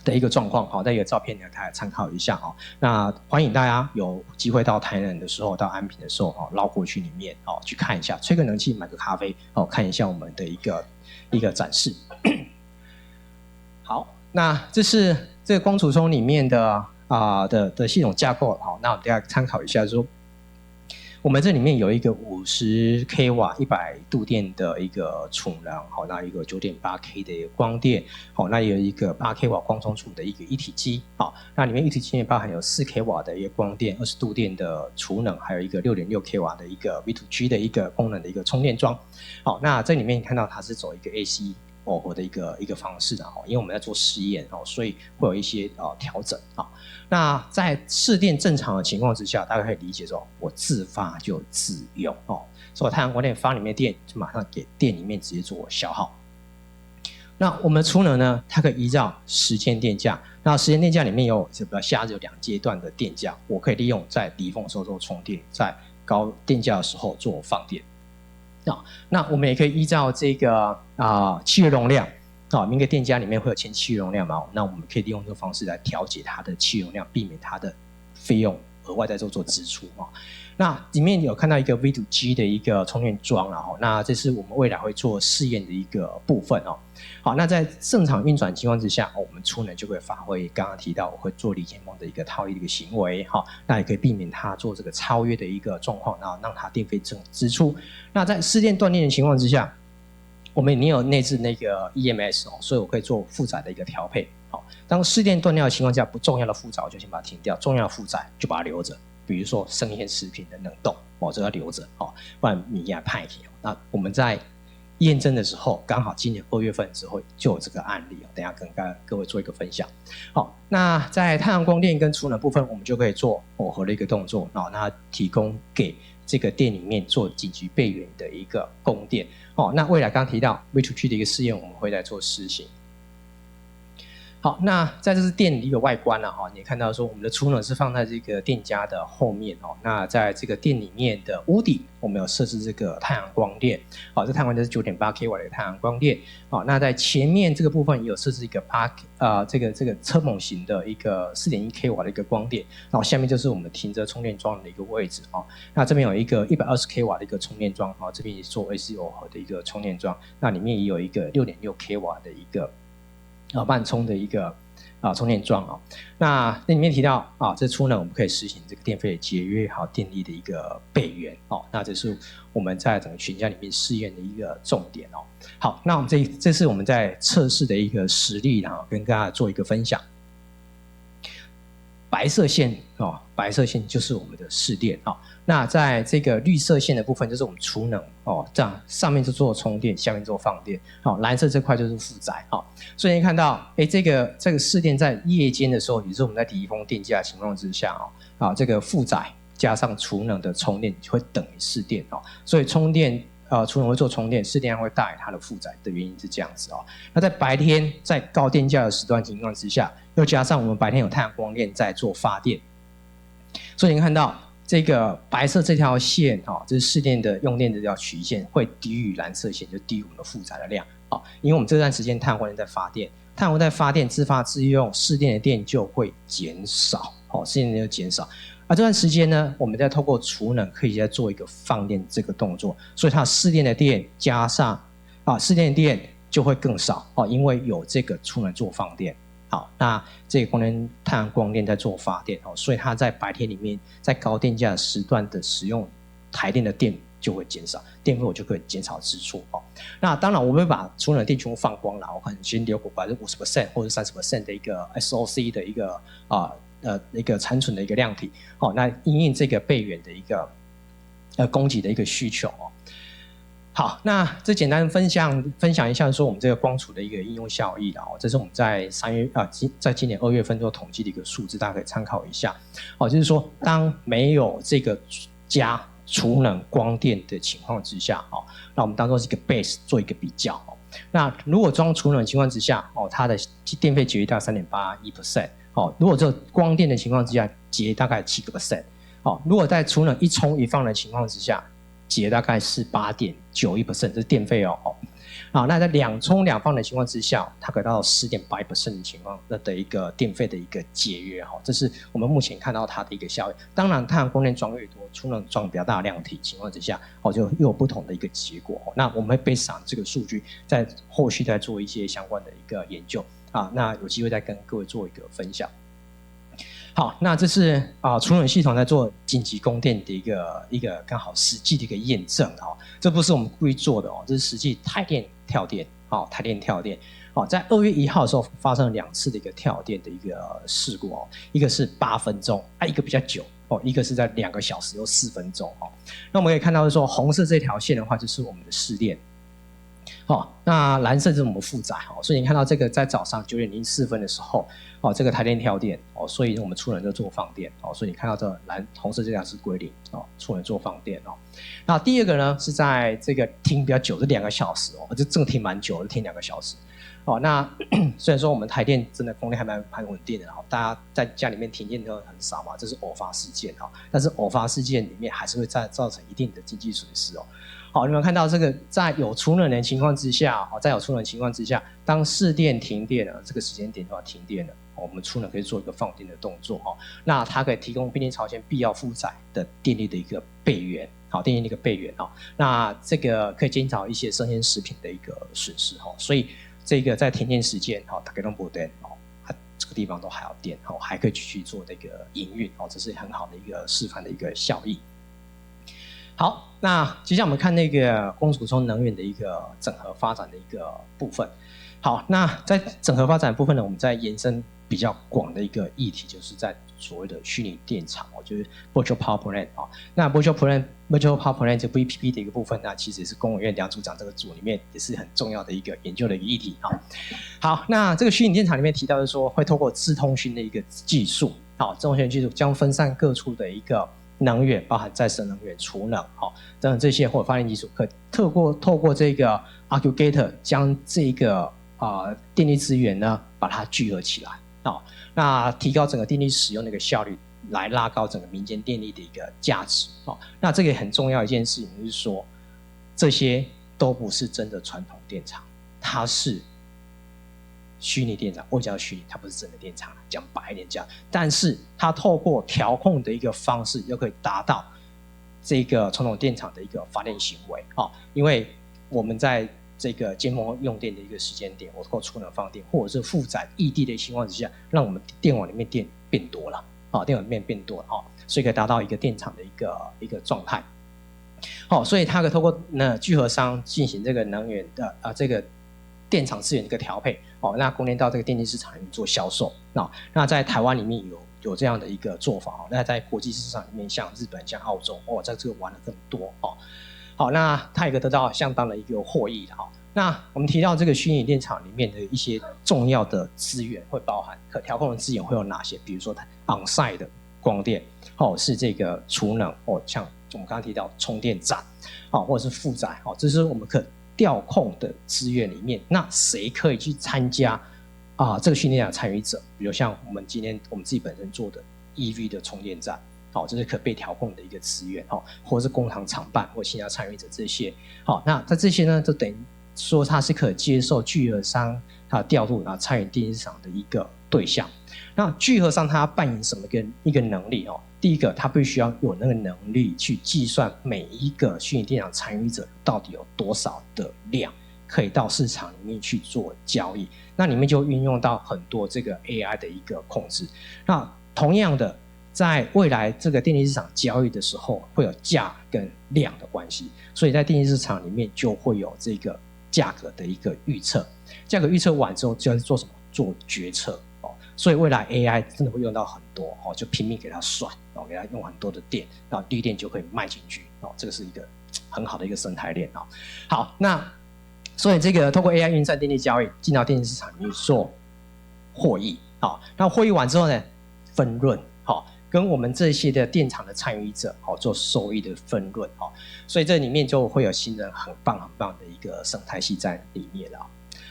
的一个状况，在一个照片大家参考一下。那欢迎大家有机会到台南的时候，到安平的时候绕过去里面去看一下，吹个冷气，买个咖啡看一下我们的一个展示。好，那这是这个光储充里面的系统架构。那我们大家参考一下说，我们这里面有一个50 kW 100度电的一个储能，那一个 9.8K 的一个光电，那有一个8 kW 光充储的一个一体机。那里面一体机也包含有4 kW 的一个光电，20度电的储能，还有一个6.6 kW 的一个 V2G 的一个功能的一个充电桩。那这里面看到它是走一个 AC 耦合的一个方式因为我们在做试验所以会有一些调整那在市电正常的情况之下，大家可以理解说，我自发就自用所以太阳光电发里面电就马上给电里面直接做消耗。那我们的储能呢，它可以依照时间电价，那时间电价里面有下有2阶段的电价，我可以利用在离峰的时候做充电，在高电价的时候做放电。那我们也可以依照这个契约容量每个电价里面会有签契约容量嘛，那我们可以利用这个方式来调节它的契约容量，避免它的费用额外再做支出那里面有看到一个 V2G 的一个充电桩那这是我们未来会做试验的一个部分好，那在正常运转情况之下我们储能就会发挥刚刚提到我会做李前锋的一个套利的一个行为那也可以避免它做这个超越的一个状况，然后让它电费支出。那在市电断裂的情况之下，我们也有内置那个 EMS 所以我可以做负载的一个调配当市电断掉的情况下，不重要的负载我就先把它停掉，重要的负载就把它留着，比如说生鲜食品的冷冻这要留着不然米给它派去那我们在验证的时候，刚好今年2月份之后就有这个案例等一下跟各位做一个分享那在太阳光电跟储能部分，我们就可以做耦合的一个动作那提供给这个店里面做紧急备援的一个供电那未来刚提到 V2G 的一个试验，我们会来做施行。好，那在这是店的一个外观你也看到说我们的储能是放在这个店家的后面那在这个店里面的屋顶，我们有设置这个太阳光电这太阳光电是 9.8 kW 的太阳光电那在前面这个部分也有设置一个这个车猛型的一个 4.1 kW 的一个光电，然后下面就是我们停车充电桩的一个位置那这边有一个120 kW 的一个充电桩这边也是做 AC 耦合的一个充电桩，那里面也有一个 6.6 kW 的一个慢充的一个充电桩那里面提到这储能我们可以实行这个电费的节约还有电力的一个备援那这是我们在整个全家里面试验的一个重点好，那我们这是我们在测试的一个实例跟大家做一个分享。白色线白色线就是我们的市电那在这个绿色线的部分就是我们储能这样上面就做充电，下面做放电蓝色这块就是负载所以你看到这个市电在夜间的时候，也是我们在离峰电价的情况之下这个负载加上储能的充电就会等于市电所以充电储能会做充电，市电会大于它的负载的原因是这样子那在白天在高电价的时段情况之下，又加上我们白天有太阳光电在做发电，所以你看到这个白色这条线这是市电的用电的这条曲线会低于蓝色线，就低于我们的负载的量因为我们这段时间太阳光电在发电，太阳光在发电自发自用，市电的电就会减少市电的电就减少这段时间呢，我们再透过储能可以再做一个放电这个动作，所以它市电的电加上市电的电就会更少因为有这个储能做放电好，那这个太阳光电在做发电所以它在白天里面在高电价时段的使用台电的电就会减少，电费我就可以减少支出那当然我们会把储能的电全部放光了，我可能先留个 50% 或者 30% 的一个 SOC 的一个残存的一个量体那因应这个备援的一个供给的一个需求好，那这简单分享一下说我们这个光储的一个应用效益这是我们在在今年2月份做统计的一个数字，大家可以参考一下就是说当没有这个加储能光电的情况之下那我们当做是一个 base 做一个比较那如果装储能的情况之下它的电费节约大概 3.81% 如果这光电的情况之下节大概 7% 如果在储能一充一放的情况之下节大概是 8.91%， 这是电费那在两充两放的情况之下，它可以到 10.8% 的情况的一个电费的一个节约这是我们目前看到它的一个效益。当然太阳光电装越多，储能装比较大的量体情况之下就又有不同的一个结果那我们会 base on 这个数据在后续再做一些相关的一个研究那有机会再跟各位做一个分享。好，那这是储能系统在做紧急供电的一个刚好实际的一个验证这不是我们故意做的这是实际台电跳电台电跳电在2月1号的时候发生了2次的一个跳电的一个事故一个是8分钟一个比较久一个是在2个小时又4分钟那我们可以看到说红色这条线的话就是我们的市电那蓝色是我们负载所以你看到这个在早上9点04分的时候这个台电跳电所以我们储能就做放电所以你看到这红色这条是归零储能做放电那第二个呢是在这个停比较久，是2个小时这个停蛮久的，停2个小时那虽然说我们台电真的供电还蛮稳定的大家在家里面停电都很少嘛，这是偶发事件但是偶发事件里面还是会造成一定的经济损失你们看到这个在有储能的情况之下当市电停电了，这个时间点的话停电了我们储能可以做一个放电的动作那它可以提供变电朝线必要负载的电力的一个备援电力的一个备援那这个可以减少一些生鲜食品的一个损失所以这个在停电时间大家都没电这个地方都还有电还可以继续做那个营运这是很好的一个示范的一个效益。好，那接下来我们看那个公主充能源的一个整合发展的一个部分。好，那在整合发展的部分呢，我们在延伸比较广的一个议题，就是在所谓的虚拟电厂就是 Virtual Power Plant 那 Virtual Power Plant 这 VPP 的一个部分，那其实也是工委院梁组长这个组里面也是很重要的一个研究的一个议题好，那这个虚拟电厂里面提到的说，会透过智通讯的一个技术智通讯技术将分散各处的一个能源，包含再生能源、储能等等这些或者发电技术，可透过这个 aggregator 将这个电力资源呢把它聚合起来那提高整个电力使用的一个效率，来拉高整个民间电力的一个价值那这个很重要一件事情就是说，这些都不是真的传统电厂，它是虚拟电厂。我讲虚拟，它不是真的电厂，讲白一点讲，但是它透过调控的一个方式，又可以达到这个传统电厂的一个发电行为因为我们在这个尖峰用电的一个时间点，我透过储能放电或者是负载异地的情况之下，让我们电网里面电变多了电网里面变多了所以可以达到一个电厂的一个状态所以它可以透过聚合商进行这个能源的这个电厂资源的一个调配那供电到这个电力市场里面做销售那在台湾里面有这样的一个做法那在国际市场里面，像日本、像澳洲在这个玩的更多好，那它也可以得到相当的一个获益的那我们提到这个虚拟电厂里面的一些重要的资源，会包含可调控的资源会有哪些？比如说 on-site 的光电是这个储能像我们刚刚提到充电站或者是负载这是我们可调控的资源里面。那谁可以去参加这个虚拟电厂参与者？比如像我们今天我们自己本身做的 EV 的充电站这是可被调控的一个资源或者是工厂厂办或其他参与者这些那在这些呢，就等于说它是可接受聚合商它调度然后参与电力市场的一个对象。那聚合商它扮演什么一个能力第一个，它必须要有那个能力去计算每一个虚拟电厂参与者到底有多少的量可以到市场里面去做交易，那里面就运用到很多这个 AI 的一个控制。那同样的，在未来这个电力市场交易的时候，会有价跟量的关系，所以在电力市场里面就会有这个价格的一个预测。价格预测完之后，就要做什么？做决策所以未来 AI 真的会用到很多就拼命给它算给它用很多的电，然后绿电就可以卖进去这个是一个很好的一个生态链好，那所以这个透过 AI 运算电力交易进到电力市场里面做获益那获益完之后呢，分润跟我们这些的电厂的参与者做收益的分润所以这里面就会有新的很棒的一个生态系在里面了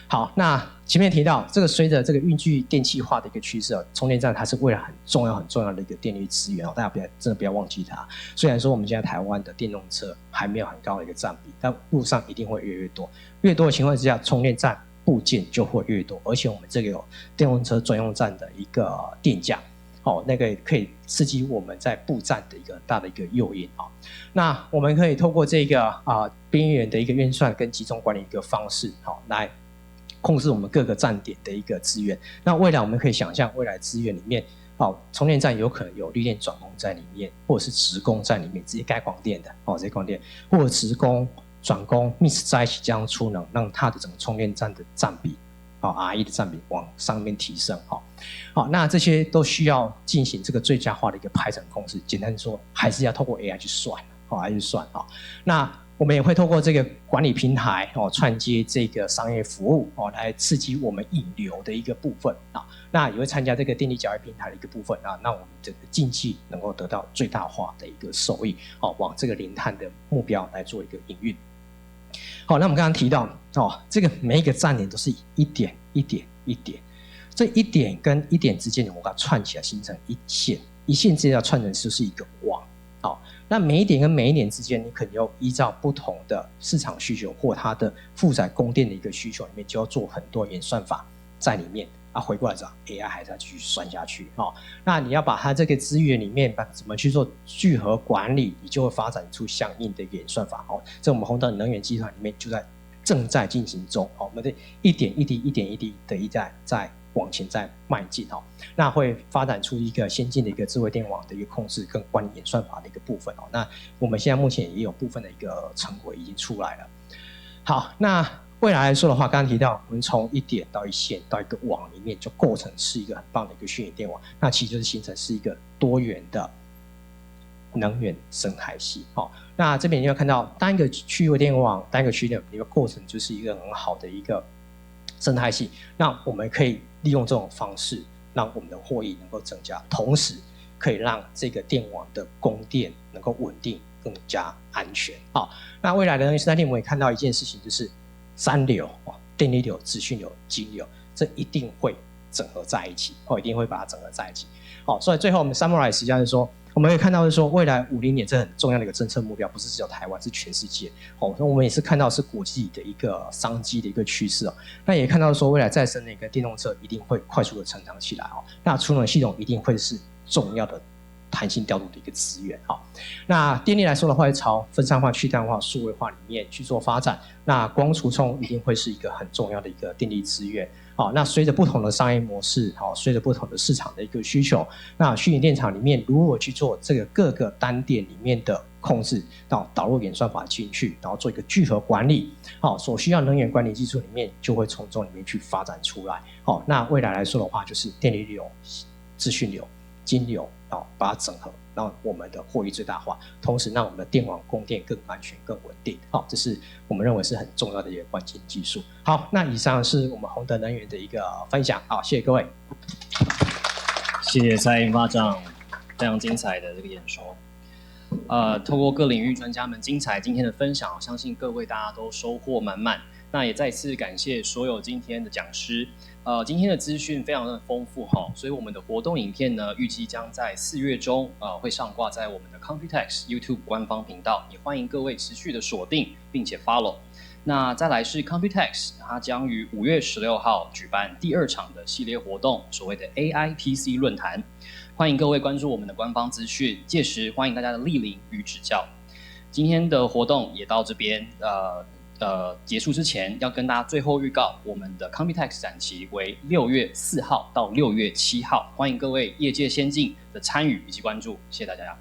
好，那前面提到这个随着这个运具电气化的一个趋势充电站它是未来很重要的一个电力资源大家真的不要忘记它。虽然说我们现在台湾的电动车还没有很高的一个占比，但路上一定会越多的情况之下，充电站部件就会越多，而且我们这个有电动车专用站的一个电价那个可以刺激我们在布站的一个很大的一个诱因那我们可以透过这个边缘的一个运算跟集中管理一个方式来控制我们各个站点的一个资源。那未来我们可以想象，未来资源里面充电站有可能有绿电转供在里面，或者是直供在里面直接该光电的直接光电，或者直供转供 mix 在一起这样储能，让它的整个充电站的占比RE 的占比往上面提升那这些都需要进行这个最佳化的一个排程控制。简单说，还是要透过 AI 去算来去算那我们也会透过这个管理平台串接这个商业服务来刺激我们引流的一个部分啊。那也会参加这个电力交易平台的一个部分啊，让我们这个竞技能够得到最大化的一个收益往这个零碳的目标来做一个营运。好，那我们刚刚提到这个每一个站点都是一点一点一点，这一点跟一点之间我们把它串起来形成一线，一线之间要串成就是一个网。好，那每一点跟每一点之间，你可能要依照不同的市场需求或它的负载供电的一个需求里面，就要做很多演算法在里面啊。回过来讲 ，AI 还是要继续算下去那你要把它这个资源里面怎么去做聚合管理，你就会发展出相应的一个演算法这我们宏德能源集团里面就正在进行中我们的一点一滴、一点一滴的在往前在迈进那会发展出一个先进的一个智慧电网的一个控制跟管理演算法的一个部分那我们现在目前也有部分的一个成果已经出来了。好，那未来来说的话，刚刚提到我们从一点到一线到一个网里面，就构成是一个很棒的一个虚拟电网，那其实就是形成是一个多元的能源生态系那这边你会看到单一个区域电网、单一个区域电网的构成就是一个很好的一个生态系，那我们可以利用这种方式让我们的获益能够增加，同时可以让这个电网的供电能够稳定更加安全那未来的能源生态系我们也看到一件事情，就是三流电力流、资讯流、金流，这一定会整合在一起一定会把它整合在一起所以最后我们 summarize 一下，就是说我们可以看到是说未来50年这很重要的一个政策目标，不是只有台湾，是全世界我们也是看到是国际的一个商机的一个趋势那也看到说未来再生的一个电动车一定会快速的成长起来那储能系统一定会是重要的弹性调度的一个资源那电力来说的话，会朝分散化、去碳化、数位化里面去做发展，那光储充一定会是一个很重要的一个电力资源那随着不同的商业模式随着不同的市场的一个需求，那虚拟电厂里面如何去做这个各个单点里面的控制，导入演算法进去，然后做一个聚合管理所需要能源管理技术里面就会从中里面去发展出来那未来来说的话，就是电力流、资讯流、金流把它整合，让我们的获益最大化，同时让我们的电网供电更安全、更稳定这是我们认为是很重要的一个关键技术。好，那以上是我们宏德能源的一个分享谢谢各位。谢谢蔡研发长非常精彩的这个演说。透过各领域专家们精彩今天的分享，相信各位大家都收获满满。那也再次感谢所有今天的讲师。今天的资讯非常的丰富所以我们的活动影片呢，预计将在4月中会上挂在我们的 Computex YouTube 官方频道，也欢迎各位持续的锁定并且 follow。那再来是 Computex， 它将于5月16号举办第2场的系列活动，所谓的 AIPC 论坛，欢迎各位关注我们的官方资讯，届时欢迎大家的莅临与指教。今天的活动也到这边结束之前，要跟大家最后预告，我们的 Computex 展期为6月4号到6月7号，欢迎各位业界先进的参与以及关注，谢谢大家。